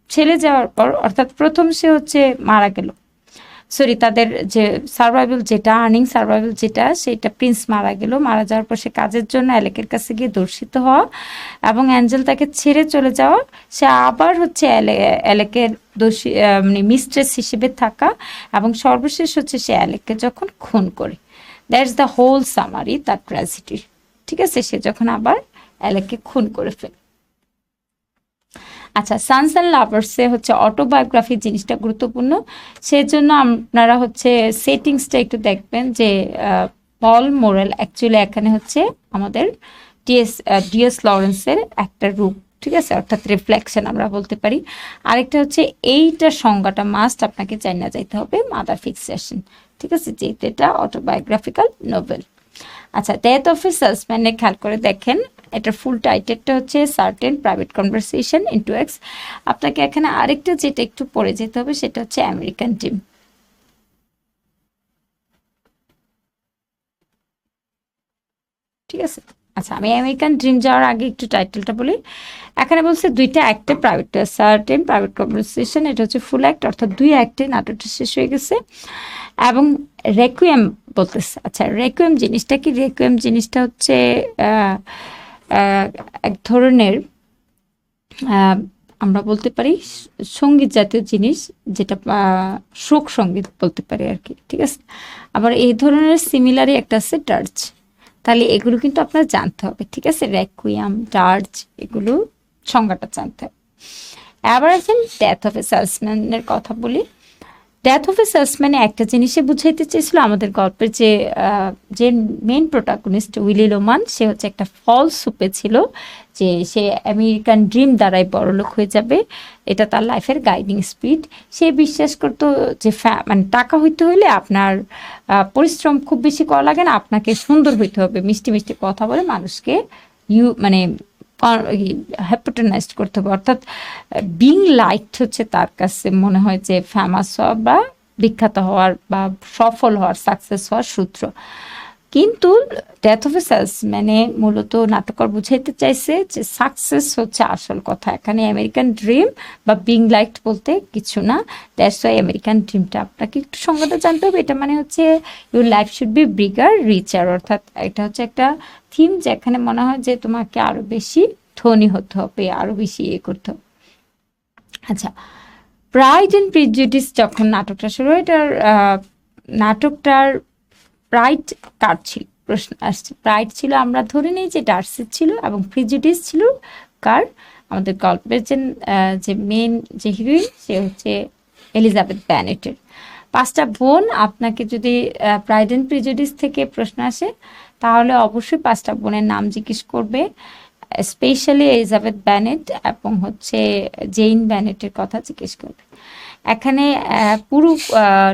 S1: ছেড়ে যাওয়ার পর অর্থাৎ প্রথম সে হচ্ছে মারা গেল, সরি তাদের যে সার্ভাইভাল যেটা, আর্নিং সার্ভাইভাল যেটা, সেটা প্রিন্স মারা গেল। মারা যাওয়ার পর সে কাজের জন্য অ্যালেকের কাছে গিয়ে দর্শিত হওয়া এবং অ্যাঞ্জেল তাকে ছেড়ে চলে যাওয়া, সে আবার হচ্ছে অ্যালেকের দোষী মানে মিস্ট্রেস হিসেবে থাকা, এবং সর্বশেষ হচ্ছে সে অ্যালেককে যখন খুন করে। দ্যাটস দ্য হোল সামারি তার ট্র্যাজেডির, ঠিক আছে, সে যখন আবার অ্যালেককে খুন করে ফেলে। আচ্ছা, সানস অ্যান্ড লাভার্সে হচ্ছে অটোবায়োগ্রাফি জিনিসটা গুরুত্বপূর্ণ, সেজন্য আপনারা হচ্ছে সেটিংসটা একটু দেখবেন যে পল মোরেল অ্যাকচুয়ালি এখানে হচ্ছে আমাদের ডিএস লরেন্সের একটা রূপ, ঠিক আছে, অর্থাৎ রিফ্লেকশন আমরা বলতে পারি। আরেকটা হচ্ছে এইটা সংজ্ঞাটা মাস্ট আপনাকে জানা যাইতে হবে, মাদার ফিক্সেশন, ঠিক আছে, যেহেতু এটা অটোবায়োগ্রাফিক্যাল নোভেল। আচ্ছা, ডেথ অফ এ সেলসম্যানে খেয়াল করে দেখেন, এটার ফুল টাইটেলটা হচ্ছে certain private conversation into x. আপনাকে এখানে আরেকটা যেটা একটু পড়ে যেতে হবে সেটা হচ্ছে আমেরিকান ড্রিম, ঠিক আছে। আচ্ছা, আমি আমেরিকান ড্রিম যাওয়ার আগে একটু টাইটেলটা বলি। এখানে বলছে 2টা অ্যাক্টে প্রাইভেট সার্টেন প্রাইভেট কনভারসেশন, এটা হচ্ছে ফুল অ্যাক্ট, অর্থাৎ 2 অ্যাক্টে নাটকটা শেষ হয়ে গেছে। এবং রেকুয়েম বলতেছে। আচ্ছা, রেকুয়েম জিনিসটা কি? রেকুয়েম জিনিসটা হচ্ছে এক ধরনের আমরা বলতে পারি সঙ্গীত জাতীয় জিনিস, যেটা শোক সঙ্গীত বলতে পারি আর কি, ঠিক আছে। আবার এই ধরনের সিমিলারই একটা আছে ডার্চ। তাহলে এগুলো কিন্তু আপনার জানতে হবে, ঠিক আছে। রেকুইয়াম, ডার্চ, এগুলো সংজ্ঞাটা জানতে হবে। আবার আছেন ডেথ অফ এ সেলসম্যানের কথা বলি। ডেথ অফ এ সেলসম্যানে একটা জিনিসে বুঝাইতে চেয়েছিল আমাদের গল্পের যে মেন প্রোটাগনিস্ট উইলি লোমান, সে হচ্ছে একটা ফলস সুপে ছিল, যে সে আমেরিকান ড্রিম দ্বারাই বড়লোক হয়ে যাবে, এটা তার লাইফের গাইডিং স্পিড। সে বিশ্বাস করতো যে মানে টাকা হইতে হইলে আপনার পরিশ্রম খুব বেশি করা লাগে না, আপনাকে সুন্দর হইতে হবে, মিষ্টি মিষ্টি কথা বলে মানুষকে মানে হ্যাপিটানাইজড করতে হবে। অর্থাৎ বিং লাইকড হচ্ছে তার কাছে মনে হয় যে ফেমাস হওয়া বা বিখ্যাত হওয়ার বা সফল হওয়ার, সাকসেস হওয়ার সূত্র। কিন্তু ডেথ অফ এ সেলসম্যানে মূলত নাটকর বুঝাইতে চাইছে যে সাকসেস হচ্ছে আসল কথা, এখানে আমেরিকান ড্রিম বা বিং লাইকড বলতে কিছু না। দ্যাটস ওয়াই আমেরিকান ড্রিমটা আপনাকে একটু সংজ্ঞাটা জানতে হবে। এটা মানে হচ্ছে your life should be bigger richer, অর্থাৎ এটা হচ্ছে একটা থিম যেখানে মনে হয় যে তোমাকে আরো বেশি ধনী হতে হবে, আরো বেশি করতে হবে। আচ্ছা, প্রাইড অ্যান্ড প্রিজুডিস যখন নাটকটা শুরু হয়, এটার নাটকটার প্রাইড কার ছিল প্রশ্ন আসছে। প্রাইড ছিল, আমরা ধরে নিই যে ডার্সি ছিল, এবং প্রিজুডিস ছিল কার? আমাদের গল্পের যে মেন যে হিরোইন, সে হচ্ছে এলিজাবেথ ব্যানেটের। 5টা বোন, আপনাকে যদি প্রাইড অ্যান্ড প্রিজুডিস থেকে প্রশ্ন আসে তাহলে অবশ্যই 5টা বোনের নাম জিজ্ঞেস করবে, স্পেশালি এলিজাবেথ ব্যানেট এবং হচ্ছে জেইন ব্যানেটের কথা জিজ্ঞেস করবে। এখানে পুরো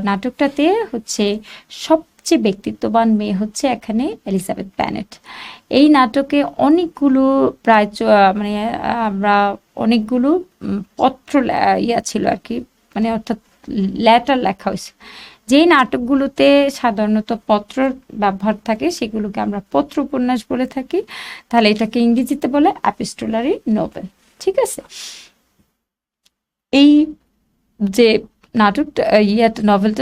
S1: নাটকটাতে হচ্ছে সবচেয়ে ব্যক্তিত্ববান মেয়ে হচ্ছে এখানে এলিজাবেথ ব্যানেট। এই নাটকে অনেকগুলো প্রায় মানে আমরা অনেকগুলো পত্র ছিল আর কি, মানে অর্থাৎ লেটার লেখা হয়েছে। যেই নাটকগুলোতে সাধারণত পত্র ব্যবহার থাকে সেগুলোকে আমরা পত্র উপন্যাস বলে থাকি, তাহলে এটাকে ইংরেজিতে বলে অ্যাপিস্টোলারি নোভেল, ঠিক আছে। এই যে নাটকটা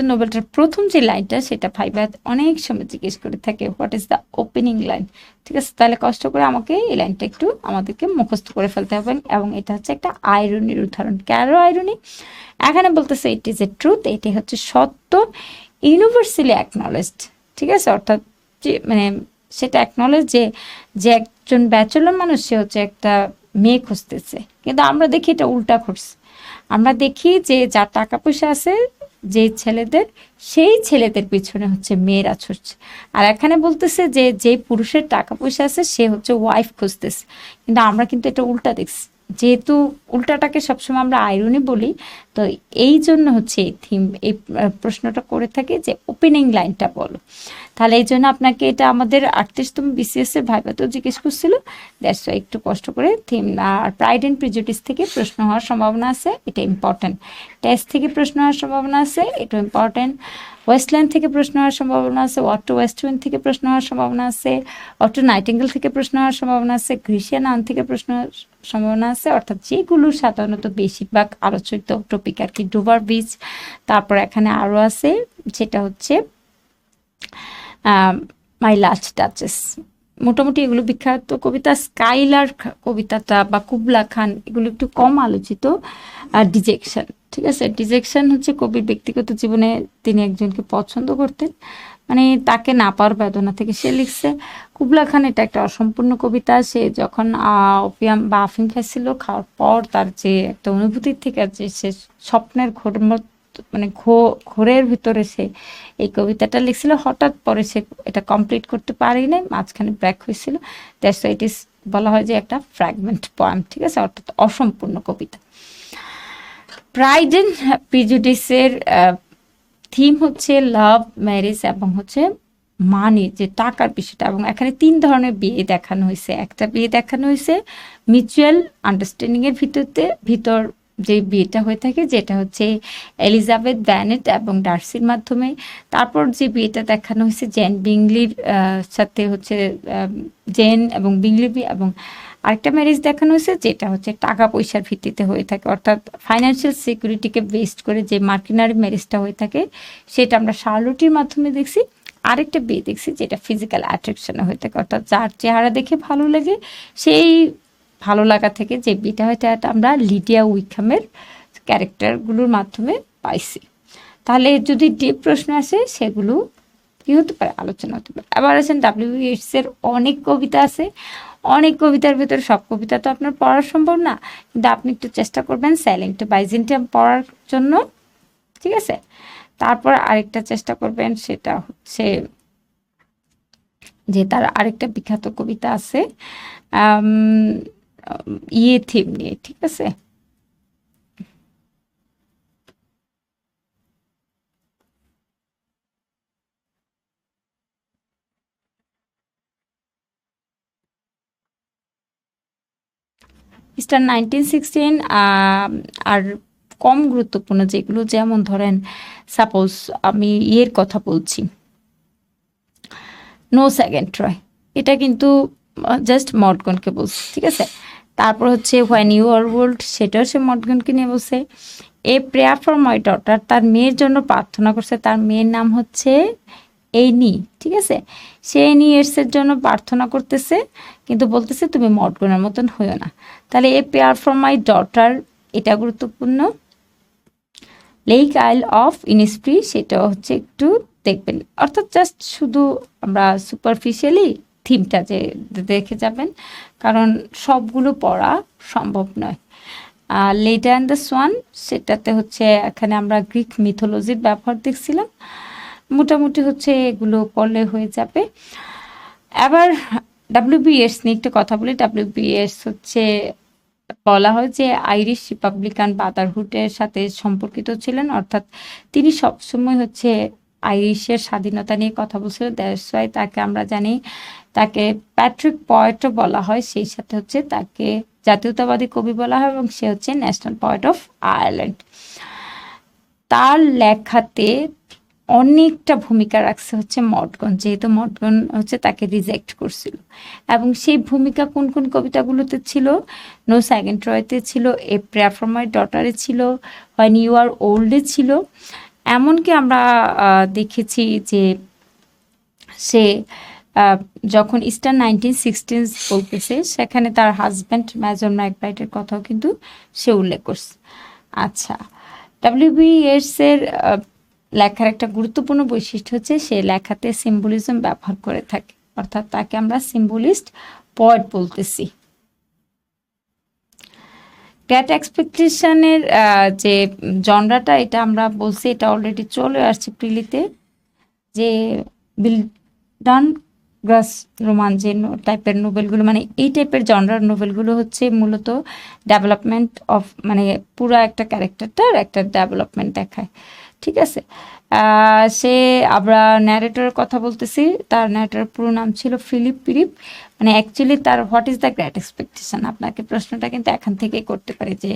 S1: নোভেলটার প্রথম যে লাইনটা, সেটা ভাইবা অনেক সময় জিজ্ঞেস করে থাকে, what is the opening line, ঠিক আছে। তাহলে কষ্ট করে আমাকে এই লাইনটা একটু আমাদেরকে মুখস্থ করে ফেলতে হবে। এবং এটা হচ্ছে একটা আইরনির উদাহরণ। কেন আইরনি? এখানে বলতেছে ইট ইজ এ ট্রুথ, এটি হচ্ছে সত্য, ইউনিভার্সালি অ্যাকনলেজড, ঠিক আছে। অর্থাৎ যে মানে সেটা অ্যাকনলেজ যে একজন ব্যাচেলর মানুষ, সে হচ্ছে একটা মেয়ে খুঁজতেছে, কিন্তু আমরা দেখি এটা উল্টা ঘটছে। আমরা দেখি যে যার টাকা পয়সা আছে, যে ছেলেদের, সেই ছেলেদের পিছনে হচ্ছে মেয়েরা ছুটছে। আর এখানে বলতেছে যে পুরুষের টাকা পয়সা আছে, সে হচ্ছে ওয়াইফ খুঁজতেছে, কিন্তু আমরা কিন্তু এটা উল্টা দেখছি। যেহেতু উল্টাটাকে সবসময় আমরা আইরনি বলি, তো এই জন্য হচ্ছে এই থিম, এই প্রশ্নটা করে থাকে যে ওপেনিং লাইনটা বলো। তাহলে এই জন্য আপনাকে এটা আমাদের 38তম বিসিএস এর ভাইভাতেও জিজ্ঞেস করছিল। দ্যাটস ওয়াই একটু কষ্ট করে থিম। আর প্রাইড অ্যান্ড প্রিজুডিস থেকে প্রশ্ন হওয়ার সম্ভাবনা আছে, এটা ইম্পর্টেন্ট। টেস্ট থেকে প্রশ্ন হওয়ার সম্ভাবনা আছে, এটা ইম্পর্টেন্ট। ওয়েস্টল্যান্ড থেকে প্রশ্ন হওয়ার সম্ভাবনা আছে, ওয়াট ওয়েস্ট উইন্ড থেকে প্রশ্ন হওয়ার সম্ভাবনা আছে, অটো নাইটিঙ্গেল থেকে প্রশ্ন হওয়ার সম্ভাবনা আছে, গ্রিসিয়ান আন থেকে প্রশ্ন হওয়ার সম্ভাবনা আছে। অর্থাৎ যেগুলো সাধারণত বেশিরভাগ আলোচিত টপিক আর কি, ডুবার বিচ। তারপর এখানে আরও আছে, যেটা হচ্ছে মাই লাস্ট টাচেস। মোটামুটি এগুলো বিখ্যাত কবিতা। স্কাইলার কবিতাটা বা কুবলা খান, এগুলো একটু কম আলোচিত। আর ডিজেকশন, ঠিক আছে। ডিজেকশন হচ্ছে কবির ব্যক্তিগত জীবনে তিনি একজনকে পছন্দ করতেন, মানে তাকে না পাওয়ার বেদনা থেকে সে লিখছে। কুবলা খান, এটা একটা অসম্পূর্ণ কবিতা। সে যখন ওপিয়াম বা আফিম খাইছিল, খাওয়ার পর তার যে একটা অনুভূতির থেকে যে সে স্বপ্নের ঘোর মানে ঘোরের ভিতরে সে এই কবিতাটা লিখছিল। হঠাৎ পরে সে এটা কমপ্লিট করতে পারেনি, নাই, মাঝখানে ব্রেক হয়েছিল। দ্যাটস ওয়াই ইট ইজ বলা হয় যে একটা ফ্র্যাগমেন্ট পোয়েম, ঠিক আছে, অর্থাৎ অসম্পূর্ণ কবিতা। প্রাইড অ্যান্ড প্রিজুডিসের থিম হচ্ছে লাভ, ম্যারেজ এবং হচ্ছে মানি, যে টাকার বিষয়টা। এবং এখানে 3 ধরনের বিয়ে দেখানো হয়েছে। একটা বিয়ে দেখানো হয়েছে মিউচুয়াল আন্ডারস্ট্যান্ডিং এর ভিতর যে বিয়েটা হয়ে থাকে, যেটা হচ্ছে এলিজাবেথ ব্যানেট এবং ডার্সির মাধ্যমে। তারপর যে বিয়েটা দেখানো হয়েছে জেন বিংলির সাথে হচ্ছে জেন এবং বিংলি বিয়ে, এবং আরেকটা ম্যারেজ দেখানো হয়েছে যেটা হচ্ছে টাকা পয়সার ভিত্তিতে হয়ে থাকে, অর্থাৎ ফাইন্যান্সিয়াল সিকিউরিটিকে বেসড করে যে মার্কিনারি ম্যারেজটা হয়ে থাকে সেটা আমরা শার্লটির মাধ্যমে দেখছি। আরেকটা বিয়ে দেখছি যেটা ফিজিক্যাল অ্যাট্রাকশনে হয়ে থাকে, অর্থাৎ যার চেহারা দেখে ভালো লাগে সেই ভালো লাগা থেকে যে বিয়েটা হয় এটা আমরা লিডিয়া উইকহামের ক্যারেক্টারগুলোর মাধ্যমে পাইছি। তাহলে যদি ডিপ প্রশ্ন আসে সেগুলো কি হতে পারে, আলোচনা হতে পারে। আবার আছেন ডাব্লিউ.বি. ইয়েটসের অনেক কবিতা আছে, অনেক কবিতার ভেতরে সব কবিতা তো আপনার পড়া সম্ভব না, কিন্তু আপনি একটু চেষ্টা করবেন সাইলেন্ট বাইজেন্টাইন পড়ার জন্য, ঠিক আছে। তারপর আরেকটা চেষ্টা করবেন, সেটা হচ্ছে যে তার আরেকটা বিখ্যাত কবিতা আছে ইয়ে থিম নিয়ে, ঠিক আছে। স্টার 1916 আর কম গুরুত্বপূর্ণ যেগুলো, যেমন ধরেন সাপোজ আমি ইয়ের কথা বলছি, নো সেকেন্ড ট্রাই, এটা কিন্তু জাস্ট মডগনকে বলছে, ঠিক আছে। তারপর হচ্ছে হোয়েন ইউ আর ওল্ড, সেটাও সে মডগনকে নিয়ে বলছে। A prayer for my daughter, তার মেয়ের জন্য প্রার্থনা করছে, তার মেয়ের নাম হচ্ছে এনি, ঠিক আছে। সে এনি এর জন্য প্রার্থনা করতেছে, কিন্তু বলতেছে তুমি মডগনের মতন হইও না। তাহলে a prayer for my daughter এটা গুরুত্বপূর্ণ। লেক আইল অফ ইনিসপ্রি, সেটাও হচ্ছে একটু দেখবেন, অর্থাৎ জাস্ট শুধু আমরা সুপারফিশিয়ালি থিমটা যে দেখে যাবেন, কারণ সবগুলো পড়া সম্ভব নয়। লেডা অ্যান্ড দ্য সোয়ান, সেটাতে হচ্ছে এখানে আমরা গ্রিক মিথোলজির ব্যবহার দেখছিলাম, মোটামুটি হচ্ছে এগুলো পড়লে হয়ে যাবে। এবার ডাব্লিউ.বি. ইয়েটস নিয়ে একটু কথা বলি। ডাব্লিউ.বি. ইয়েটস হচ্ছে বলা হয় যে আইরিশ রিপাবলিকান ব্রাদারহুডের সাথে সম্পর্কিত ছিলেন, অর্থাৎ তিনি সবসময় হচ্ছে আইরিশের স্বাধীনতা নিয়ে কথা বলছিল। দ্যাটস ওয়াই তাকে আমরা জানি তাকে প্যাট্রিক পয়েটও বলা হয়, সেই সাথে হচ্ছে তাকে জাতীয়তাবাদী কবি বলা হয়, এবং সে হচ্ছে ন্যাশনাল পয়েট অফ আয়ারল্যান্ড। তার লেখাতে অনেকটা ভূমিকা রাখছে হচ্ছে মডগন, যেহেতু মডগন হচ্ছে তাকে রিজেক্ট করছিল, এবং সেই ভূমিকা কোন কোন কবিতাগুলোতে ছিল, নো সেকেন্ড ট্রয়তে ছিল, এ প্রেয়ার ফর মাই ডটারে ছিল, হোয়েন ইউ আর ওল্ডে ছিল। এমনকি আমরা দেখেছি যে সে যখন স্টার 1916 বলতেছে সেখানে তার হাজব্যান্ড মেজর ম্যাকব্রাইটের কথাও কিন্তু সে উল্লেখ করছে। আচ্ছা, ডাব্লিউ.বি. ইয়েটসের লেখার একটা গুরুত্বপূর্ণ বৈশিষ্ট্য হচ্ছে সে লেখাতে সিম্বলিজম ব্যবহার করে থাকে, অর্থাৎ তাকে আমরা সিম্বলিস্ট পয়েট বলতেছি। গ্রেট এক্সপেকটেশনের যে জনরাটা, এটা আমরা বলছি এটা অলরেডি চলে আসছে প্রিলিতে, যে বিল্ডান গ্রাস রোমান যে টাইপের নোবেলগুলো, মানে এই টাইপের জনরার নোবেলগুলো হচ্ছে মূলত ডেভেলপমেন্ট অফ, মানে পুরো একটা ক্যারেক্টারটার একটা ডেভেলপমেন্ট দেখায়, ঠিক আছে। সে আমরা ন্যারেটরের কথা বলতেছি, তার ন্যারেটরের পুরো নাম ছিল ফিলিপ পিরিপ। মানে অ্যাকচুয়ালি তার what is the great expectation, আপনাকে প্রশ্নটা কিন্তু এখান থেকেই করতে পারে যে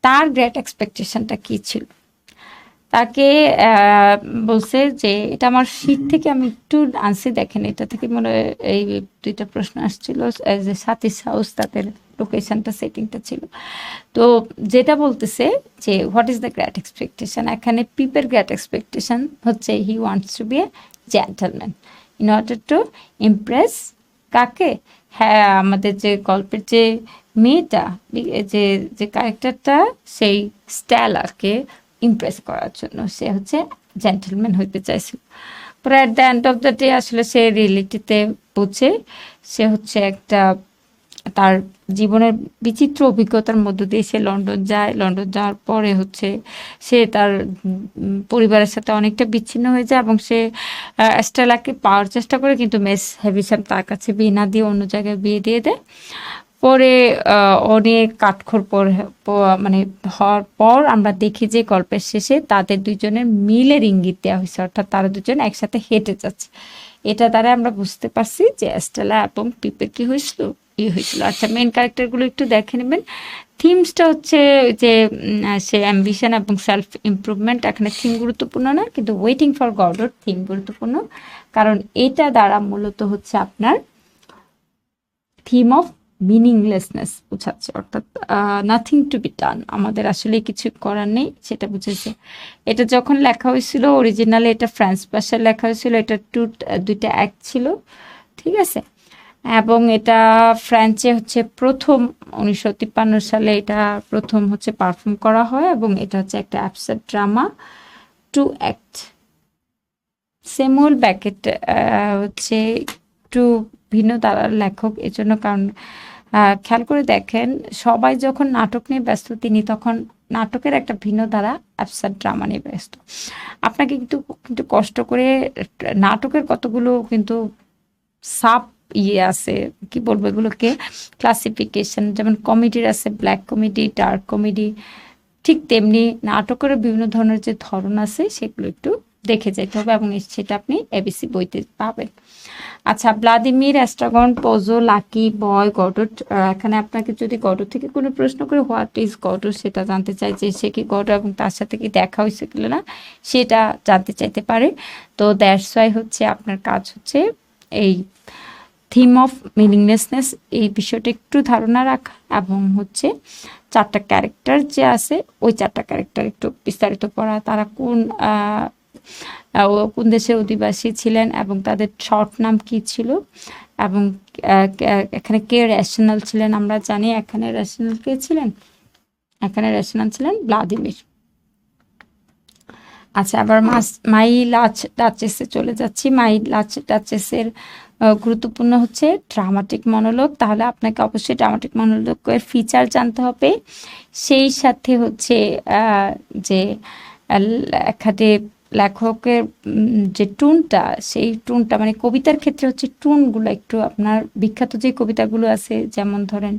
S1: তার গ্রেট এক্সপেকটেশনটা কী ছিল। তাকে বলছে যে এটা আমার শীট থেকে আমি একটু আনছি, দেখেন এটা থেকে মনে হয় এই দুইটা প্রশ্ন আসছিল, যে সাতিস হাউস তাদের লোকেশনটা সেটিংটা ছিল। তো যেটা বলতেছে যে what is the great expectation, এখানে পিপের গ্রেট এক্সপেকটেশন হচ্ছে he wants to be a gentleman in order to impress কাকে, হ্যাঁ আমাদের যে গল্পের যে মেয়েটা, যে যে ক্যারেক্টারটা, সেই স্টেলাকে ইমপ্রেস করার জন্য সে হচ্ছে জেন্টলম্যান হইতে চাইছিল। পরে at the end of the day আসলে সে রিয়েলিটিতে বুঝে সে হচ্ছে একটা তার জীবনের বিচিত্র অভিজ্ঞতার মধ্য দিয়ে সে লন্ডন যায়। লন্ডন যাওয়ার পরে হচ্ছে সে তার পরিবারের সাথে অনেকটা বিচ্ছিন্ন হয়ে যায়, এবং সে স্টেলাকে পাওয়ার চেষ্টা করে, কিন্তু মেস হেভিসাম তার কাছে বিয়ে না দিয়ে অন্য জায়গায় বিয়ে দিয়ে দেয়। পরে অনেক কাঠখড় মানে হওয়ার পর আমরা দেখি যে গল্পের শেষে তাদের দুজনের মিলের ইঙ্গিত দেওয়া হয়েছে, অর্থাৎ তারা দুজন একসাথে হেঁটে যাচ্ছে। এটা দ্বারা আমরা বুঝতে পারছি যে স্টেলা এবং পিপের কি হয়েছিল, হয়েছিল। আচ্ছা, মেন ক্যারেক্টারগুলো একটু দেখে নেবেন। থিমসটা হচ্ছে যে সে অ্যাম্বিশন এবং সেলফ ইমপ্রুভমেন্ট, এখানে থিম গুরুত্বপূর্ণ না, কিন্তু ওয়েটিং ফর গডর থিম গুরুত্বপূর্ণ, কারণ এটা দ্বারা মূলত হচ্ছে আপনার থিম অফ মিনিংলেসনেস বোঝাচ্ছে, অর্থাৎ নাথিং টু বি ডান, আমাদের আসলে কিছু করার নেই সেটা বুঝেছে। এটা যখন লেখা হয়েছিল অরিজিনালে, এটা ফ্রান্স ভাষায় লেখা হয়েছিল, এটা দুইটা অ্যাক্ট ছিল, ঠিক আছে। এবং এটা ফ্রান্সে হচ্ছে প্রথম 1953 সালে এটা প্রথম হচ্ছে পারফর্ম করা হয়, এবং এটা হচ্ছে একটা absurd drama, to act. Samuel bracket হচ্ছে একটু ভিন্ন ধারার লেখক, এজন্য, কারণ খেয়াল করে দেখেন সবাই যখন নাটক নিয়ে ব্যস্ত, তিনি তখন নাটকের একটা ভিন্ন ধারা অ্যাবসার্ড ড্রামা নিয়ে ব্যস্ত। আপনাকে কিন্তু কিন্তু কষ্ট করে নাটকের কতগুলো কিন্তু সাব আছে, কি বলবো এগুলোকে, ক্লাসিফিকেশন, যেমন কমেডির আছে ব্ল্যাক কমেডি, ডার্ক কমেডি, ঠিক তেমনি নাটকের বিভিন্ন ধরনের যে ধরন আছে সেগুলো একটু দেখে যেতে হবে, এবং সেটা আপনি এবিসি বইতে পাবেন। আচ্ছা, ভ্লাদিমির, অ্যাস্ট্রাগন, পোজো, লাকি, বয়, গডট। এখানে আপনাকে যদি গডর থেকে কোনো প্রশ্ন করে হোয়াট ইজ গডর সেটা জানতে চাই, যে সে কি গডর এবং তার সাথে কি দেখা হয়েছে কিনা না সেটা জানতে চাইতে পারে। তো দ্যাটস ওয়াই হচ্ছে আপনার কাজ হচ্ছে এই থিম অফ মিনিংলেসনেস এই বিষয়টা একটু ধারণা রাখা, এবং হচ্ছে 4টা ক্যারেক্টার যে আছে ওই 4টা ক্যারেক্টার একটু বিস্তারিত পড়া, তারা কোন দেশের অধিবাসী ছিলেন এবং তাদের শর্ট নাম কি ছিল, এবং এখানে কে রেশনাল ছিলেন আমরা জানি, এখানে রেশনাল কে ছিলেন, এখানে রেশনাল ছিলেন ভ্লাদিমির। আচ্ছা, আবার মাই লাচ ডাচেসে চলে যাচ্ছি। মাই লাচ ডাচেসের গুরুত্বপূর্ণ হচ্ছে ড্রামাটিক মনোলগ, তাহলে আপনাকে অবশ্যই ড্রামাটিক মনোলগের ফিচার জানতে হবে, সেই সাথে হচ্ছে যে এখানে লেখকের যে টুনটা, সেই টুনটা মানে কবিতার ক্ষেত্রে হচ্ছে টুনগুলো একটু আপনার বিখ্যাত যে কবিতাগুলো আছে, যেমন ধরেন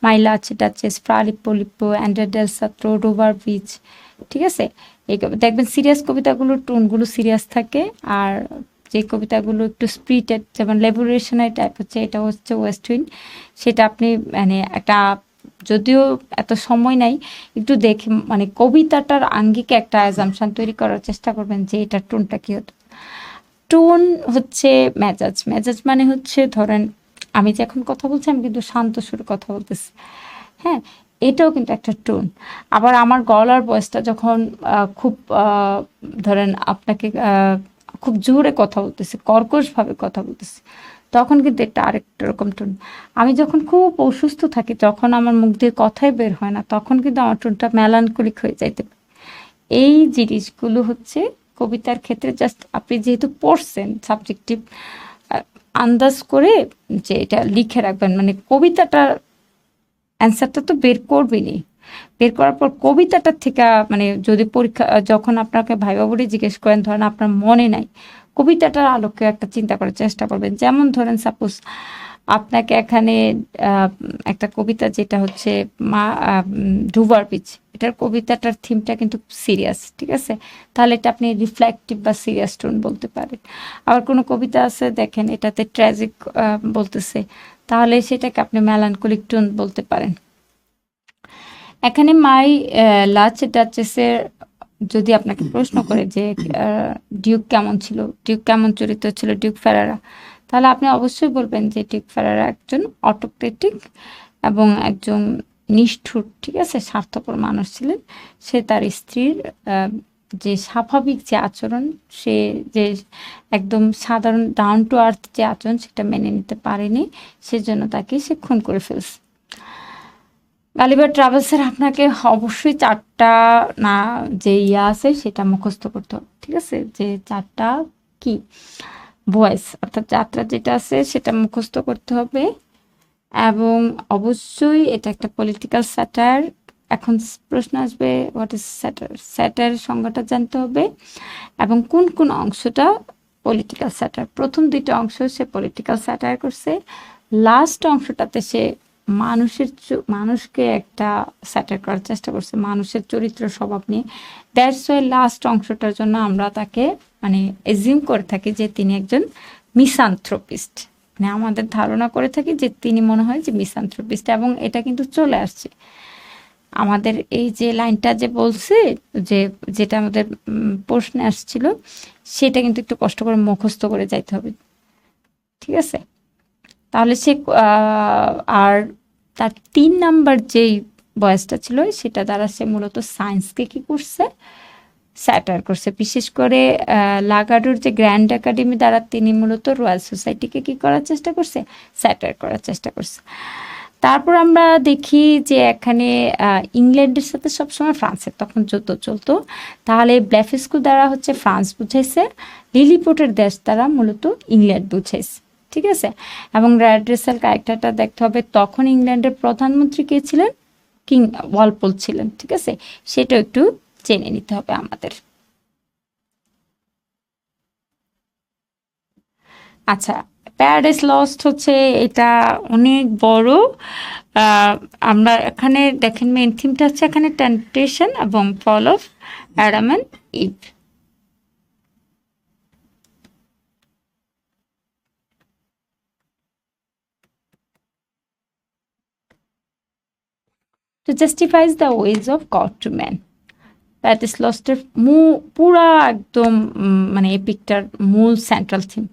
S1: মাই লাচ ডাচেস, ফ্রা লিপ্পো লিপ্পো, অ্যান্ডার ডেল সাত্রো, রোভার বিচ, ঠিক আছে। এই দেখবেন সিরিয়াস কবিতাগুলোর টোনগুলো সিরিয়াস থাকে, আর যে কবিতাগুলো একটু স্পিরিটেড, যেমন লেবুরেশনের টাইপ হচ্ছে, এটা হচ্ছে ওয়েস্ট উইন্ড, সেটা আপনি মানে একটা, যদিও এত সময় নাই, একটু দেখে মানে কবিতাটার আঙ্গিকে একটা অ্যাজাম্পশন তৈরি করার চেষ্টা করবেন যে এটার টোনটা কী হতো। টোন হচ্ছে মেজাজ, মেজাজ মানে হচ্ছে ধরেন আমি যে এখন কথা বলছি আমি কিন্তু শান্ত সুরে কথা বলতেছি, হ্যাঁ, এটাও কিন্তু একটা টোন। আবার আমার গলার ভয়েসটা যখন খুব ধরেন আপনাকে খুব জোরে কথা বলতেছি, কর্কশভাবে কথা বলতেছি, তখন কিন্তু এটা আরেকটা রকম টোন। আমি যখন খুব অসুস্থ থাকি, যখন আমার মুখ দিয়ে কথাই বের হয় না, তখন কিন্তু আমার টোনটা মেলানকলিক হয়ে যাইতে পারে। এই জিনিসগুলো হচ্ছে কবিতার ক্ষেত্রে জাস্ট আপনি যেহেতু পড়ছেন সাবজেক্টিভ আন্দাজ করে যে এটা লিখে রাখবেন, মানে কবিতাটার অ্যান্সারটা তো বের করবেনই, বের করার পর কবিতাটার থেকে মানে যদি পরীক্ষা যখন আপনাকে ভাইবা বলে জিজ্ঞেস করেন, ধরেন আপনার মনে নাই, কবিতাটার আলোকে একটা চিন্তা করার চেষ্টা করবেন। যেমন ধরেন সাপোজ আপনাকে এখানে একটা কবিতা যেটা হচ্ছে ডুভার বিচ, এটার কবিতাটার থিমটা কিন্তু সিরিয়াস, ঠিক আছে, তাহলে এটা আপনি রিফ্লেক্টিভ বা সিরিয়াস টোন বলতে পারেন। আবার কোনো কবিতা আছে দেখেন এটাতে ট্র্যাজিক বলতেছে, তাহলে সেটাকে আপনি মেলানকলিক টোন বলতে পারেন। এখানে মাই লাচ ডাচেসের যদি আপনাকে প্রশ্ন করে যে ডিউক কেমন ছিল, ডিউক কেমন চরিত্র ছিল, ডিউক ফেরারা, তাহলে আপনি অবশ্যই বলবেন যে ডিউক ফেরারা একজন অটোক্রেটিক এবং একজন নিষ্ঠুর, ঠিক আছে, স্বার্থপর মানুষ ছিলেন। সে তার স্ত্রীর যে স্বাভাবিক যে আচরণ, সে যে একদম সাধারণ ডাউন টু আর্থ যে আচরণ সেটা মেনে নিতে পারেনি, সেজন্য তাকে সে খুন করে ফেলছে। গালিবার ট্রাভেলসের আপনাকে অবশ্যই 4টা না যে আছে সেটা মুখস্থ করতে হবে, ঠিক আছে, যে 4টা কি ভয়েস অর্থাৎ যাত্রা যেটা আছে সেটা মুখস্থ করতে হবে, এবং অবশ্যই এটা একটা পলিটিক্যাল স্যাটায়ার। এখন প্রশ্ন আসবে হোয়াট ইজ স্যাটায়ার, স্যাটায়ারের সংজ্ঞাটা জানতে হবে, এবং কোন কোন অংশটা পলিটিক্যাল স্যাটায়ার। প্রথম 2টা অংশ সে পলিটিক্যাল স্যাটায়ার করছে, লাস্ট অংশটাতে সে মানুষকে একটা স্যাটায়ার করার চেষ্টা করছে, মানুষের চরিত্র স্বভাব নিয়ে। দ্যাটস ওয়াই লাস্ট অংশটার জন্য আমরা তাকে মানে এজিউম করে থাকি যে তিনি একজন মিসানথ্রোপিস্ট, মানে আমাদের ধারণা করে থাকি যে তিনি মনে হয় যে মিসানথ্রোপিস্ট, এবং এটা কিন্তু চলে আসছে আমাদের এই যে লাইনটা যে বলছে, যে যেটা আমাদের প্রশ্নে আসছিল, সেটা কিন্তু একটু কষ্ট করে মুখস্থ করে যাইতে হবে, ঠিক আছে? তাহলে সে আর তার 3 নাম্বার যেই বয়সটা ছিল সেটা দ্বারা সে মূলত সায়েন্সকে কি করছে, স্যাটার করছে। বিশেষ করে লাগাডোর যে গ্র্যান্ড একাডেমি দ্বারা তিনি মূলত রয়্যাল সোসাইটিকে কি করার চেষ্টা করছে, স্যাটার করার চেষ্টা করছে। তারপর আমরা দেখি যে এখানে ইংল্যান্ডের সাথে সবসময় ফ্রান্সের তখন যুদ্ধ চলতো, তাহলে ব্লেফেস্কু দ্বারা হচ্ছে ফ্রান্স বুঝাইছে, লিলিপোটের দেশ দ্বারা মূলত ইংল্যান্ড বুঝাইছে, ঠিক আছে? এবং র্যাড্রেসাল ক্যারেক্টারটা দেখতে হবে, তখন ইংল্যান্ডের প্রধানমন্ত্রী কে ছিলেন, কিং ওয়ালপোল ছিলেন, ঠিক আছে? সেটা একটু জেনে নিতে হবে আমাদের। আচ্ছা, প্যারাডাইস লস্ট হচ্ছে এটা অনেক বড়। আমরা এখানে দেখেন মেইন থিমটা হচ্ছে এখানে টেম্পটেশন এবং fall of Adam and Eve. To justifies the ways of God to man. Paradise লস্টের পুরা একদম মানে এপিকটার মূল সেন্ট্রাল থিম।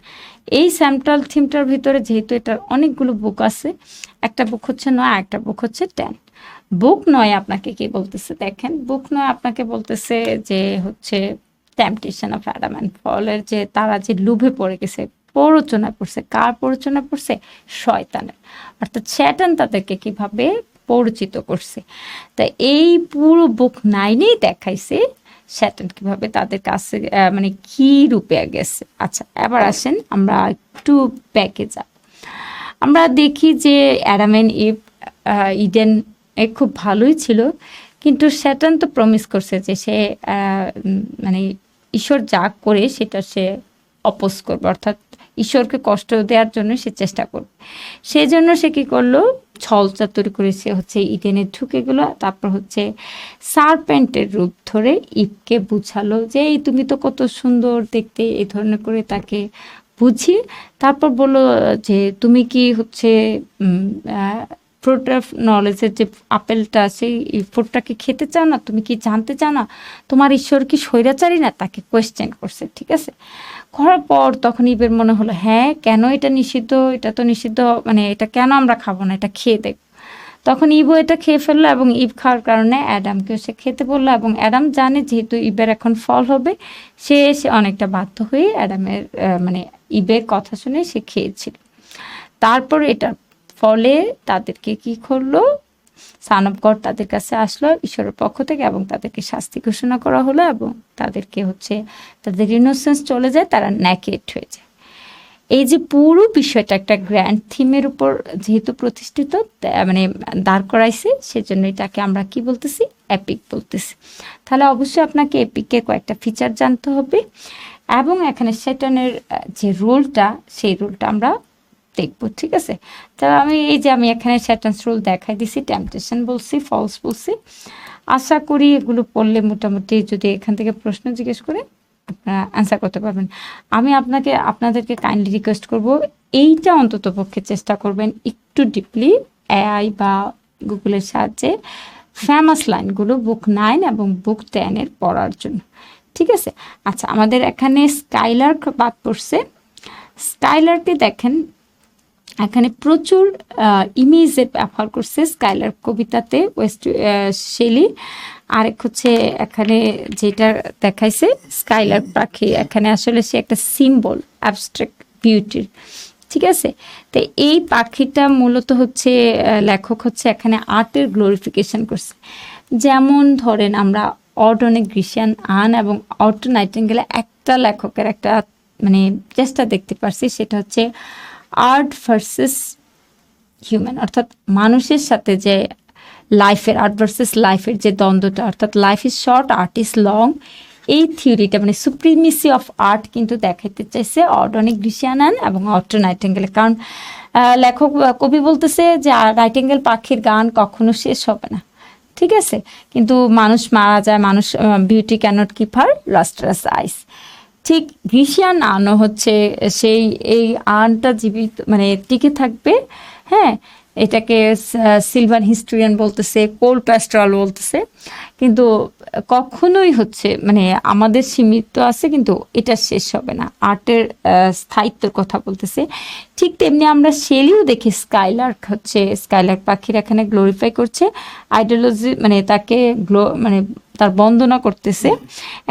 S1: এই সেন্ট্রাল থিমটার ভিতরে যেহেতু এটার অনেকগুলো বুক আছে, একটা বুক হচ্ছে 9, একটা বুক হচ্ছে 10। বুক 9 আপনাকে কি বলতেছে দেখেন, বুক 9 আপনাকে বলতেছে যে হচ্ছে টেম্পটেশন অফ অ্যাডাম অ্যান্ড ফলের, যে তারা যে লোভে পড়ে গেছে, প্ররোচনা পড়ছে। কার প্ররোচনা পড়ছে? শয়তানের। অর্থাৎ শয়তান তাদেরকে কিভাবে পরিচিত করছে। তা এই পুরো বুক 9-এই দেখাইছে শয়তান কিভাবে তাদের কাছে মানে কি রূপে গেছে। আচ্ছা, এবার আসেন আমরা একটু ব্যাকে যাব। আমরা দেখি যে অ্যাডাম এন্ড ইভ ইডেন খুব ভালোই ছিল, কিন্তু শয়তান তো প্রমিস করছে যে সে মানে ঈশ্বর যা করে সেটা সে অপোজ করবে, অর্থাৎ ঈশ্বরকে কষ্ট দেওয়ার জন্য সে চেষ্টা করবে। সেই জন্য সে কি করলো, ছল চাতুরি করে সে হচ্ছে ইডেনে ঢুকে গেল। তারপর হচ্ছে সারপেন্টের রূপ ধরে ইভকে বুঝালো যে এই তুমি তো কত সুন্দর দেখতে, এই ধরনের করে তাকে বুঝিয়ে তারপর বললো যে তুমি কি হচ্ছে ফ্রুট অফ নলেজের যে আপেলটা, সেই ফ্রুটটাকে খেতে চাও না, তুমি কি জানতে চাও না, তোমার ঈশ্বর কি স্বৈরাচারী না, তাকে কোয়েশ্চেন করছে, ঠিক আছে? করার পর তখন ইবের মনে হলো হ্যাঁ কেন এটা নিষিদ্ধ, এটা তো নিষিদ্ধ, মানে এটা কেন আমরা খাবো না, এটা খেয়ে দেখ। তখন ইবও এটা খেয়ে ফেললো এবং ইব খাওয়ার কারণে অ্যাডামকেও সে খেতে বললো, এবং অ্যাডাম জানে যেহেতু ইবের এখন ফল হবে, সে অনেকটা বাধ্য হয়ে অ্যাডামের মানে ইবের কথা শুনে সে খেয়েছিল। তারপর এটার ফলে তাদেরকে কি করলো, সান অফ গড তাদের কাছে আসলো ঈশ্বরের পক্ষ থেকে, এবং তাদেরকে শাস্তি ঘোষণা করা হলো, এবং তাদেরকে হচ্ছে তাদের ইনোসেন্স চলে যায়, তারা ন্যাকেট হয়ে যায়। এই যে পুরো বিষয়টা একটা গ্র্যান্ড থিমের উপর যেহেতু প্রতিষ্ঠিত, মানে দাঁড় করাইছে, সেজন্য এটাকে আমরা কি বলতেছি, এপিক বলতেছি। তাহলে অবশ্যই আপনাকে এপিকের কয়েকটা ফিচার জানতে হবে, এবং এখানে শয়তানের যে রোলটা, সেই রোলটা আমরা দেখবো, ঠিক আছে? তাহলে আমি এখানে শয়তানস রোল দেখাই দিছি, টেম্পটেশন বলছি, ফলস বলছি। আশা করি এগুলো পড়লে মোটামুটি যদি এখান থেকে প্রশ্ন জিজ্ঞেস করে আপনারা অ্যান্সার করতে পারবেন। আমি আপনাদেরকে কাইন্ডলি রিকোয়েস্ট করব, এইটা অন্তত পক্ষে চেষ্টা করবেন একটু ডিপলি এআই বা গুগলের সাহায্যে ফেমাস লাইনগুলো বুক 9 এবং বুক 10 পড়ার জন্য, ঠিক আছে? আচ্ছা, আমাদের এখানে স্কাইলার্ক বাদ পড়ছে। স্কাইলার্কে দেখেন এখানে প্রচুর ইমেজের ব্যবহার করছে স্কাইলার্ক কবিতাতে, ওয়েস্ট শেলি। আরেক হচ্ছে এখানে যেটা দেখাইছে স্কাইলার্ক পাখি, এখানে আসলে সে একটা সিম্বল অ্যাবস্ট্রাক্ট বিউটির, ঠিক আছে? তো এই পাখিটা মূলত হচ্ছে লেখক হচ্ছে এখানে আর্টের গ্লোরিফিকেশন করছে। যেমন ধরেন আমরা অডনে গ্রিসিয়ান আন এবং অটো নাইটিঙ্গেলে একটা লেখকের একটা মানে চেষ্টা দেখতে পারছি, সেটা হচ্ছে আর্ট ভার্সেস হিউম্যান, অর্থাৎ মানুষের সাথে যে লাইফের, আর্ট ভার্সেস লাইফের যে দ্বন্দ্বটা, অর্থাৎ life is short art is long, এই থিওরিটা মানে সুপ্রিমেসি অফ আর্ট কিন্তু দেখাইতে চাইছে অডনে গ্রিসিয়ানান এবং অটো নাইটিঙ্গেল। কারণ লেখক কবি বলতেছে যে নাইটিঙ্গেল পাখির গান কখনো শেষ হবে না, ঠিক আছে? কিন্তু মানুষ মারা যায়, মানুষ beauty cannot keep her lustrous আইস। ঠিক গ্রিসিয়ান আর্নও হচ্ছে সেই এই আর্নটা জীবিত মানে টিকে থাকবে। হ্যাঁ, এটাকে সিলভান হিস্ট্রিয়ান বলতেছে, কোল প্যাস্ট্রাল বলতেছে, কিন্তু কখনোই হচ্ছে মানে আমাদের সীমিত আছে, কিন্তু এটা শেষ হবে না। আর্টের স্থায়িত্বের কথা বলতেছে। ঠিক তেমনি আমরা শেলিও দেখি স্কাইলার্ক হচ্ছে, স্কাইলার্ক পাখির এখানে গ্লোরিফাই করছে আইডিওলজি, মানে তাকে মানে তার বন্দনা করতেছে।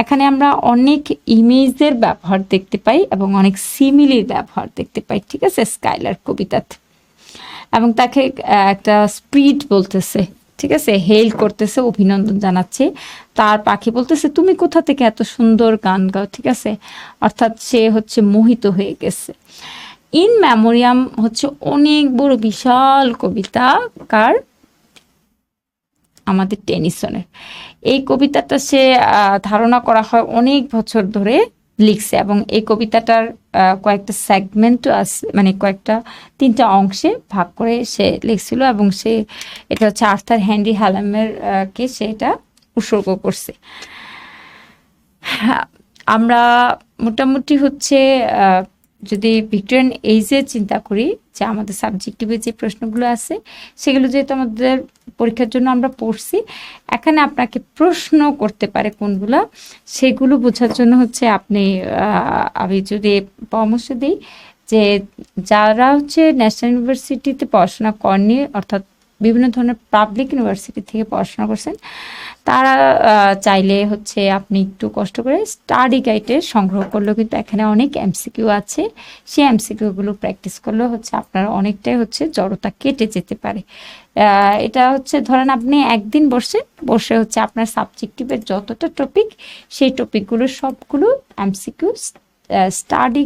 S1: এখানে আমরা অনেক ইমেজের ব্যবহার দেখতে পাই এবং অনেক সিমিলির ব্যবহার দেখতে পাই, ঠিক আছে, স্কাইলার্ক কবিতাতে। এবং তাকে একটা স্পিড বলতেছে, ঠিক আছে, হেল করতেছে, অভিনন্দন জানাচ্ছে। তার পাখি বলতেছে তুমি কোথা থেকে এত সুন্দর গান গাও, ঠিক আছে, অর্থাৎ সে হচ্ছে মোহিত হয়ে গেছে। ইন মেমোরিয়াম হচ্ছে অনেক বড় বিশাল কবিতা, কার? আমাদের টেনিসনের। এই কবিতাটা সে ধারণা করা হয় অনেক বছর ধরে লিখছে, এবং এই কবিতাটার কয়েকটা সেগমেন্টও আছে, মানে কয়েকটা 3টা অংশে ভাগ করে সে লিখছিল, এবং সে এটা হচ্ছে আর্থার হেনরি হ্যালামের কে সে এটা উৎসর্গ করছে। আমরা মোটামুটি হচ্ছে যদি ভিক্টোরিয়ান এইজে চিন্তা করি, যে আমাদের সাবজেক্টিভে যে প্রশ্নগুলো আছে সেগুলো যেহেতু আমাদের পরীক্ষার জন্য আমরা পড়ছি, এখানে আপনাকে প্রশ্ন করতে পারে কোনগুলা, সেগুলো বোঝার জন্য হচ্ছে আপনি আমি যদি পরামর্শ দিই যে যারা হচ্ছে ন্যাশনাল ইউনিভার্সিটিতে পড়াশোনা করেনি, অর্থাৎ বিভিন্ন ধরনের পাবলিক ইউনিভার্সিটি থেকে পড়াশোনা করছেন, তারা চাইলে হচ্ছে আপনি একটু কষ্ট করে স্টাডি গাইডে সংগ্রহ করলেও কিন্তু এখানে অনেক এমসিকিউ আছে, সেই এমসিকিউগুলো প্র্যাকটিস করলেও হচ্ছে আপনার অনেকটাই হচ্ছে জড়তা কেটে যেতে পারে। এটা হচ্ছে ধরেন আপনি একদিন বসে হচ্ছে আপনার সাবজেক্টিভের যতটা টপিক, সেই টপিকগুলো সবগুলো এমসিকিউ স্টাডি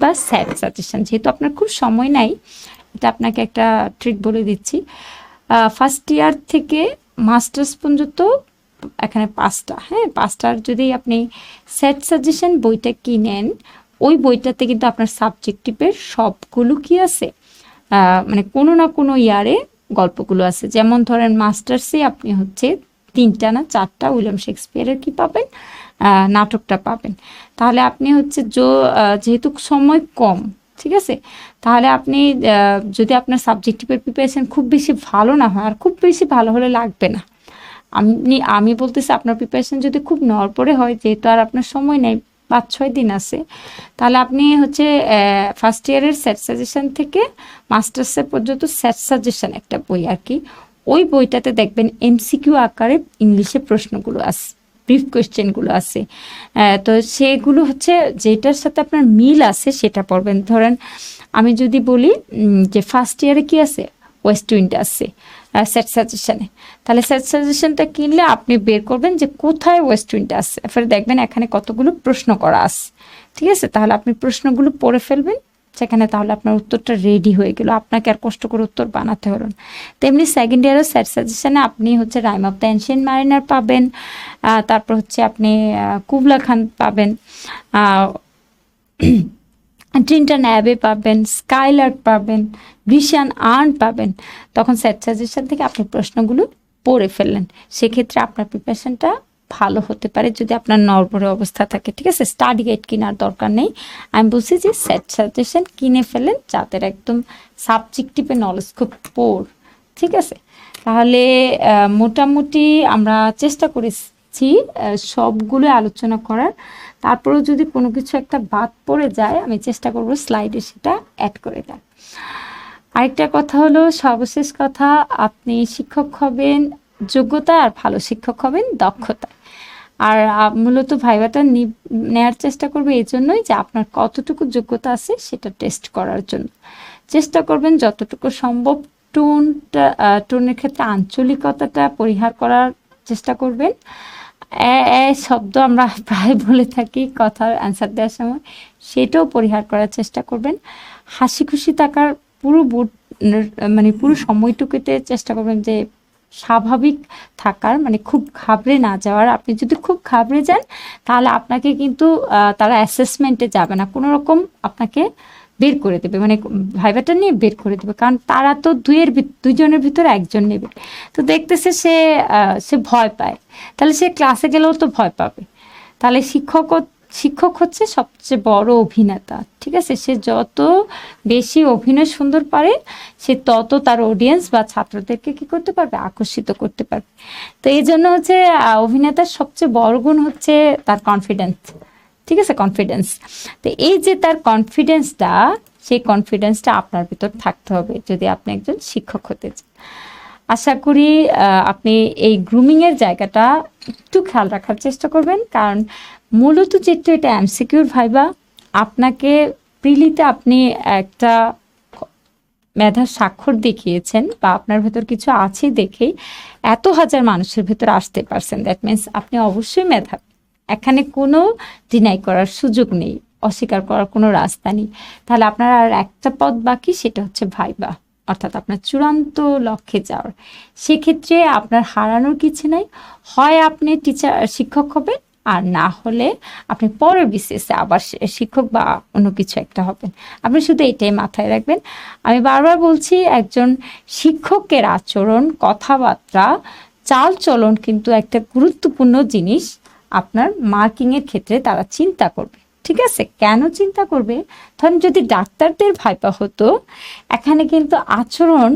S1: বা সেট সাজেশন, যেহেতু আপনার খুব সময় নাই, এটা আপনাকে একটা ট্রিক বলে দিচ্ছি। ফার্স্ট ইয়ার থেকে মাস্টার্স পর্যন্ত এখানে 5টা, হ্যাঁ 5টার যদি আপনি সেট সাজেশন বইটা কিনেন, ওই বইটাতে কিন্তু আপনার সাবজেক্টিভের সবগুলো কি আছে, মানে কোনো না কোনো ইয়ারে গল্পগুলো আছে। যেমন ধরেন মাস্টার্সে আপনি হচ্ছে 3টা না 4টা উইলিয়াম শেক্সপিয়ারের কি পাবেন, নাটকটা পাবেন। তাহলে আপনি হচ্ছে যেহেতু সময় কম, ঠিক আছে, তাহলে আপনি যদি আপনার সাবজেক্টিভের প্রিপারেশন খুব বেশি ভালো না হয়, আর খুব বেশি ভালো হলে লাগবে না, আমি বলতেছি আপনার প্রিপারেশন যদি খুব নড়বড়ে হয়, যেহেতু আর আপনার সময় নেই, 5-6 দিন আছে, তাহলে আপনি হচ্ছে ফার্স্ট ইয়ারের সেট সাজেশন থেকে মাস্টার্সের পর্যন্ত সেট সাজেশন একটা বই আর কি, ওই বইটাতে দেখবেন এমসিকিউ আকারে ইংলিশে প্রশ্নগুলো আছে, ব্রিফ কোয়েশ্চেনগুলো আছে। তো সেগুলো হচ্ছে যেটার সাথে আপনার মিল আছে সেটা পড়বেন। ধরেন আমি যদি বলি যে ফার্স্ট ইয়ারে কি আছে, ওয়েস্ট উইন্ড আছে সেট সাজেশনে, তাহলে সেট সাজেশনটা কিনলে আপনি বের করবেন যে কোথায় ওয়েস্ট উইন্ড আছে, এরপরে দেখবেন এখানে কতগুলো প্রশ্ন করা আছে, ঠিক আছে, তাহলে আপনি প্রশ্নগুলো পড়ে ফেলবেন সেখানে, তাহলে আপনার উত্তরটা রেডি হয়ে গেল, আপনাকে আর কষ্ট করে উত্তর বানাতে হলো না। তেমনি সেকেন্ড ইয়ারের সেট সাজেশনে আপনি হচ্ছে rhyme of the ancient mariner পাবেন, তারপর হচ্ছে আপনি কুবলা খান পাবেন, ট্রিন্টন অ্যাবে পাবেন, স্কাইলার্ক পাবেন, গ্রিসিয়ান আর্ন পাবেন। তখন সেট সাজেশন থেকে আপনি প্রশ্নগুলো পড়ে ফেললেন, সেক্ষেত্রে আপনার প্রিপারেশনটা ভালো হতে পারে যদি আপনার নড়বড়ে অবস্থা থাকে, ঠিক আছে। স্টাডি গাইড কেনার দরকার নেই, আমি বলছি যে সেট সাজেশন কিনে ফেলেন যাদের একদম সাবজেক্টিভে নলেজ খুব পোর, ঠিক আছে। তাহলে মোটামুটি আমরা চেষ্টা করেছি সবগুলো আলোচনা করার, তারপরেও যদি কোনো কিছু একটা বাদ পড়ে যায় আমি চেষ্টা করব স্লাইডে সেটা অ্যাড করে দেয়। আরেকটা কথা হলো, সর্বশেষ কথা, আপনি শিক্ষক হবেন যোগ্যতা, আর ভালো শিক্ষক হবেন দক্ষতা। আর মূলত ভাইভাটা নেওয়ার চেষ্টা করবে এই জন্যই যে আপনার কতটুকু যোগ্যতা আছে সেটা টেস্ট করার জন্য। চেষ্টা করবেন যতটুকু সম্ভব টোনের ক্ষেত্রে আঞ্চলিকতাটা পরিহার করার চেষ্টা করবেন। শব্দ আমরা প্রায় বলে থাকি কথার অ্যান্সার দেওয়ার সময়, সেটাও পরিহার করার চেষ্টা করবেন। হাসি খুশি থাকার মানে পুরো সময়টুকুতে চেষ্টা করবেন যে স্বাভাবিক থাকার, মানে খুব ঘাবড়ে না যাওয়ার। আপনি যদি খুব ঘাবড়ে যান তাহলে আপনাকে কিন্তু তারা অ্যাসেসমেন্টে যাবে না, কোনো রকম আপনাকে বের করে দেবে, মানে ভাইভাটা নিয়ে বের করে দেবে, কারণ তারা তো দুইজনের ভিতরে একজন নেবে। তো দেখতেছে সে ভয় পায়, তাহলে সে ক্লাসে গেলেও তো ভয় পাবে, তাহলে শিক্ষকও শিক্ষক হচ্ছে সবচেয়ে বড় অভিনেতা, ঠিক আছে? সে যত বেশি অভিনয় সুন্দর পারে, সে তত তার অডিয়েন্স বা ছাত্রদেরকে কি করতে পারবে, আকর্ষিত করতে পারবে। তো এই জন্য হচ্ছে অভিনেতার সবচেয়ে বড় গুণ হচ্ছে তার কনফিডেন্স, ঠিক আছে? কনফিডেন্স। তো এই যে তার কনফিডেন্সটা, সেই কনফিডেন্সটা আপনার ভিতর থাকতে হবে যদি আপনি একজন শিক্ষক হতে চান। আশা করি আপনি এই গ্রুমিংয়ের জায়গাটা একটু খেয়াল রাখার চেষ্টা করবেন, কারণ মূলত যেহেতু এটা এমসিকিউর ভাইবা, আপনাকে প্রিলিতে আপনি একটা মেধার স্বাক্ষর দেখিয়েছেন বা আপনার ভেতর কিছু আছে দেখেই এত হাজার মানুষের ভেতর আসতে পারছেন, দ্যাট মিনস আপনি অবশ্যই মেধাবী। এখানে কোনো ডিনাই করার সুযোগ নেই, অস্বীকার করার কোনো রাস্তা নেই। তাহলে আপনার আর একটা পথ বাকি, সেটা হচ্ছে ভাইবা, অর্থাৎ আপনার চূড়ান্ত লক্ষ্যে যাওয়ার। সেক্ষেত্রে আপনার হারানোর কিছু নাই, হয় আপনি শিক্ষক হবেন, আর না হলে আপনি পরের বিসিএসে আবার শিক্ষক বা অন্য কিছু একটা হবেন। আপনি শুধু এটাই মাথায় রাখবেন। আমি বারবার বলছি, একজন শিক্ষকের আচরণ, কথাবার্তা, চাল চলন কিন্তু একটা গুরুত্বপূর্ণ জিনিস। আপনার মার্কিংয়ের ক্ষেত্রে তারা চিন্তা করবে, ঠিক আছে? কেন চিন্তা করবে? ধরেন যদি ডাক্তারদের ভাইবা হতো, এখানে কিন্তু আচরণ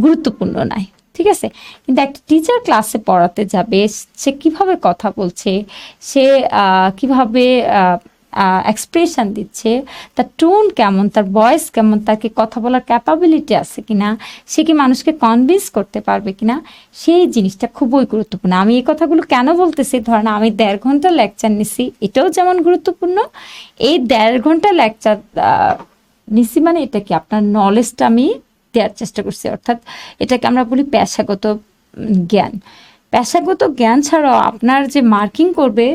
S1: গুরুত্বপূর্ণ নাই, ঠিক আছে? কিন্তু একটা টিচার ক্লাসে পড়াতে যাবে, সে কিভাবে কথা বলছে, সে কিভাবে এক্সপ্রেশন দিচ্ছে, তার টোন কেমন, তার ভয়েস কেমন, তাকে কথা বলার ক্যাপাবিলিটি আছে কিনা, সে কি মানুষকে কনভিন্স করতে পারবে কিনা, সেই জিনিসটা খুবই গুরুত্বপূর্ণ। আমি এই কথাগুলো কেন বলতেছি, ধরেন আমি 1.5 ঘন্টা লেকচার নিছি, এটাও যেমন গুরুত্বপূর্ণ। এই 1.5 ঘন্টা লেকচার নিছি মানে এটা কি, আপনার নলেজটা আমি দেওয়ার চেষ্টা করছি, অর্থাৎ এটাকে আমরা বলি পেশাগত জ্ঞান। পেশাগত জ্ঞান ছাড়াও আপনার যে মার্কিং করবে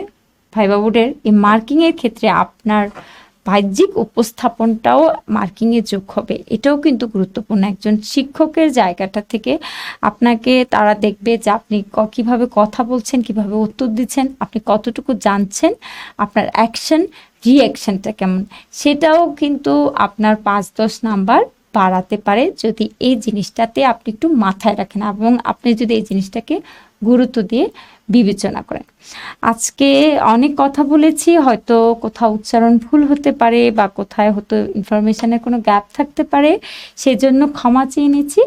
S1: ভাইবা বোর্ডের, এই মার্কিংয়ের ক্ষেত্রে আপনার বাহ্যিক উপস্থাপনটাও মার্কিংয়ে যোগ হবে, এটাও কিন্তু গুরুত্বপূর্ণ। একজন শিক্ষকের জায়গাটা থেকে আপনাকে তারা দেখবে যে আপনি কিভাবে কথা বলছেন, কিভাবে উত্তর দিচ্ছেন, আপনি কতটুকু জানছেন, আপনার অ্যাকশন রিঅ্যাকশনটা কেমন, সেটাও কিন্তু আপনার 5-10 নাম্বার বাড়াতে পারে যদি এই জিনিসটাতে আপনি একটু মাথায় রাখেন এবং আপনি যদি এই জিনিসটাকে গুরুত্ব দিয়ে বিবেচনা করেন। আজকে অনেক কথা বলেছি, হয়তো কোথাও উচ্চারণ ভুল হতে পারে বা কোথায় হয়তো ইনফরমেশনের কোনো গ্যাপ থাকতে পারে, সেজন্য ক্ষমা চেয়ে নিচ্ছি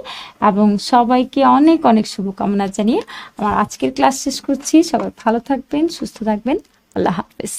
S1: এবং সবাইকে অনেক অনেক শুভকামনা জানিয়ে আমার আজকের ক্লাস শেষ করছি। সবাই ভালো থাকবেন, সুস্থ থাকবেন। আল্লাহ হাফেজ।